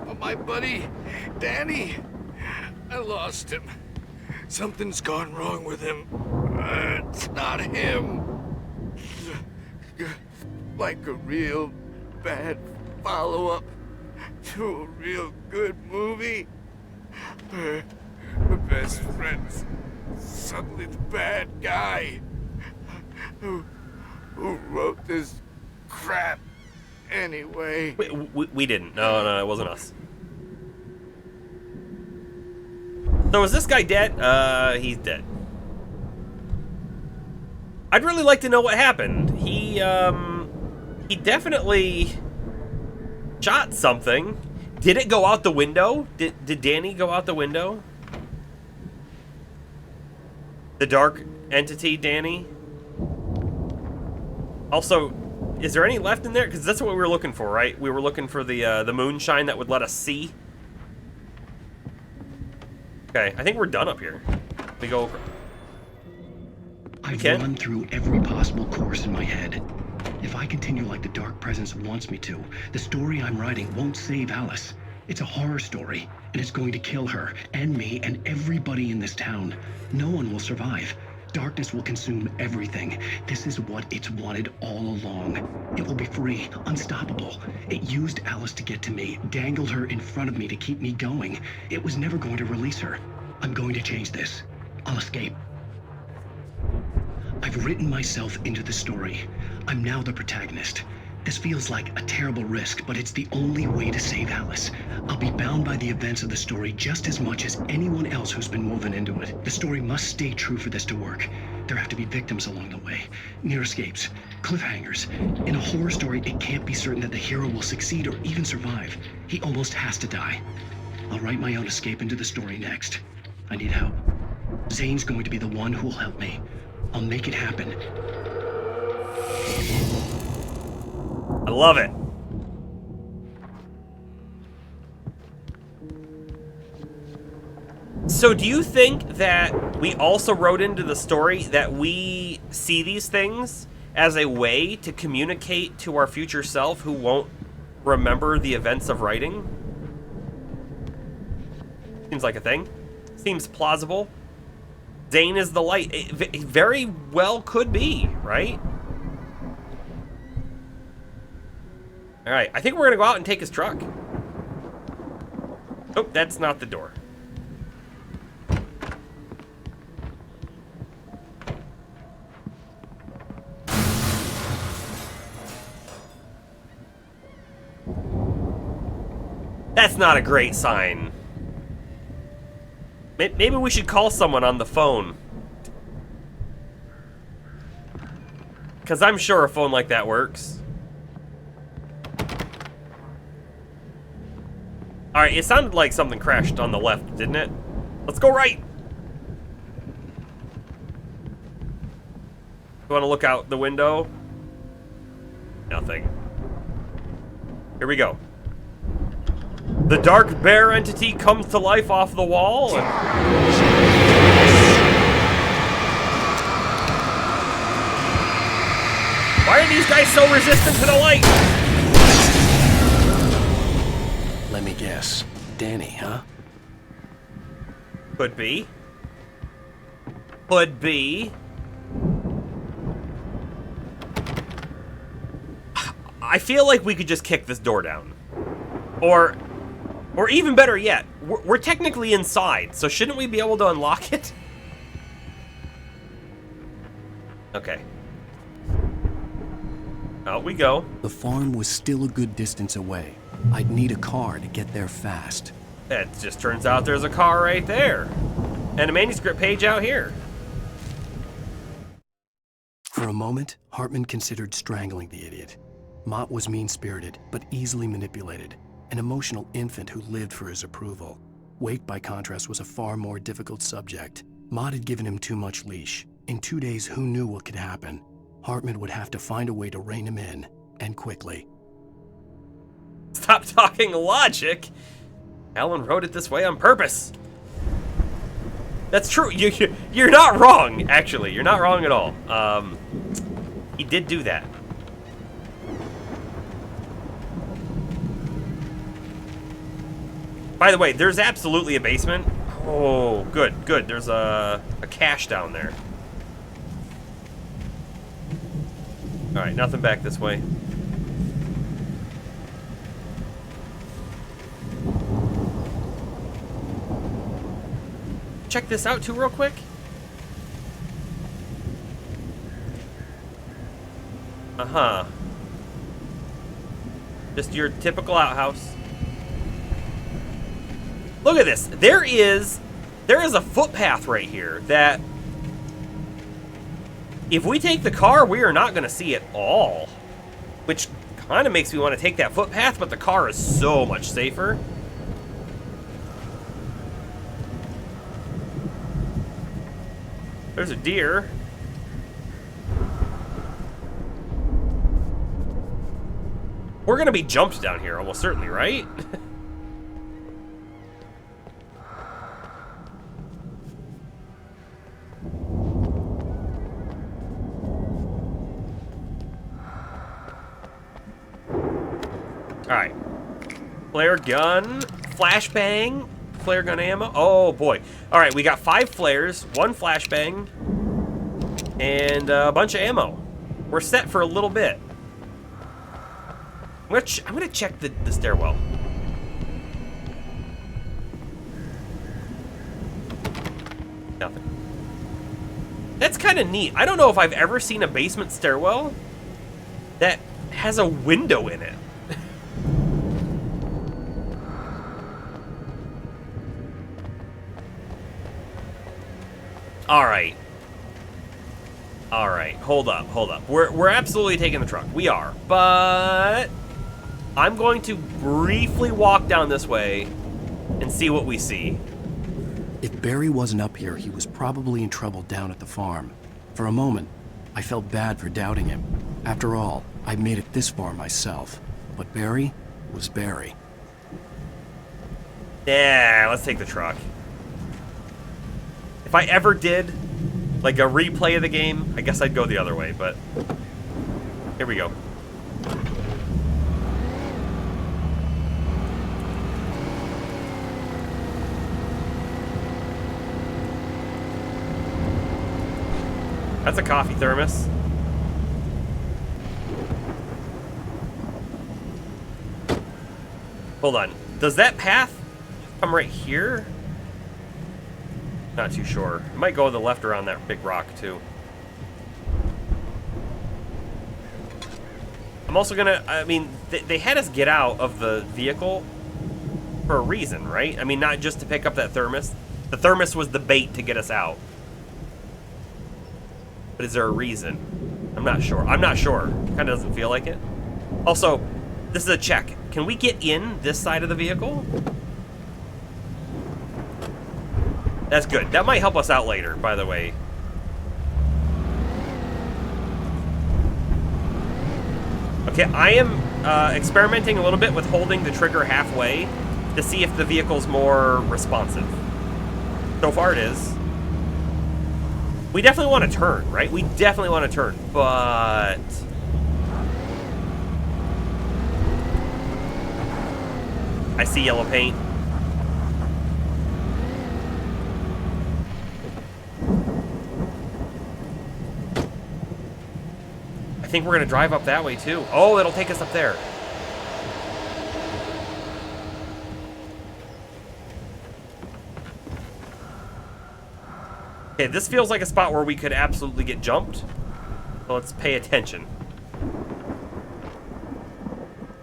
But my buddy, Danny, I lost him. Something's gone wrong with him. It's not him. Like a real bad follow-up to a real good movie where the best friend's suddenly the bad guy who wrote this crap anyway. We didn't. No, it wasn't us. So is this guy dead? He's dead. I'd really like to know what happened. He definitely shot something. Did it go out the window? Did Danny go out the window? The dark entity, Danny? Also, is there any left in there? Because that's what we were looking for, right? We were looking for the moonshine that would let us see. Okay, I think we're done up here. We go over. I've run through every possible course in my head. If I continue like the Dark Presence wants me to, the story I'm writing won't save Alice. It's a horror story, and it's going to kill her, and me, and everybody in this town. No one will survive. Darkness will consume everything. This is what it's wanted all along. It will be free, unstoppable. It used Alice to get to me, dangled her in front of me to keep me going. It was never going to release her. I'm going to change this. I'll escape. I've written myself into the story. I'm now the protagonist. This feels like a terrible risk, but it's the only way to save Alice. I'll be bound by the events of the story just as much as anyone else who's been woven into it. The story must stay true for this to work. There have to be victims along the way, near escapes, cliffhangers. In a horror story, it can't be certain that the hero will succeed or even survive. He almost has to die. I'll write my own escape into the story next. I need help. Zane's going to be the one who'll help me. I'll make it happen. I love it. So do you think that we also wrote into the story that we see these things as a way to communicate to our future self who won't remember the events of writing? Seems like a thing. Seems plausible. Zane is the light. It very well could be, right? Alright, I think we're gonna go out and take his truck. Oh, that's not the door. That's not a great sign. Maybe we should call someone on the phone. Because I'm sure a phone like that works. Alright, it sounded like something crashed on the left, didn't it? Let's go right! You want to look out the window? Nothing. Here we go. The dark bear entity comes to life off the wall and... Why are these guys so resistant to the light? Let me guess. Danny, huh? Could be. Could be. I feel like we could just kick this door down. Or even better yet, we're technically inside, so shouldn't we be able to unlock it? Okay. Out we go. The farm was still a good distance away. I'd need a car to get there fast. It just turns out there's a car right there. And a manuscript page out here. For a moment, Hartman considered strangling the idiot. Mott was mean-spirited, but easily manipulated. An emotional infant who lived for his approval. Wake, by contrast, was a far more difficult subject. Mott had given him too much leash. In 2 days, who knew what could happen? Hartman would have to find a way to rein him in, and quickly. Stop talking logic. Alan wrote it this way on purpose. That's true. You're not wrong, actually. You're not wrong at all. He did do that. By the way, there's absolutely a basement. Oh, good, good. There's a cache down there. All right, nothing back this way. check this out too real quick? Uh-huh. Just your typical outhouse. Look at this. There is a footpath right here that if we take the car, we are not going to see at all. Which kind of makes me want to take that footpath, but the car is so much safer. There's a deer. We're going to be jumped down here, almost certainly, right? Alright. Flare gun. Flashbang. Flare gun ammo. Oh, boy. Alright, we got 5 flares, 1 flashbang, and a bunch of ammo. We're set for a little bit. I'm gonna check the stairwell. Nothing. That's kind of neat. I don't know if I've ever seen a basement stairwell that has a window in it. Alright. Alright, hold up. We're absolutely taking the truck. We are. But I'm going to briefly walk down this way and see what we see. If Barry wasn't up here, he was probably in trouble down at the farm. For a moment, I felt bad for doubting him. After all, I made it this far myself. But Barry was Barry. Yeah, let's take the truck. If I ever did, like, a replay of the game, I guess I'd go the other way, but here we go. That's a coffee thermos. Hold on. Does that path come right here? Not too sure. It might go to the left around that big rock, too. I'm also gonna... I mean, they had us get out of the vehicle for a reason, right? I mean, not just to pick up that thermos. The thermos was the bait to get us out. But is there a reason? I'm not sure. Kind of doesn't feel like it. Also, this is a check. Can we get in this side of the vehicle? That's good. That might help us out later, by the way. Okay, I am experimenting a little bit with holding the trigger halfway to see if the vehicle's more responsive. So far it is. We definitely want to turn, right? We definitely want to turn, but... I see yellow paint. I think we're going to drive up that way, too. Oh, it'll take us up there. Okay, this feels like a spot where we could absolutely get jumped. So let's pay attention.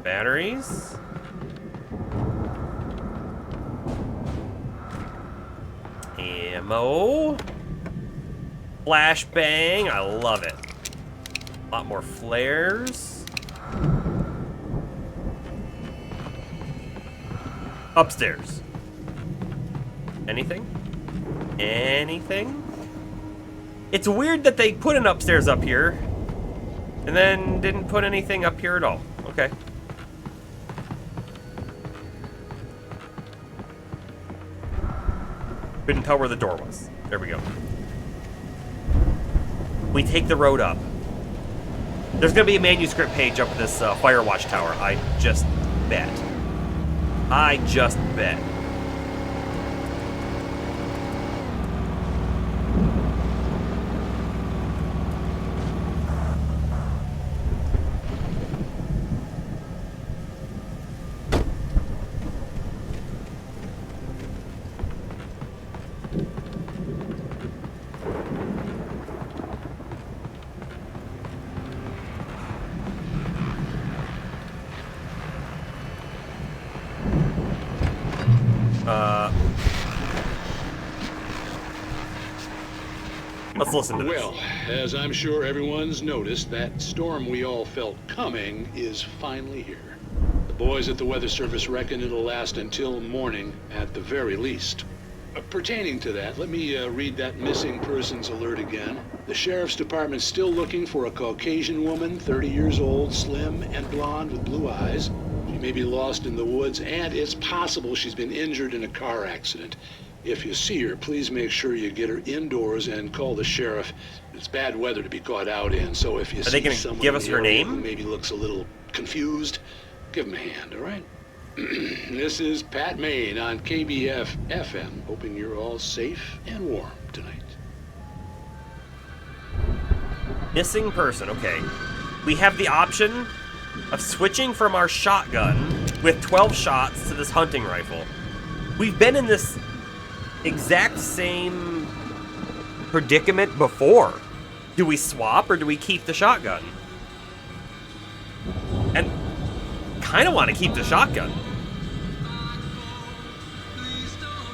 Batteries. Ammo. Flashbang. I love it. A lot more flares. Upstairs. Anything? Anything? It's weird that they put an upstairs up here and then didn't put anything up here at all. Okay. Couldn't tell where the door was. There we go. We take the road up. There's gonna be a manuscript page up at this Firewatch tower. I just bet. I just bet. Let's listen to this. Well, as I'm sure everyone's noticed, that storm we all felt coming is finally here. The boys at the Weather Service reckon it'll last until morning at the very least. Pertaining to that, let me read that missing persons alert again. The Sheriff's Department's still looking for a Caucasian woman, 30 years old, slim and blonde with blue eyes. She may be lost in the woods, and it's possible she's been injured in a car accident. If you see her, please make sure you get her indoors and call the sheriff. It's bad weather to be caught out in, so if you Are they see gonna someone give in us the her area name? who maybe looks a little confused, give him a hand, all right? This is Pat Maine on KBF FM, hoping you're all safe and warm tonight. Missing person, okay. We have the option of switching from our shotgun with 12 shots to this hunting rifle. We've been in this exact same predicament before. Do we swap or do we keep the shotgun? And kind of want to keep the shotgun.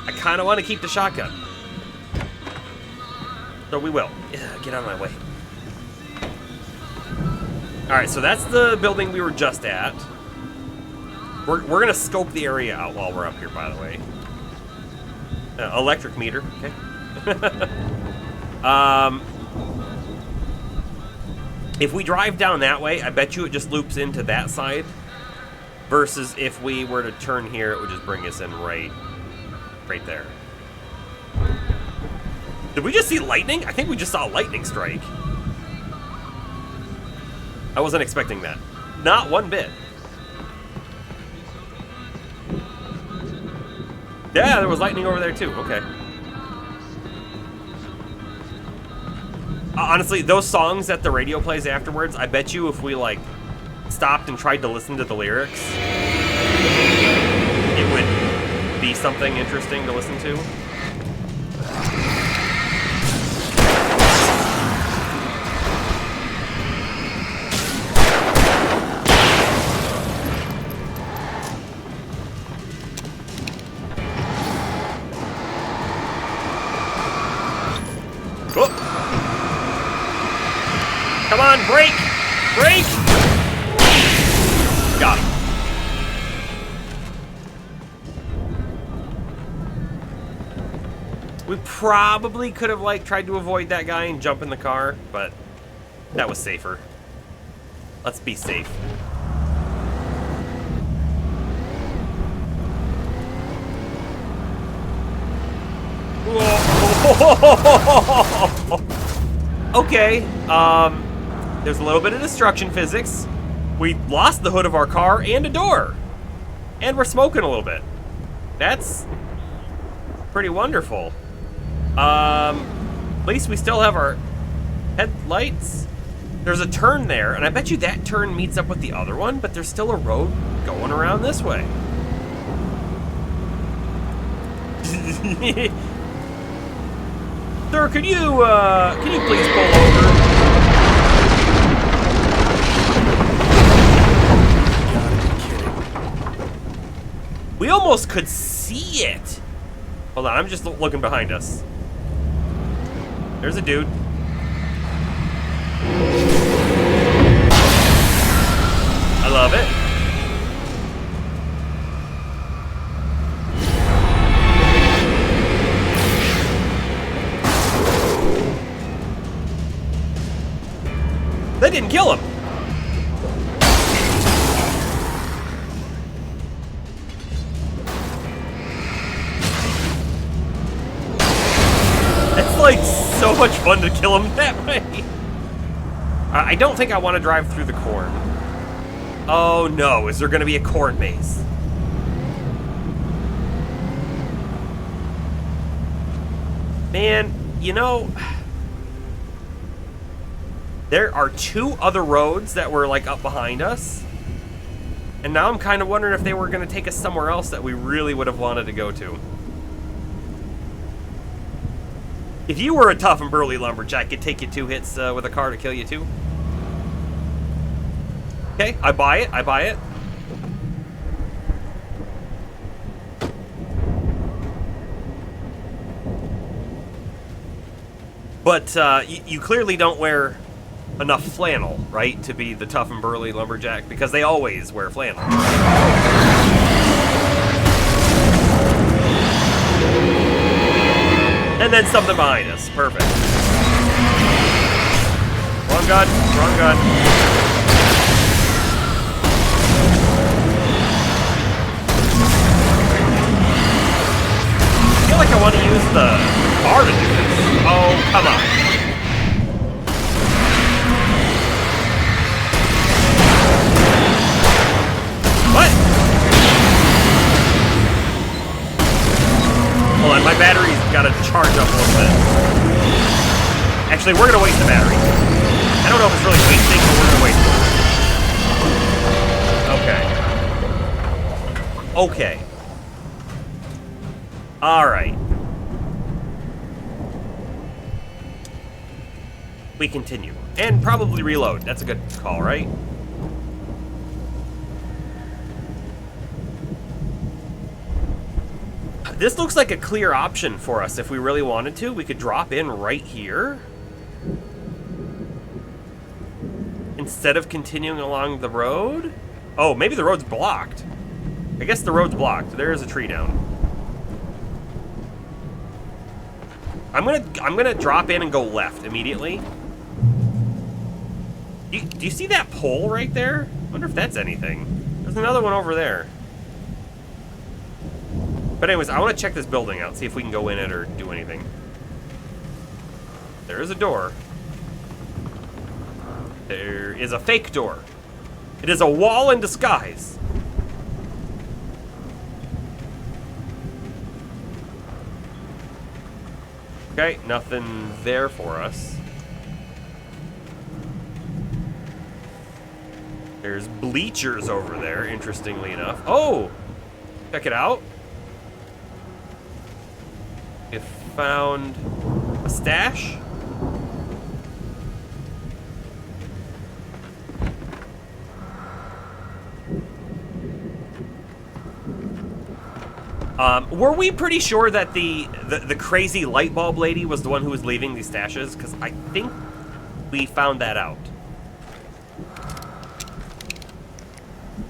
I kind of want to keep the shotgun. So we will. Get out of my way. Alright, so that's the building we were just at. We're going to scope the area out while we're up here, by the way. Electric meter, okay. If we drive down that way, I bet you it just loops into that side. Versus if we were to turn here, it would just bring us in right there. Did we just see lightning? I think we just saw a lightning strike. I wasn't expecting that. Not one bit. Yeah, there was lightning over there too. Okay. Honestly, those songs that the radio plays afterwards, I bet you if we, like, stopped and tried to listen to the lyrics, it would be something interesting to listen to. Come on, brake! Brake! Got him. We probably could have, like, tried to avoid that guy and jump in the car, but that was safer. Let's be safe. Okay, there's a little bit of destruction physics. We lost the hood of our car and a door. And we're smoking a little bit. That's pretty wonderful. At least we still have our headlights. There's a turn there, and I bet you that turn meets up with the other one, but there's still a road going around this way. Sir, can you please pull over? We almost could see it. Hold on, I'm just looking behind us. There's a dude. I love it. That didn't kill him. It's like so much fun to kill him that way. I don't think I want to drive through the corn. Oh no, is there going to be a corn maze? Man, you know, there are two other roads that were like up behind us. And now I'm kind of wondering if they were going to take us somewhere else that we really would have wanted to go to. If you were a tough and burly lumberjack, it'd take you 2 hits with a car to kill you too. Okay, I buy it, I buy it. But you clearly don't wear enough flannel, right, to be the tough and burly lumberjack, because they always wear flannel. And then something behind us. Perfect. Wrong gun. Wrong gun. I feel like I want to use the bar to do this. Oh, come on. What? Hold on, my battery's got to charge up a little bit. Actually, we're going to waste the battery. I don't know if it's really wasting, but we're going to waste it. Okay. Okay. Alright. We continue. And probably reload. That's a good call, right? This looks like a clear option for us if we really wanted to. We could drop in right here. Instead of continuing along the road. Oh, maybe the road's blocked. I guess the road's blocked. There is a tree down. I'm gonna drop in and go left immediately. Do you see that pole right there? I wonder if that's anything. There's another one over there. But anyways, I want to check this building out, see if we can go in it or do anything. There is a door. There is a fake door. It is a wall in disguise. Okay, nothing there for us. There's bleachers over there, interestingly enough. Oh! Check it out. We found a stash. Were we pretty sure that the crazy light bulb lady was the one who was leaving these stashes? Because I think we found that out.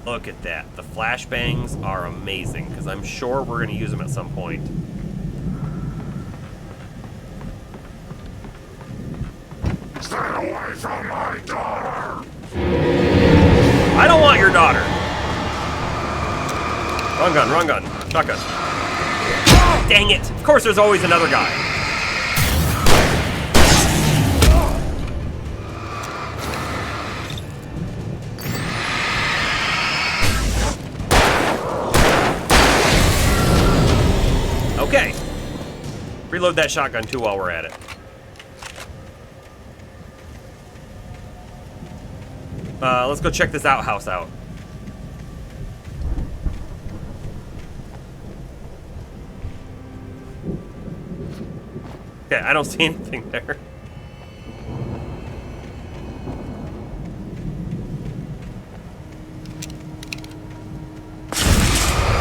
Look at that. The flashbangs are amazing, because I'm sure we're going to use them at some point. Stay away from my daughter! I don't want your daughter! Wrong gun, wrong gun. Shotgun. Dang it! Of course there's always another guy. Okay. Reload that shotgun too while we're at it. Let's go check this outhouse out. Okay, I don't see anything there.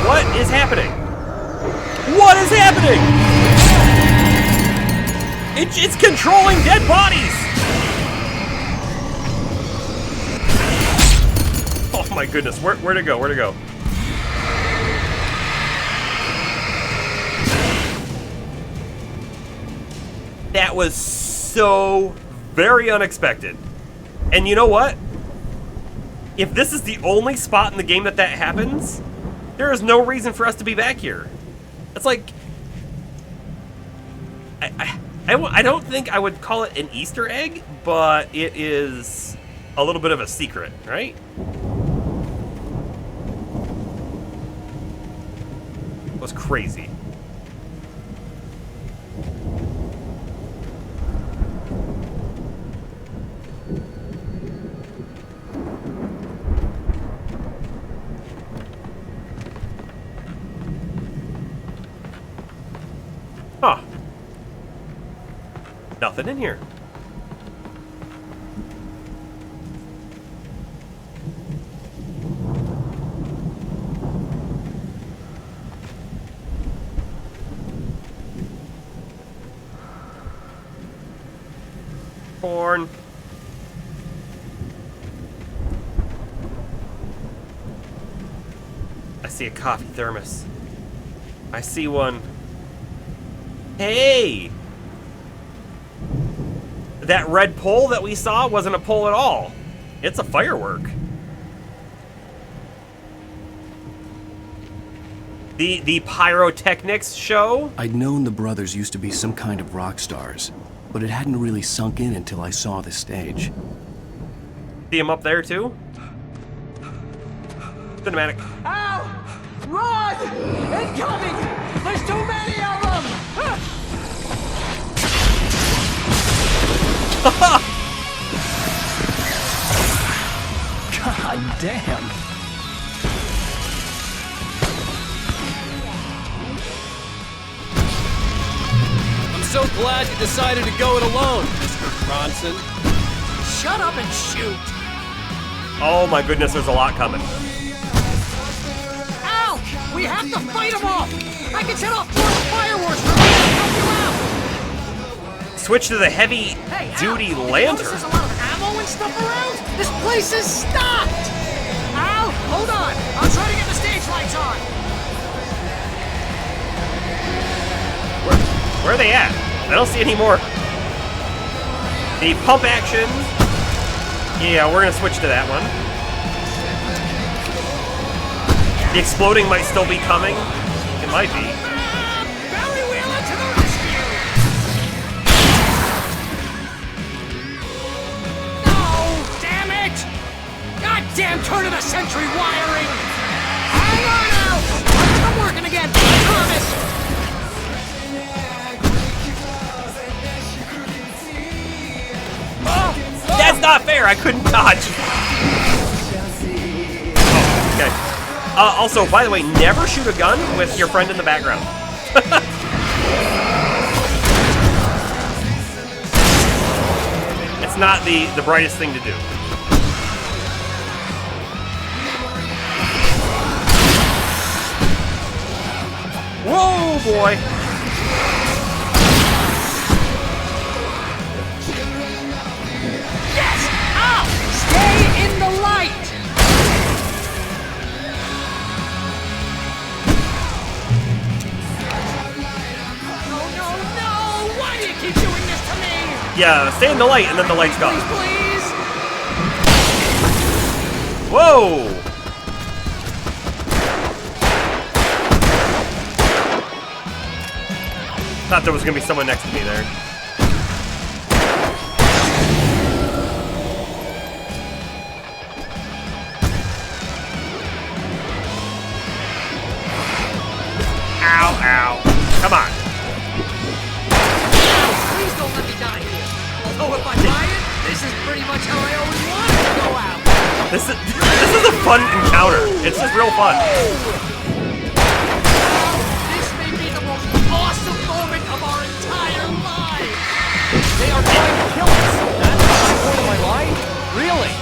What is happening? What is happening? It's controlling dead bodies! Oh my goodness, where'd it go? Where'd it go? That was so very unexpected. And you know what? If this is the only spot in the game that happens, there is no reason for us to be back here. It's like... I don't think I would call it an Easter egg, but it is a little bit of a secret, right? It was crazy. Huh. Nothing in here. Corn. I see a coffee thermos. I see one. Hey! That red pole that we saw wasn't a pole at all. It's a firework. The pyrotechnics show? I'd known the brothers used to be some kind of rock stars, but it hadn't really sunk in until I saw the stage. See him up there too? Cinematic. Ow! Run! Incoming! There's too many of them! God damn! I'm so glad you decided to go it alone, Mr. Bronson. Shut up and shoot! Oh my goodness, there's a lot coming. Ow! We have to fight them off! I can set off 4 fireworks for me to help you out! Switch to the heavy duty lantern. There's a lot of ammo and stuff around? This place is stocked! Ow! Hold on! I'll try to get the stage lights on! Where are they at? I don't see any more. The pump action. Yeah, we're gonna switch to that one. The exploding might still be coming. It might be. Barry Wheeler to the rescue! No! Damn it! Goddamn turn of the century wiring! Hang on now! I'm working again! I promise! That's not fair! I couldn't dodge! Oh, okay. Also, by the way, never shoot a gun with your friend in the background. It's not the brightest thing to do. Whoa, boy! Yes! Ow! Stay in the light! No, no, no! Why do you keep doing this to me? Yeah, stay in the light and then the light's gone. Please, please! Whoa! Thought there was gonna be someone next to me there. Ow, ow. Come on. Please don't let me die here. Although if I buy it, this is pretty much how I always wanted to go out. This is a fun encounter. It's just real fun. This may be the most awesome moment of our entire lives. They are trying to kill us. That's the point of my life? Really?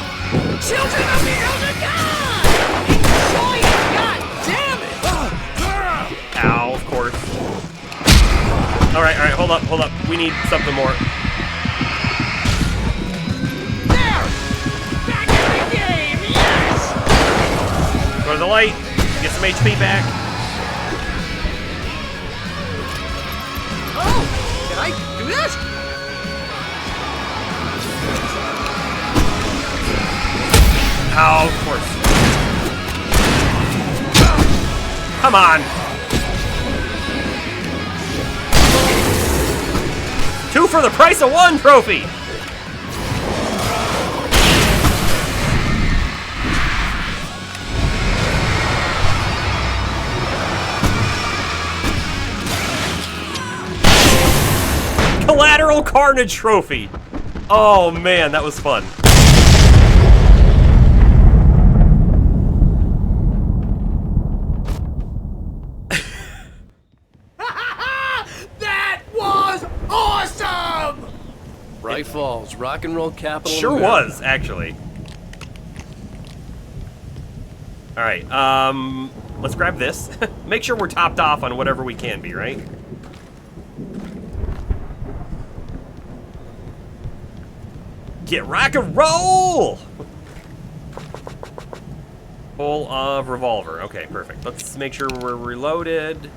Children of the Elder God! Enjoy it! God damn it! Ow, of course. Alright, hold up. We need something more. There! Back in the game, yes! Go to the light, get some HP back. Oh! Can I do this? Ow, of course. Come on. 2 for the price of 1 trophy. Collateral Carnage trophy. Oh man, that was fun. That was awesome! Bright Falls, rock and roll capital. Sure of America. was, actually. Alright, let's grab this. Make sure we're topped off on whatever we can be, right? Get rock and roll! Full of revolver. Okay, perfect. Let's make sure we're reloaded.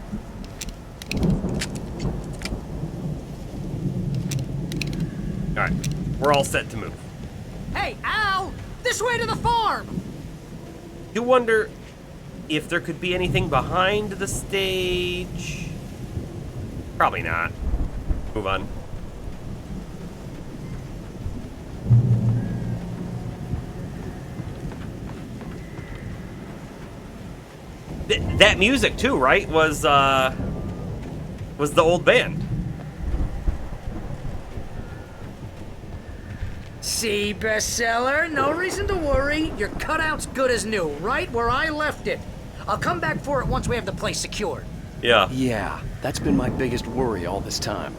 Alright, we're all set to move. Hey, Al! This way to the farm! Do wonder if there could be anything behind the stage. Probably not. Move on. That music too, right? Was the old band. See, bestseller? No reason to worry. Your cutout's good as new, right where I left it. I'll come back for it once we have the place secured. Yeah. Yeah, that's been my biggest worry all this time.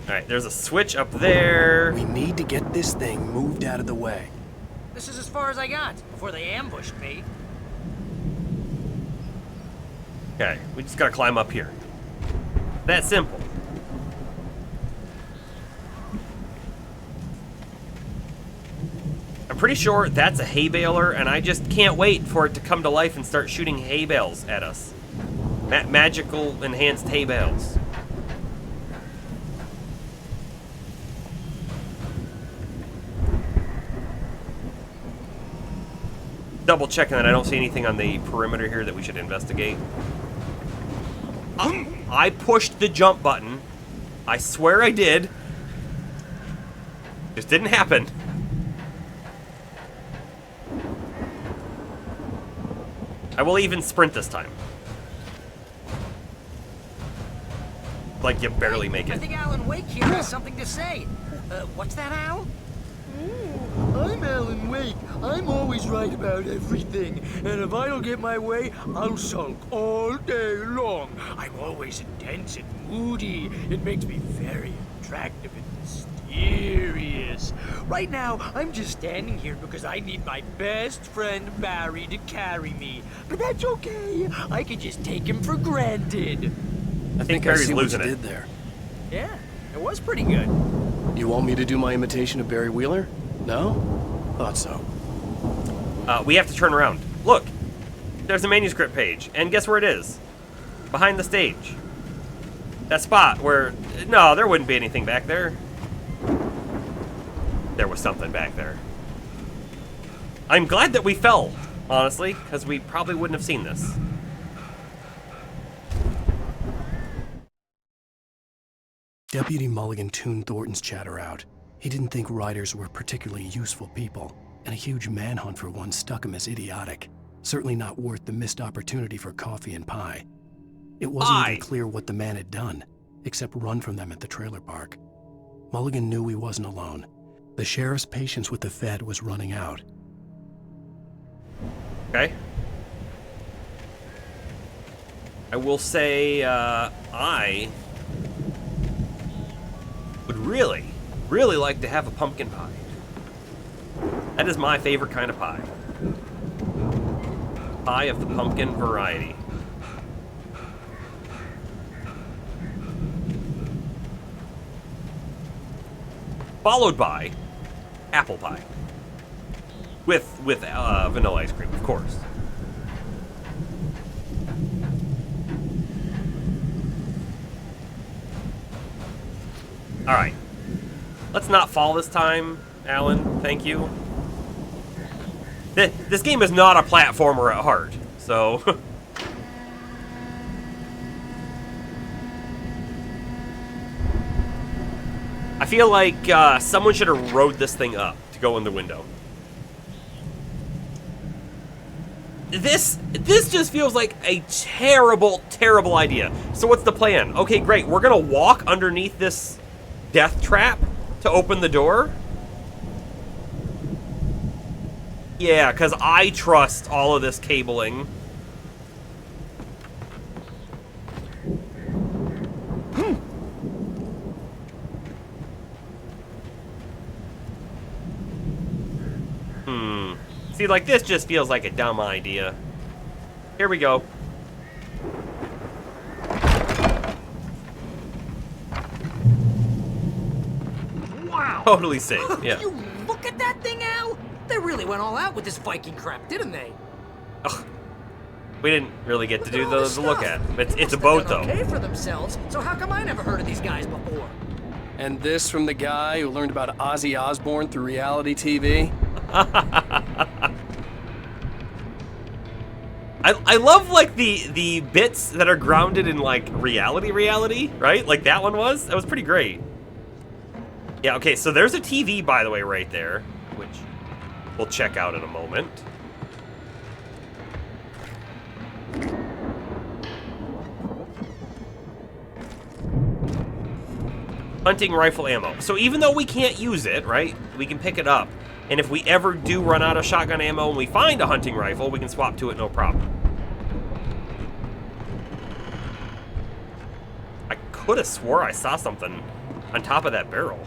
Alright, there's a switch up there. We need to get this thing moved out of the way. This is as far as I got before they ambushed me. Okay, we just gotta climb up here. That simple. I'm pretty sure that's a hay baler, and I just can't wait for it to come to life and start shooting hay bales at us. Magical enhanced hay bales. Double checking that I don't see anything on the perimeter here that we should investigate. I pushed the jump button. I swear I did. Just didn't happen. I will even sprint this time. Like you barely make it. I think Alan Wake here has something to say. What's that, Al? I'm Alan Wake. I'm always right about everything. And if I don't get my way, I'll sulk all day long. I'm always intense and moody. It makes me very attractive and mysterious. Right now, I'm just standing here because I need my best friend Barry to carry me. But that's okay. I can just take him for granted. I think I Barry's see what you losing it. did there. Yeah, it was pretty good. You want me to do my imitation of Barry Wheeler? No? Thought so. We have to turn around. Look, there's a manuscript page, and guess where it is? Behind the stage. That spot where... No, there wouldn't be anything back there. There was something back there. I'm glad that we fell, honestly, because we probably wouldn't have seen this. Deputy Mulligan tuned Thornton's chatter out. He didn't think riders were particularly useful people, and a huge manhunt for one struck him as idiotic. Certainly not worth the missed opportunity for coffee and pie. It wasn't even clear what the man had done, except run from them at the trailer park. Mulligan knew he wasn't alone. The sheriff's patience with the Fed was running out. Okay. I will say, I would really like to have a pumpkin pie. That is my favorite kind of pie. Pie of the pumpkin variety. Followed by apple pie. With vanilla ice cream, of course. All right. Let's not fall this time, Alan. Thank you. This game is not a platformer at heart, so... I feel like someone should have rode this thing up to go in the window. This just feels like a terrible, terrible idea. So what's the plan? Okay, great. We're gonna walk underneath this death trap to open the door? Yeah, because I trust all of this cabling. See, like, this just feels like a dumb idea. Here we go. Wow! totally safe. Yeah. You look at that thing, Al. They really went all out with this Viking crap, didn't they? Ugh. We didn't really get to do all the this look stuff. at. It's They a must have boat done though. Okay for themselves. So how come I never heard of these guys before? And this from the guy who learned about Ozzy Osbourne through reality TV? I love like the bits that are grounded in like reality, right? Like that one was. That was pretty great. Yeah, okay, so there's a TV, by the way, right there, which we'll check out in a moment. Hunting rifle ammo. So even though we can't use it, right, we can pick it up. And if we ever do run out of shotgun ammo and we find a hunting rifle, we can swap to it, no problem. I could have swore I saw something on top of that barrel.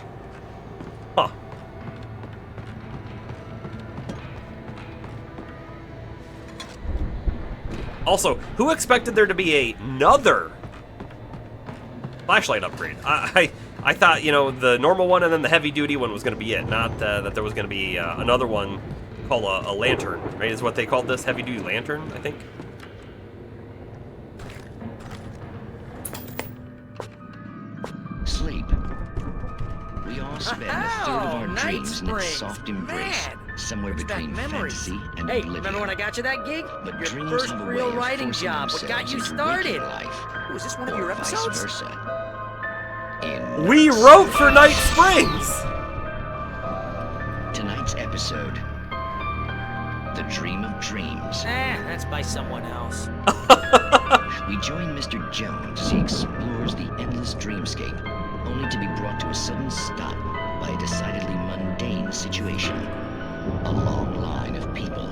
Huh. Also, who expected there to be another flashlight upgrade? I thought, you know, the normal one and then the heavy-duty one was going to be it, not that there was going to be another one called a lantern, right? Is what they called this, heavy-duty lantern, I think. Sleep. We all spend a third of our Night dreams in its Springs. soft embrace, Man, somewhere brings back between memories. fantasy and Hey, oblivion. remember when I got you that gig? But Your dreams first have a way real of writing forcing job. What got themselves you into started? waking life, Oh, is this one of your or vice episodes? versa. In We wrote for Night Springs! tonight's episode, The Dream of Dreams. That's by someone else. We join Mr. Jones as he explores the endless dreamscape, only to be brought to a sudden stop by a decidedly mundane situation. A long line of people.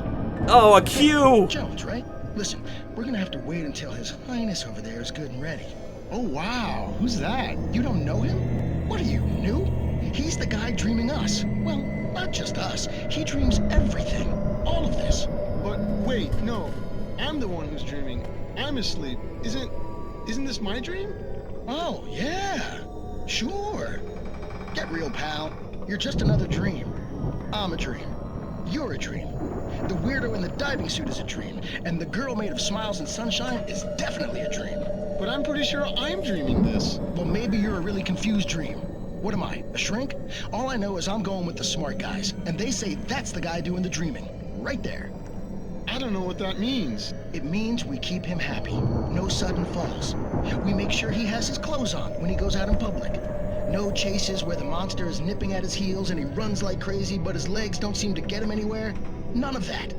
Oh, a queue! Jones, right? Listen, we're gonna have to wait until His Highness over there is good and ready. Oh, wow. Who's that? You don't know him? What are you, new? He's the guy dreaming us. Well, not just us. He dreams everything. All of this. But wait, no. I'm the one who's dreaming. I'm asleep. Isn't this my dream? Oh, yeah. Sure. Get real, pal. You're just another dream. I'm a dream. You're a dream. The weirdo in the diving suit is a dream. And the girl made of smiles and sunshine is definitely a dream. But I'm pretty sure I'm dreaming this. Well, maybe you're a really confused dream. What am I, a shrink? All I know is I'm going with the smart guys, and they say that's the guy doing the dreaming. Right there. I don't know what that means. It means we keep him happy. No sudden falls. We make sure he has his clothes on when he goes out in public. No chases where the monster is nipping at his heels and he runs like crazy, but his legs don't seem to get him anywhere. None of that.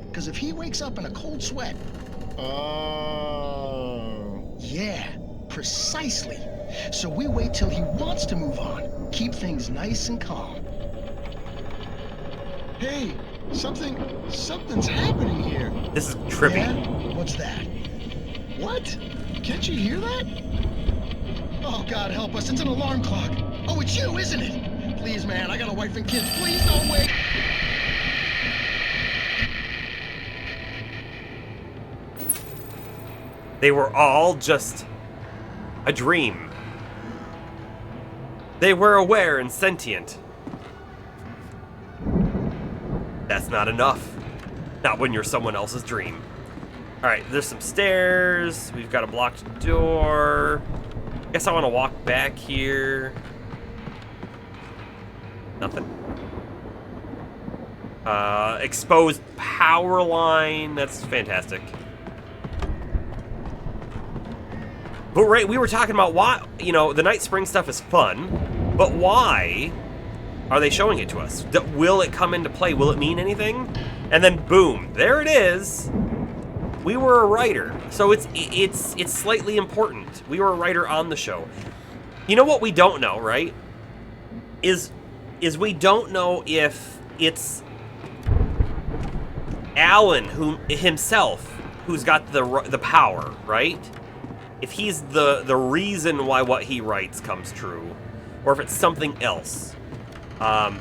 Because if he wakes up in a cold sweat... Oh. Yeah, precisely. So we wait till he wants to move on. Keep things nice and calm. Hey, something's happening here. This is trippy. Yeah? What's that? What? Can't you hear that? Oh, God help us, it's an alarm clock. Oh, it's you, isn't it? Please, man, I got a wife and kids. Please don't wait. They were all just a dream. They were aware and sentient. That's not enough. Not when you're someone else's dream. Alright, there's some stairs. We've got a blocked door. Guess I want to walk back here. Nothing. Exposed power line. That's fantastic. But right, we were talking about why, you know, the Night Spring stuff is fun, but why are they showing it to us? Will it come into play? Will it mean anything? And then boom, there it is. We were a writer, so it's slightly important. We were a writer on the show. You know what we don't know, right? Is we don't know if it's Alan himself who's got the power, right? If he's the reason why what he writes comes true, or if it's something else. But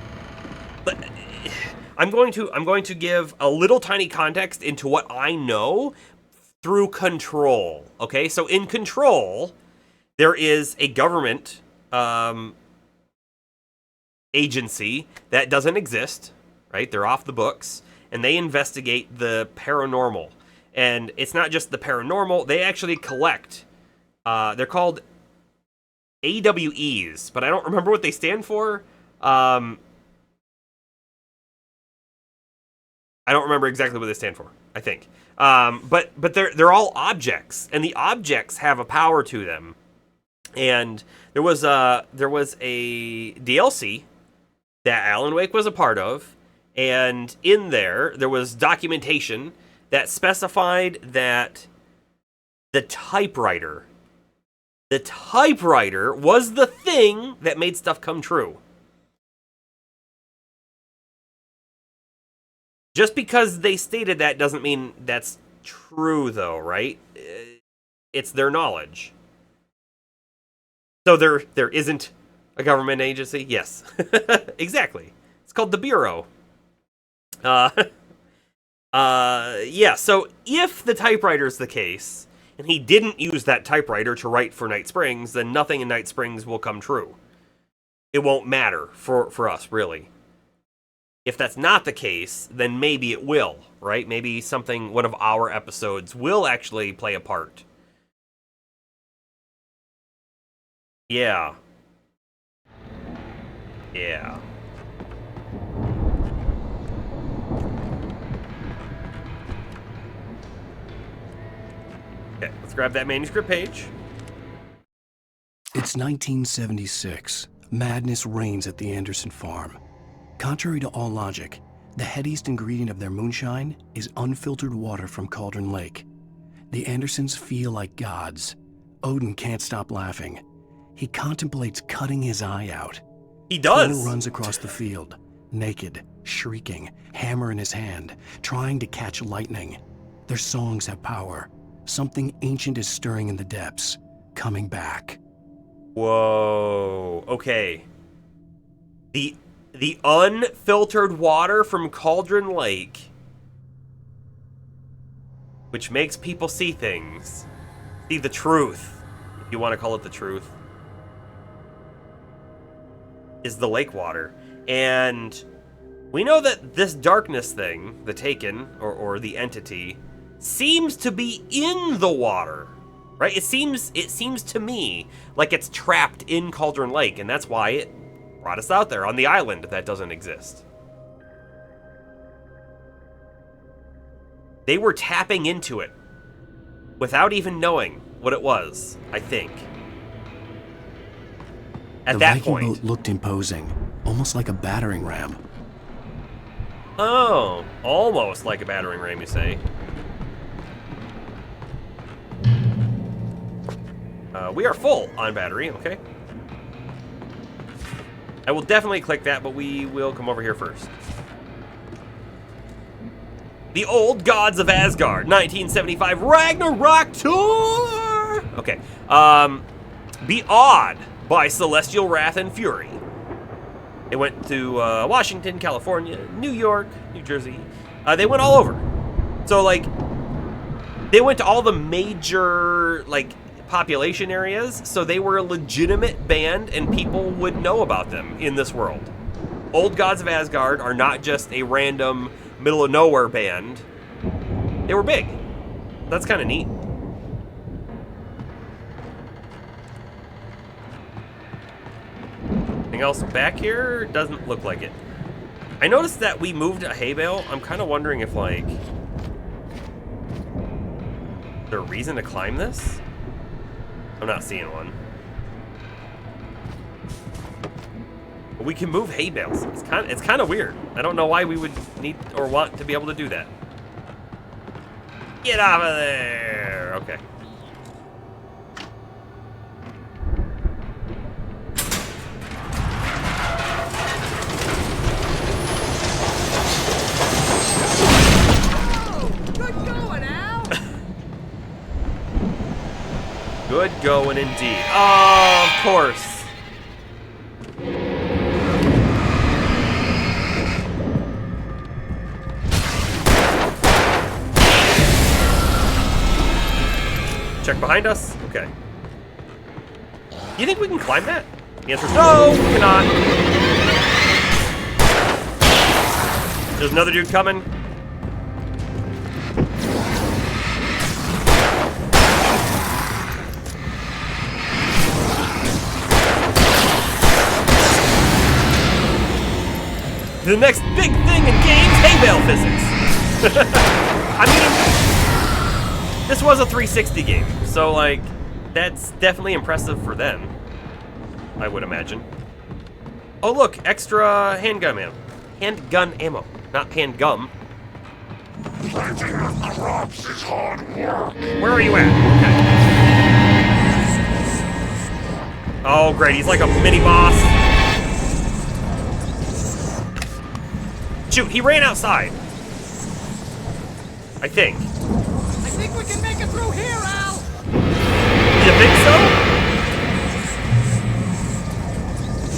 I'm going to give a little tiny context into what I know through Control. Okay, so in Control, there is a government agency that doesn't exist, right? They're off the books, and they investigate the paranormal. And it's not just the paranormal, they actually collect. They're called AWEs, but I don't remember what they stand for. I don't remember exactly what they stand for, I think. But they're all objects, and the objects have a power to them. And there was a DLC that Alan Wake was a part of, and in there was documentation that specified that the typewriter was the thing that made stuff come true. Just because they stated that doesn't mean that's true, though, right? It's their knowledge. So there isn't a government agency? Yes. Exactly. It's called the Bureau. Yeah, so if the typewriter's the case, and he didn't use that typewriter to write for Night Springs, then nothing in Night Springs will come true. It won't matter for us, really. If that's not the case, then maybe it will, right? Maybe one of our episodes will actually play a part. Yeah. Yeah. Okay, let's grab that manuscript page. It's 1976. Madness reigns at the Anderson farm. Contrary to all logic, the headiest ingredient of their moonshine is unfiltered water from Cauldron Lake. The Andersons feel like gods. Odin can't stop laughing. He contemplates cutting his eye out. He does. Thor runs across the field, naked, shrieking, hammer in his hand, trying to catch lightning. Their songs have power. Something ancient is stirring in the depths, coming back. Whoa. Okay. The unfiltered water from Cauldron Lake, which makes people see things, see the truth, if you want to call it the truth, is the lake water. And we know that this darkness thing, the Taken, or the entity, seems to be in the water, right? It seems to me like it's trapped in Cauldron Lake, and that's why it brought us out there on the island that doesn't exist. They were tapping into it without even knowing what it was, I think. At that Viking point. boat looked imposing, almost like a battering ram. Oh, almost like a battering ram, you say? We are full on battery, okay. I will definitely click that, but we will come over here first. The Old Gods of Asgard, 1975 Ragnarok Tour! Okay. Be Awed by Celestial Wrath and Fury. They went to Washington, California, New York, New Jersey. They went all over. So, like, they went to all the major, like, population areas, so they were a legitimate band and people would know about them in this world. Old Gods of Asgard are not just a random middle of nowhere band. They were big. That's kind of neat. Anything else back here? Doesn't look like it. I noticed that we moved a hay bale. I'm kind of wondering if, like, is there a reason to climb this? I'm not seeing one. But we can move hay bales. It's kind of weird. I don't know why we would need or want to be able to do that. Get out of there. Okay. Good going, Al! Good going indeed. Oh, of course. Check behind us. Okay. Do you think we can climb that? The answer is no, we cannot. There's another dude coming. The next big thing in games, hay bale physics. I mean, this was a 360 game, so like, that's definitely impressive for them, I would imagine. Oh look, extra handgun ammo. Handgun ammo, not handgum. Planting the crops is hard work. Where are you at? Okay. Oh great, he's like a mini boss. Shoot, he ran outside. I think. I think we can make it through here, Al! You think so?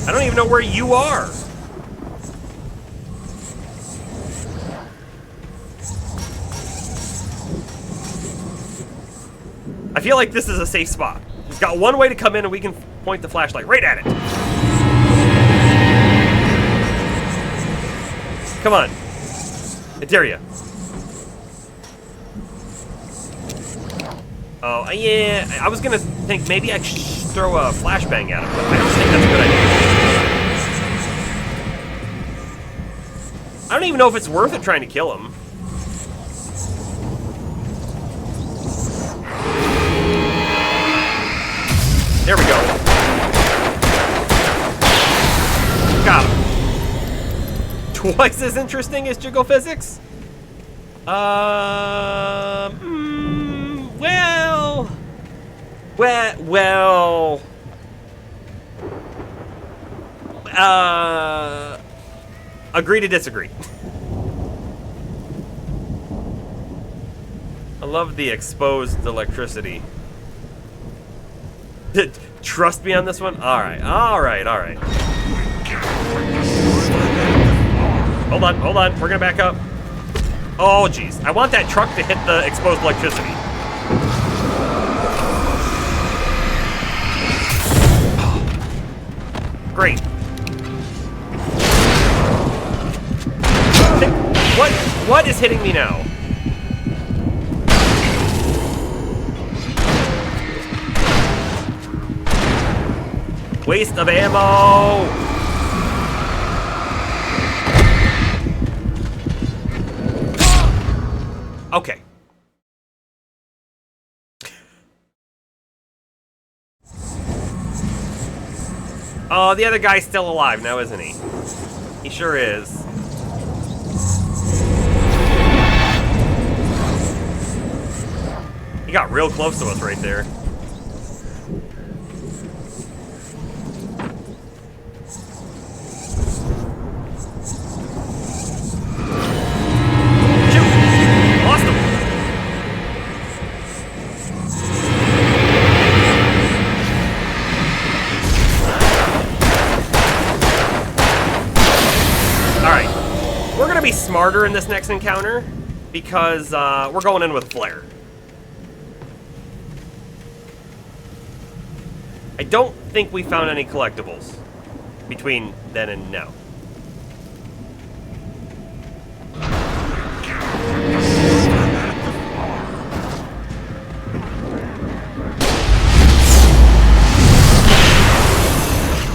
I don't even know where you are. I feel like this is a safe spot. We've got one way to come in and we can point the flashlight right at it. Come on. I dare you. Oh, yeah. I was gonna think maybe I should throw a flashbang at him, but I don't think that's a good idea. I don't even know if it's worth it trying to kill him. There we go. Got him. Twice as interesting as jiggle physics? Well, agree to disagree. I love the exposed electricity. Trust me on this one? Alright. Hold on, we're gonna back up. Oh, jeez. I want that truck to hit the exposed electricity. Great. What is hitting me now? Waste of ammo! Okay. Oh, the other guy's still alive now, isn't he? He sure is. He got real close to us right there. Be smarter in this next encounter because we're going in with a flare. I don't think we found any collectibles between then and now.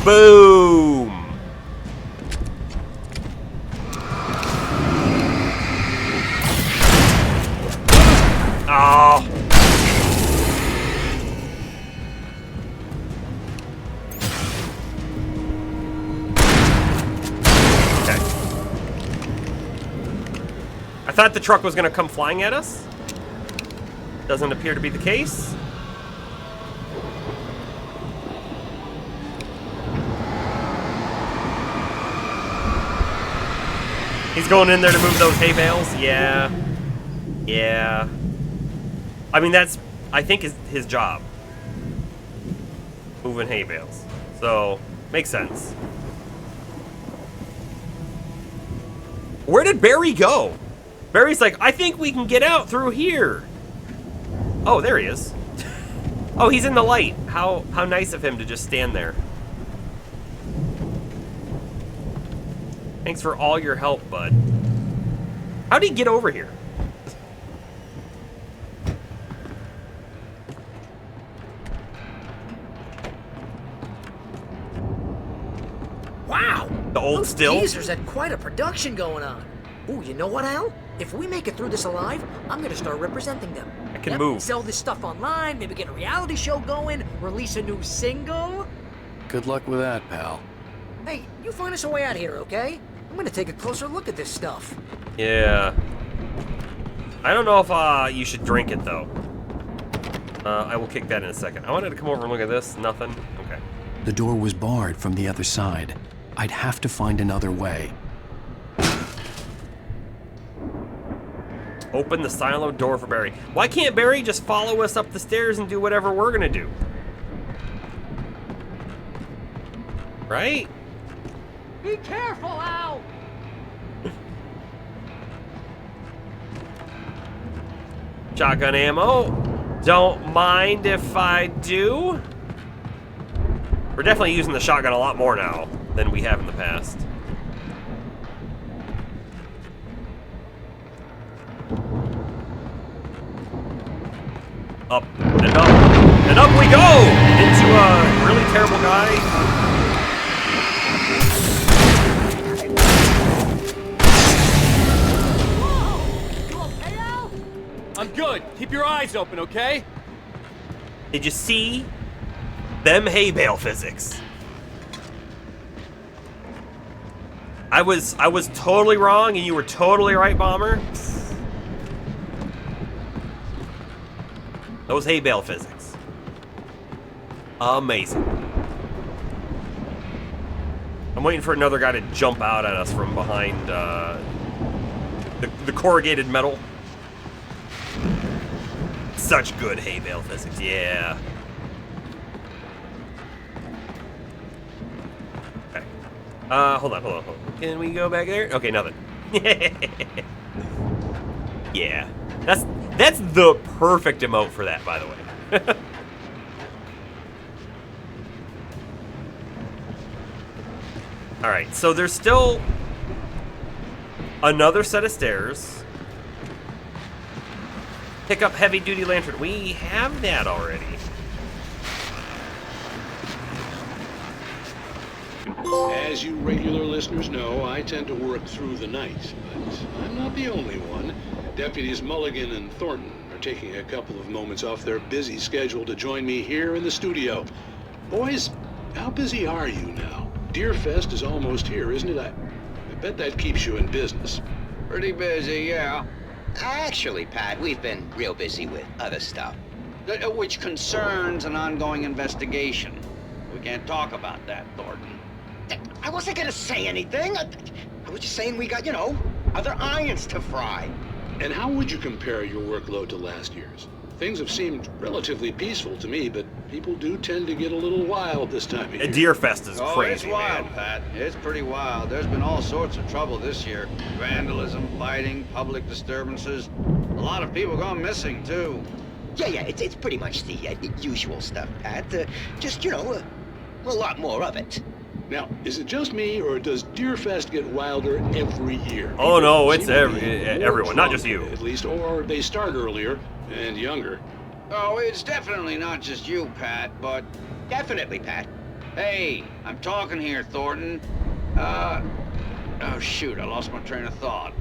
Boom! Oh. Okay. I thought the truck was going to come flying at us. Doesn't appear to be the case. He's going in there to move those hay bales. Yeah. Yeah. I mean, that's, I think, is his job. Moving hay bales. So, makes sense. Where did Barry go? Barry's like, I think we can get out through here. Oh, there he is. Oh, he's in the light. How nice of him to just stand there. Thanks for all your help, bud. How'd he get over here? Wow! The old Those still? teasers had quite a production going on. Ooh, you know what, Al? If we make it through this alive, I'm gonna start representing them. I can move. Sell this stuff online, maybe get a reality show going, release a new single. Good luck with that, pal. Hey, you find us a way out here, okay? I'm gonna take a closer look at this stuff. Yeah. I don't know if you should drink it, though. I will kick that in a second. I wanted to come over and look at this. Nothing. Okay. The door was barred from the other side. I'd have to find another way. Open the silo door for Barry. Why can't Barry just follow us up the stairs and do whatever we're gonna do? Right? Be careful, Al! Shotgun ammo. Don't mind if I do. We're definitely using the shotgun a lot more now than we have in the past. Up and up and up we go into a really terrible guy. I'm good. Keep your eyes open, okay? Did you see them hay bale physics? I was totally wrong and you were totally right, Bomber. Those hay bale physics. Amazing. I'm waiting for another guy to jump out at us from behind the corrugated metal. Such good hay bale physics, yeah. Okay. Hold on. Can we go back there? Okay, nothing. Yeah. That's the perfect emote for that, by the way. Alright, so there's still another set of stairs. Pick up heavy-duty lantern. We have that already. As you regular listeners know, I tend to work through the night, but I'm not the only one. Deputies Mulligan and Thornton are taking a couple of moments off their busy schedule to join me here in the studio. Boys, how busy are you now? Deerfest is almost here, isn't it? I bet that keeps you in business. Pretty busy, yeah. Actually, Pat, we've been real busy with other stuff, which concerns an ongoing investigation. We can't talk about that, Thornton. I wasn't gonna say anything. I was just saying we got, other irons to fry. And how would you compare your workload to last year's? Things have seemed relatively peaceful to me, but people do tend to get a little wild this time of year. Deerfest is It's crazy, wild, man. Pat. It's pretty wild. There's been all sorts of trouble this year. Vandalism, fighting, public disturbances. A lot of people gone missing, too. Yeah, it's pretty much the usual stuff, Pat. Just, a lot more of it. Now, is it just me, or does Deerfest get wilder every year? Oh no, it's everyone, not just you. At least, or they start earlier and younger. Oh, it's definitely not just you, Pat, but... Definitely, Pat. Hey, I'm talking here, Thornton. Oh, shoot, I lost my train of thought.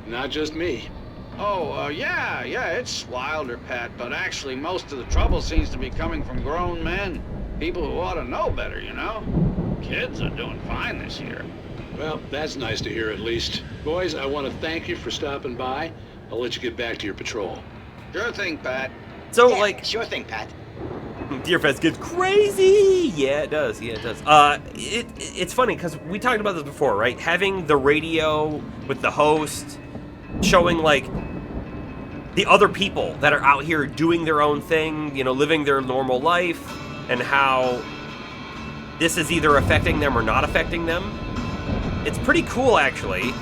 Not just me. Oh, yeah, it's wilder, Pat, but actually most of the trouble seems to be coming from grown men. People who ought to know better, Kids are doing fine this year. Well, that's nice to hear at least. Boys, I want to thank you for stopping by. I'll let you get back to your patrol. Sure thing, Pat. So, Sure thing, Pat. Deerfest gets crazy. Yeah, it does. It's funny because we talked about this before, right? Having the radio with the host showing the other people that are out here doing their own thing, living their normal life, and how this is either affecting them or not affecting them. It's pretty cool, actually.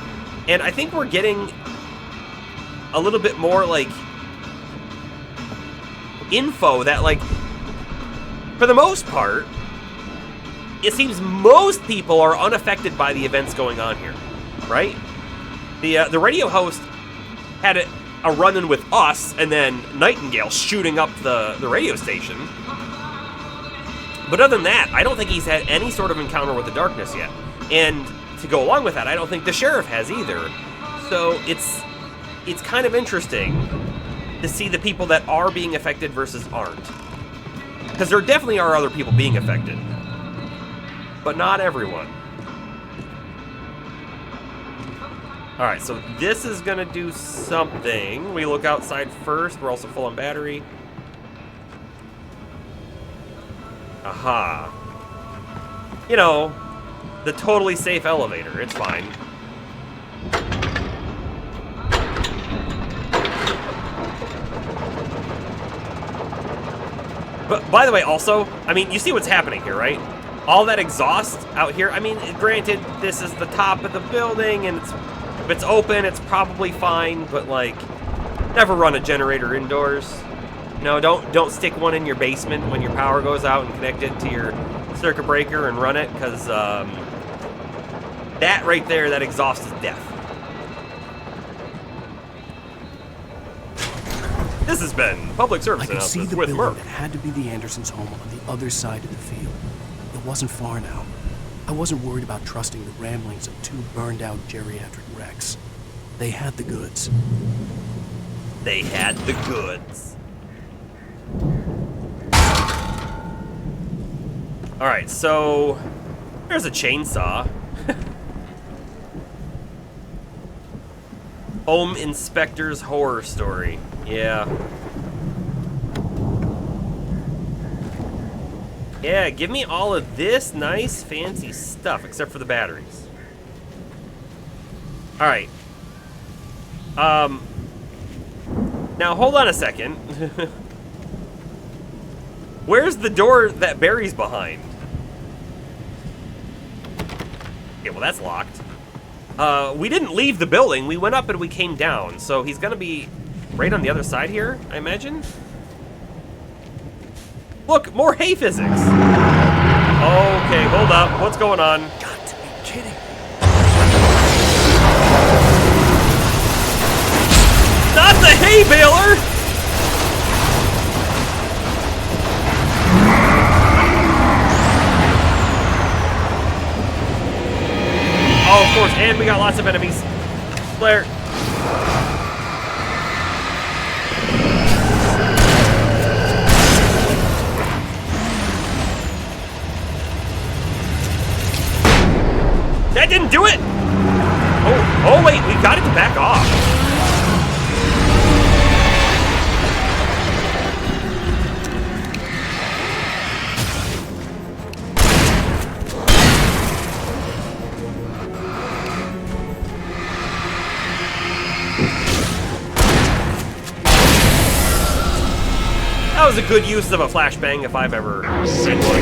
And I think we're getting a little bit more info that for the most part, it seems most people are unaffected by the events going on here, right? The radio host had a run-in with us, and then Nightingale shooting up the radio station. But other than that, I don't think he's had any sort of encounter with the darkness yet. And to go along with that, I don't think the sheriff has either. So it's kind of interesting to see the people that are being affected versus aren't. Because there definitely are other people being affected. But not everyone. Alright, so this is going to do something. We look outside first. We're also full on battery. Aha. You know, the totally safe elevator. It's fine. But, by the way, also, I mean, you see what's happening here, right? All that exhaust out here. I mean, granted, this is the top of the building, and if it's open, it's probably fine, but, like, never run a generator indoors. No, don't stick one in your basement when your power goes out and connect it to your circuit breaker and run it, because that right there, that exhaust is death. This has been public service I could see announcements the with building Murph. that had to be the Andersons' home on the other side of the field. It wasn't far now. I wasn't worried about trusting the ramblings of two burned-out geriatric wrecks. They had the goods. They had the goods. Alright, so there's a chainsaw. Home Inspector's Horror Story. Yeah. Yeah, give me all of this nice, fancy stuff, except for the batteries. Alright. Now, hold on a second. Where's the door that Barry's behind? Okay, well, that's locked. We didn't leave the building. We went up and we came down. So he's gonna be right on the other side here, I imagine. Look, more hay physics. Okay, hold up. What's going on? Got to be kidding. Not the hay baler! Oh, of course, and we got lots of enemies. Blair. That didn't do it! Oh wait, we got it to back off. That was a good use of a flashbang if I've ever seen one.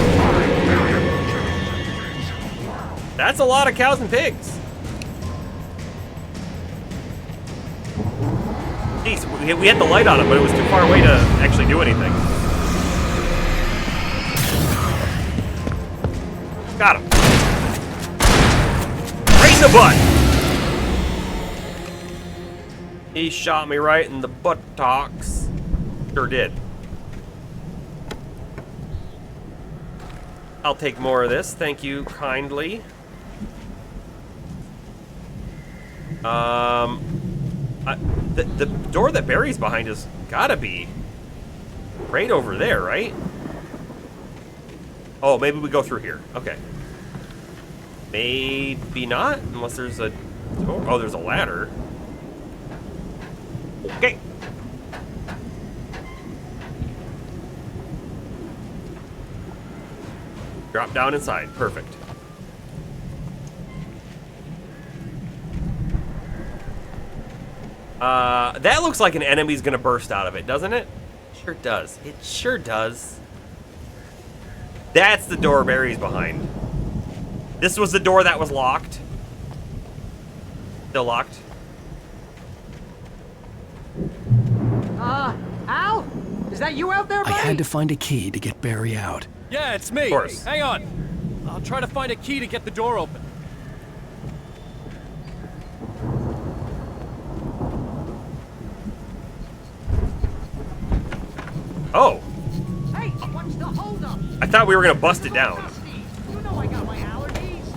That's a lot of cows and pigs. Jeez, we had the light on him, but it was too far away to actually do anything. Got him. Right in the butt. He shot me right in the buttocks. Sure did. I'll take more of this, thank you kindly. The door that Barry's behind has gotta be right over there, right? Oh, maybe we go through here. Okay. Maybe not, unless there's a door. Oh, there's a ladder. Okay. Drop down inside. Perfect. That looks like an enemy's gonna burst out of it, doesn't it? Sure does. It sure does. That's the door Barry's behind. This was the door that was locked. Still locked. Al? Is that you out there, buddy? I had to find a key to get Barry out. Yeah, it's me. Of course. Hang on. I'll try to find a key to get the door open. Oh. Hey, what's the holdup? I thought we were gonna bust it down. You know I got my allergies.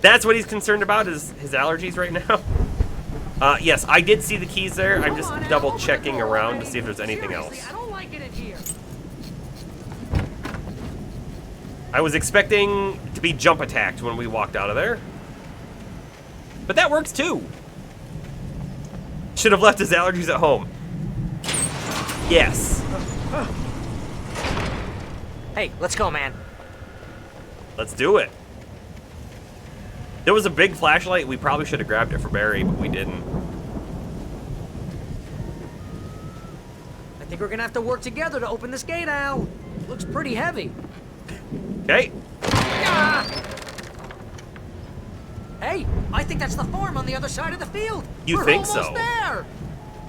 That's what he's concerned about, is his allergies right now. Yes, I did see the keys there. I'm just double checking around to see if there's anything else. I don't like it in here. I was expecting to be jump attacked when we walked out of there. But that works too. Should have left his allergies at home. Yes. Hey, let's go, man. Let's do it. There was a big flashlight. We probably should have grabbed it for Barry, but we didn't. I think we're gonna have to work together to open this gate, Al. Looks pretty heavy. Okay. Hey, I think that's the farm on the other side of the field. You think so? We're almost there.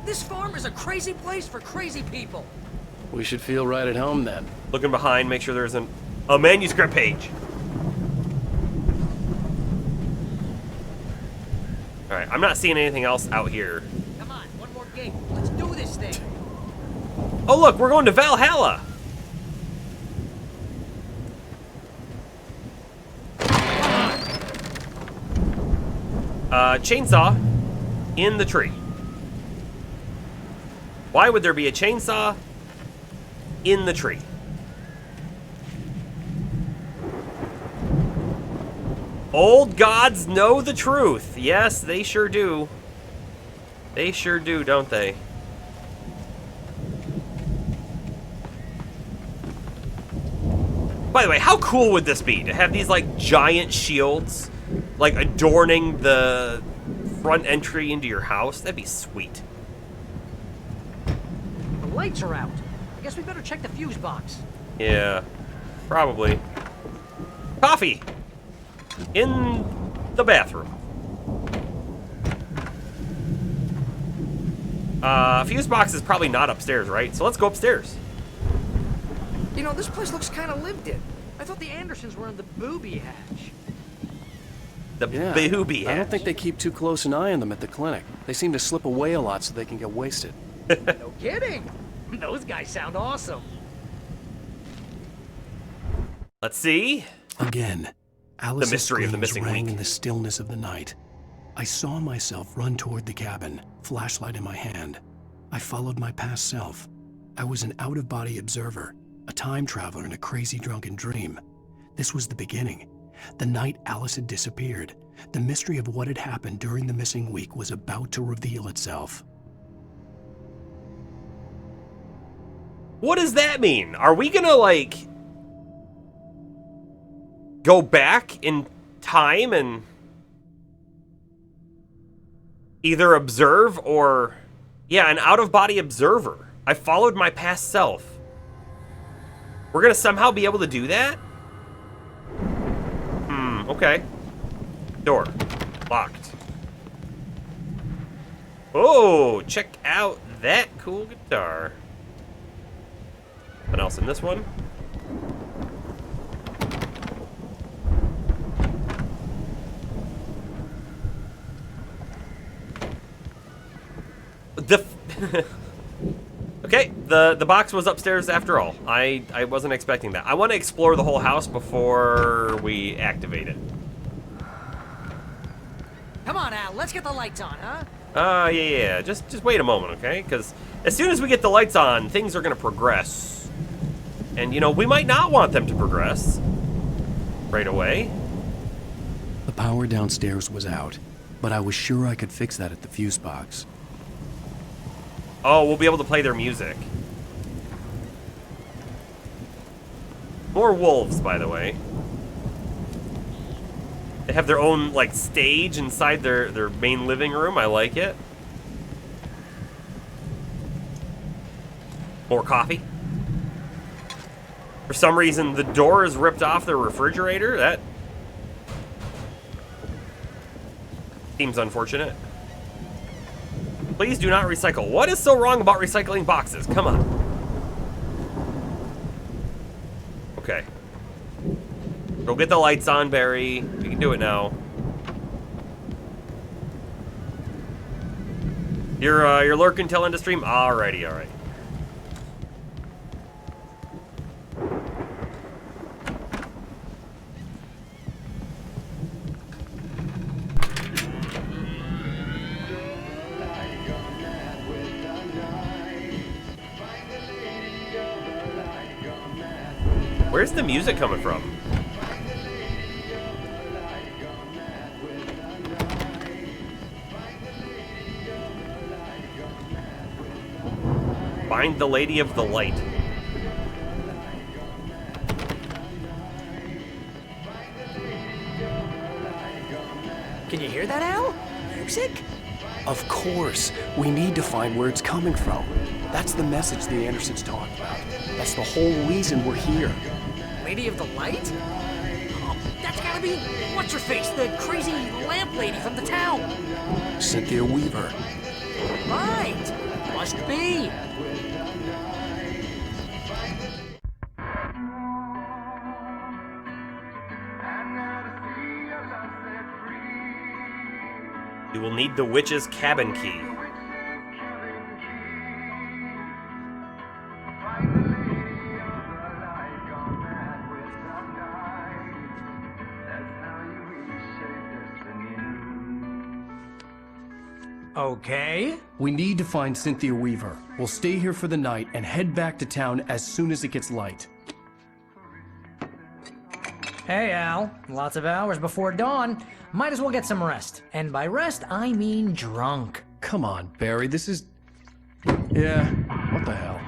This farm is a crazy place for crazy people. We should feel right at home then. Looking behind, make sure there's a manuscript page. All right, I'm not seeing anything else out here. Come on, one more gate. Let's do this thing. Oh, look, we're going to Valhalla. Chainsaw in the tree. Why would there be a chainsaw in the tree? Old gods know the truth. Yes, they sure do. They sure do, don't they? By the way, how cool would this be to have these like giant shields like adorning the front entry into your house? That'd be sweet. The lights are out. I guess we better check the fuse box. Yeah, probably. Coffee in the bathroom. Fuse box is probably not upstairs, right? So let's go upstairs. You know, this place looks kind of lived in. I thought the Andersons were in the booby hatch. The booby hatch. I don't think they keep too close an eye on them at the clinic. They seem to slip away a lot so they can get wasted. No kidding. Those guys sound awesome. Let's see. Again, Alice's the mystery of the screams missing rang week. in the stillness of the night. I saw myself run toward the cabin, flashlight in my hand. I followed my past self. I was an out-of-body observer, a time traveler in a crazy drunken dream. This was the beginning. The night Alice had disappeared. The mystery of what had happened during the missing week was about to reveal itself. What does that mean? Are we gonna, like, go back in time and either observe or... Yeah, an out-of-body observer. I followed my past self. We're gonna somehow be able to do that? Okay. Door. Locked. Oh, check out that cool guitar. What else in this one? Okay, the box was upstairs after all. I wasn't expecting that. I want to explore the whole house before we activate it. Come on, Al. Let's get the lights on, huh? Yeah. Just wait a moment, okay? Because as soon as we get the lights on, things are going to progress. And, you know, we might not want them to progress right away. The power downstairs was out, but I was sure I could fix that at the fuse box. Oh, we'll be able to play their music. More wolves, by the way. They have their own, like, stage inside their main living room. I like it. More coffee. For some reason, the door is ripped off the refrigerator. That seems unfortunate. Please do not recycle. What is so wrong about recycling boxes? Come on. Okay. Go get the lights on, Barry. We can do it now. You're lurking till end of stream? Alrighty, alright. Where's the music coming from? Find the Lady of the Light. Can you hear that, Al? Music? Of course. We need to find where it's coming from. That's the message the Andersons talked about. That's the whole reason we're here. Lady of the Light? Oh, that's gotta be what's-her-face, the crazy lamp lady from the town. Cynthia Weaver. Right. Must be. You will need the witch's cabin key. Okay. We need to find Cynthia Weaver. We'll stay here for the night and head back to town as soon as it gets light. Hey, Al. Lots of hours before dawn. Might as well get some rest. And by rest, I mean drunk. Come on, Barry, this is... Yeah, what the hell?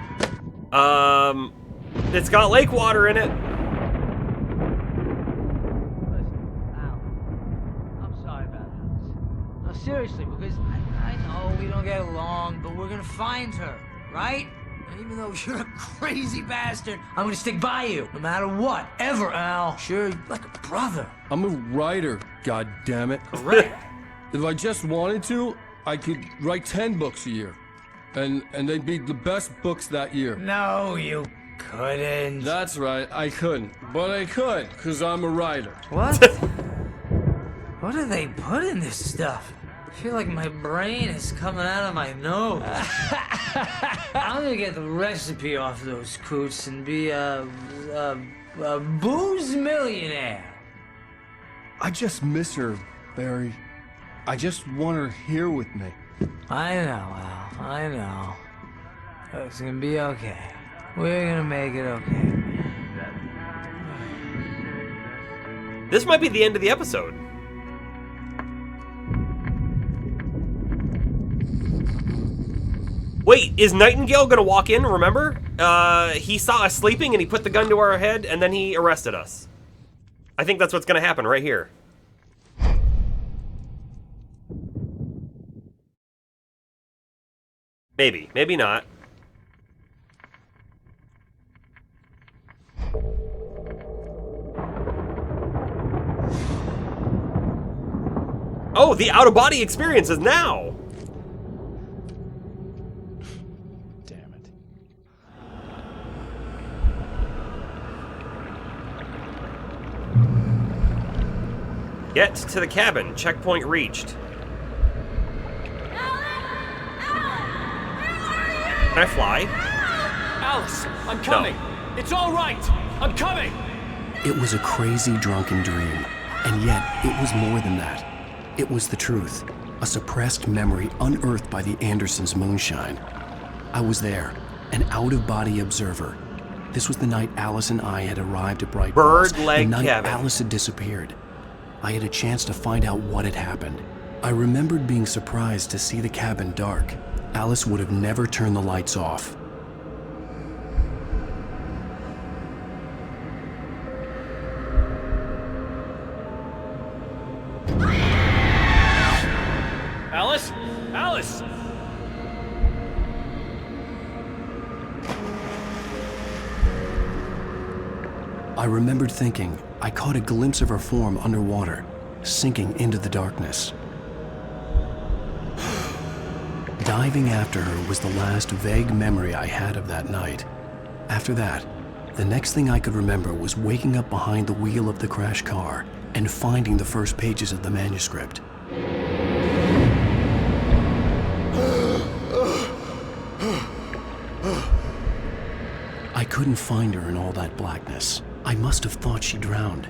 It's got lake water in it. I'm sorry about this. No, seriously, because I know we don't get along, but we're gonna find her, right? And even though you're a crazy bastard, I'm gonna stick by you, no matter what, ever, Al. Sure, you're like a brother. I'm a writer, goddammit. Correct. If I just wanted to, I could write 10 books a year. And they'd be the best books that year. No, you couldn't. That's right, I couldn't. But I could, because I'm a writer. What? What do they put in this stuff? I feel like my brain is coming out of my nose. I'm gonna get the recipe off those coots and be a booze millionaire. I just miss her, Barry. I just want her here with me. I know, Al. I know. It's gonna be okay. We're gonna make it okay. This might be the end of the episode. Wait, is Nightingale gonna walk in, remember? He saw us sleeping and he put the gun to our head and then he arrested us. I think that's what's gonna happen right here. Maybe, maybe not. Oh, the out-of-body experience is now! Damn it. Get to the cabin. Checkpoint reached. Can I fly? Alice, I'm coming. No. It's all right. I'm coming. It was a crazy drunken dream, and yet it was more than that. It was the truth, a suppressed memory unearthed by the Andersons' moonshine. I was there, an out-of-body observer. This was the night Alice and I had arrived at Bright Falls. Bird Leg The night Cabin. Alice had disappeared. I had a chance to find out what had happened. I remembered being surprised to see the cabin dark. Alice would have never turned the lights off. Alice? Alice! I remembered thinking I caught a glimpse of her form underwater, sinking into the darkness. Diving after her was the last vague memory I had of that night. After that, the next thing I could remember was waking up behind the wheel of the crashed car and finding the first pages of the manuscript. I couldn't find her in all that blackness. I must have thought she drowned.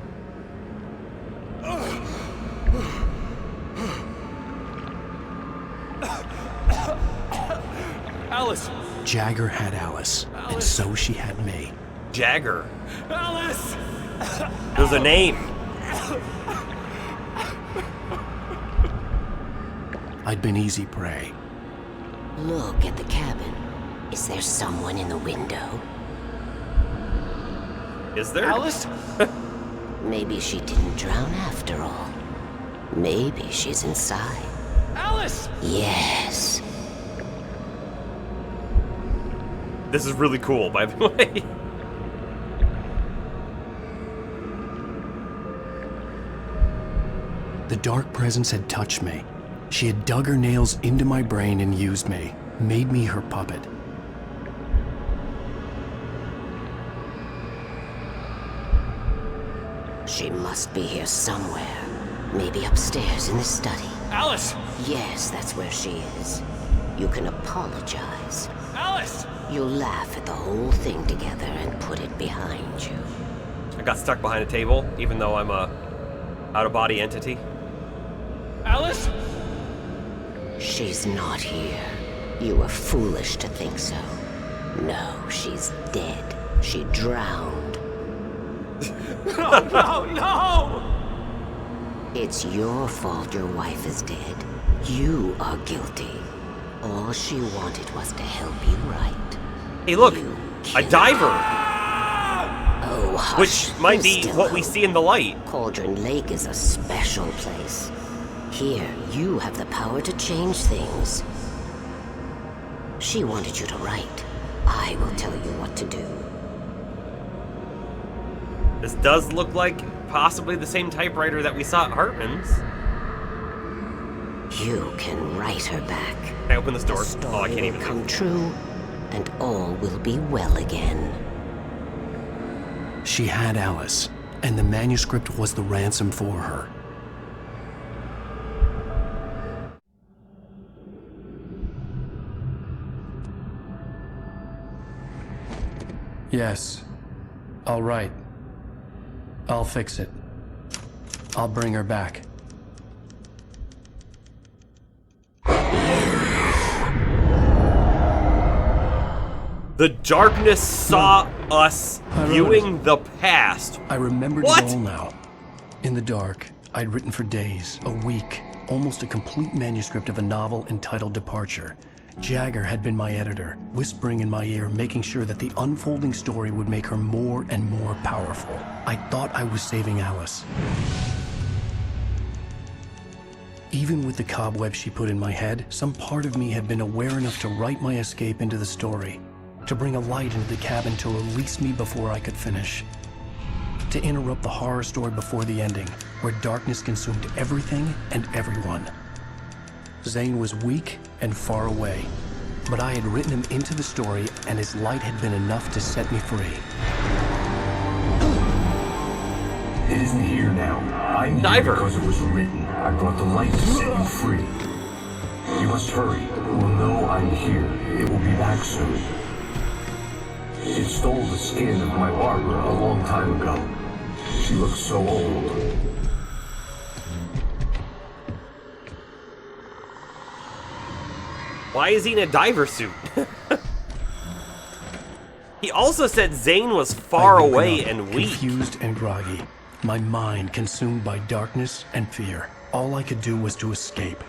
Alice! Jagger had Alice, and so she had me. Jagger. Alice! There's a name. I'd been easy prey. Look at the cabin. Is there someone in the window? Is there? Alice? Maybe she didn't drown after all. Maybe she's inside. Alice! Yes. This is really cool, by the way. The dark presence had touched me. She had dug her nails into my brain and used me, made me her puppet. She must be here somewhere. Maybe upstairs in the study. Alice! Yes, that's where she is. You can apologize. Alice! You'll laugh at the whole thing together and put it behind you. I got stuck behind a table, even though I'm a out-of-body entity. Alice? She's not here. You were foolish to think so. No, she's dead. She drowned. No, no, no! It's your fault your wife is dead. You are guilty. All she wanted was to help you right. Hey, look! A diver! Oh, hush. Which might be Still what we see in the light. Cauldron Lake is a special place. Here, you have the power to change things. She wanted you to write. I will tell you what to do. This does look like possibly the same typewriter that we saw at Hartman's. You can write her back. Can I open this door? Oh, I can't even. Come true, and all will be well again. She had Alice, and the manuscript was the ransom for her. Yes. All right. I'll fix it. I'll bring her back. The darkness saw us viewing the past. I remembered What? it all now. In the dark, I'd written for days, a week, almost a complete manuscript of a novel entitled Departure. Jagger had been my editor, whispering in my ear, making sure that the unfolding story would make her more and more powerful. I thought I was saving Alice. Even with the cobweb she put in my head, some part of me had been aware enough to write my escape into the story, to bring a light into the cabin to release me before I could finish, to interrupt the horror story before the ending, where darkness consumed everything and everyone. Zane was weak and far away, but I had written him into the story, and his light had been enough to set me free. It isn't here now. I'm here because it was written. I brought the light to set you free. You must hurry. It will know I'm here. It will be back soon. It stole the skin of my Barbara a long time ago. She looks so old. Why is he in a diver suit? He also said Zane was far away and weak. Confused and groggy, my mind consumed by darkness and fear. All I could do was to escape.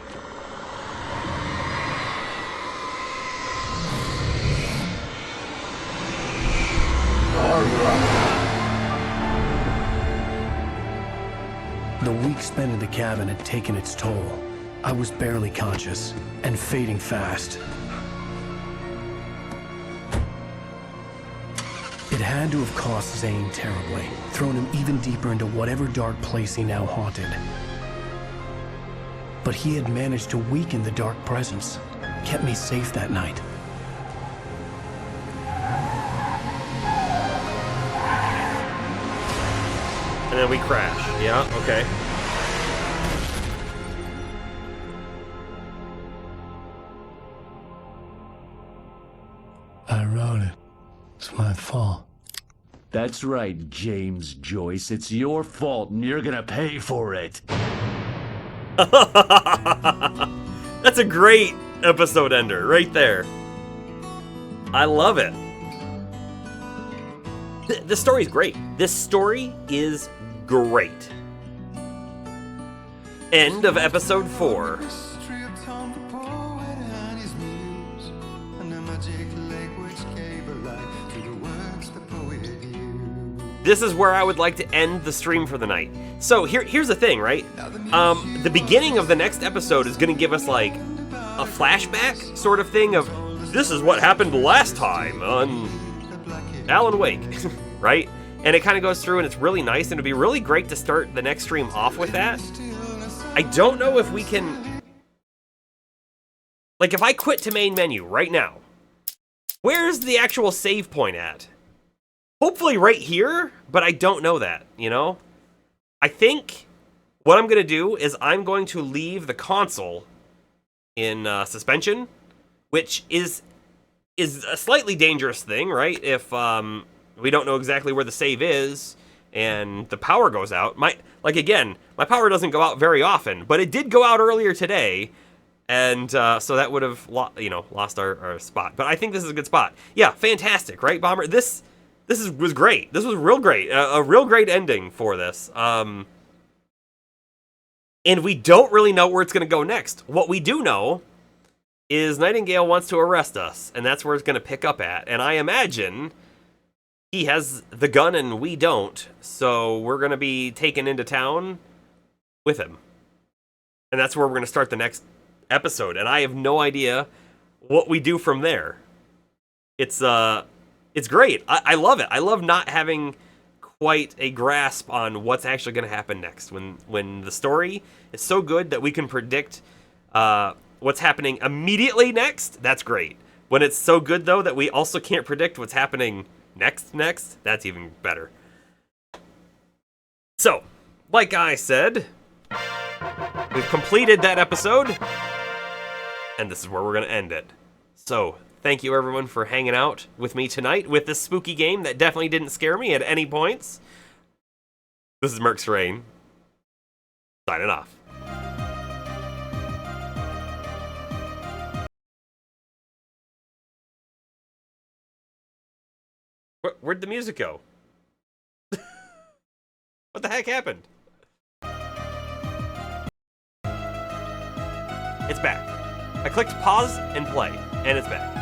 The week spent in the cabin had taken its toll. I was barely conscious, and fading fast. It had to have cost Zane terribly, thrown him even deeper into whatever dark place he now haunted. But he had managed to weaken the dark presence, kept me safe that night. And then we crash. Yeah, okay. I wrote it. It's my fault. That's right, James Joyce. It's your fault, and you're gonna pay for it. That's a great episode ender right there. I love it. The story's great. This story is great. End of episode 4. This is where I would like to end the stream for the night. So here's the thing, right? The beginning of the next episode is going to give us like a flashback sort of thing of this is what happened last time on Alan Wake, right? And it kind of goes through and it's really nice and it'd be really great to start the next stream off with that. I don't know if we can... Like if I quit to main menu right now, where's the actual save point at? Hopefully right here, but I don't know that, you know? I think what I'm going to do is I'm going to leave the console in suspension, which is a slightly dangerous thing, right? If we don't know exactly where the save is and the power goes out. My power doesn't go out very often, but it did go out earlier today, and so that would have lost our spot. But I think this is a good spot. Yeah, fantastic, right, Bomber? This was great. This was real great. A real great ending for this. And we don't really know where it's going to go next. What we do know is Nightingale wants to arrest us, and that's where it's going to pick up at. And I imagine he has the gun and we don't, so we're going to be taken into town with him. And that's where we're going to start the next episode. And I have no idea what we do from there. It's great. I love it. I love not having quite a grasp on what's actually going to happen next. When the story is so good that we can predict what's happening immediately next, that's great. When it's so good, though, that we also can't predict what's happening next, that's even better. So, like I said, we've completed that episode, and this is where we're going to end it. So, thank you everyone for hanging out with me tonight with this spooky game that definitely didn't scare me at any points. This is Merc's Rain, signing off. Where'd the music go? What the heck happened? It's back. I clicked pause and play, and it's back.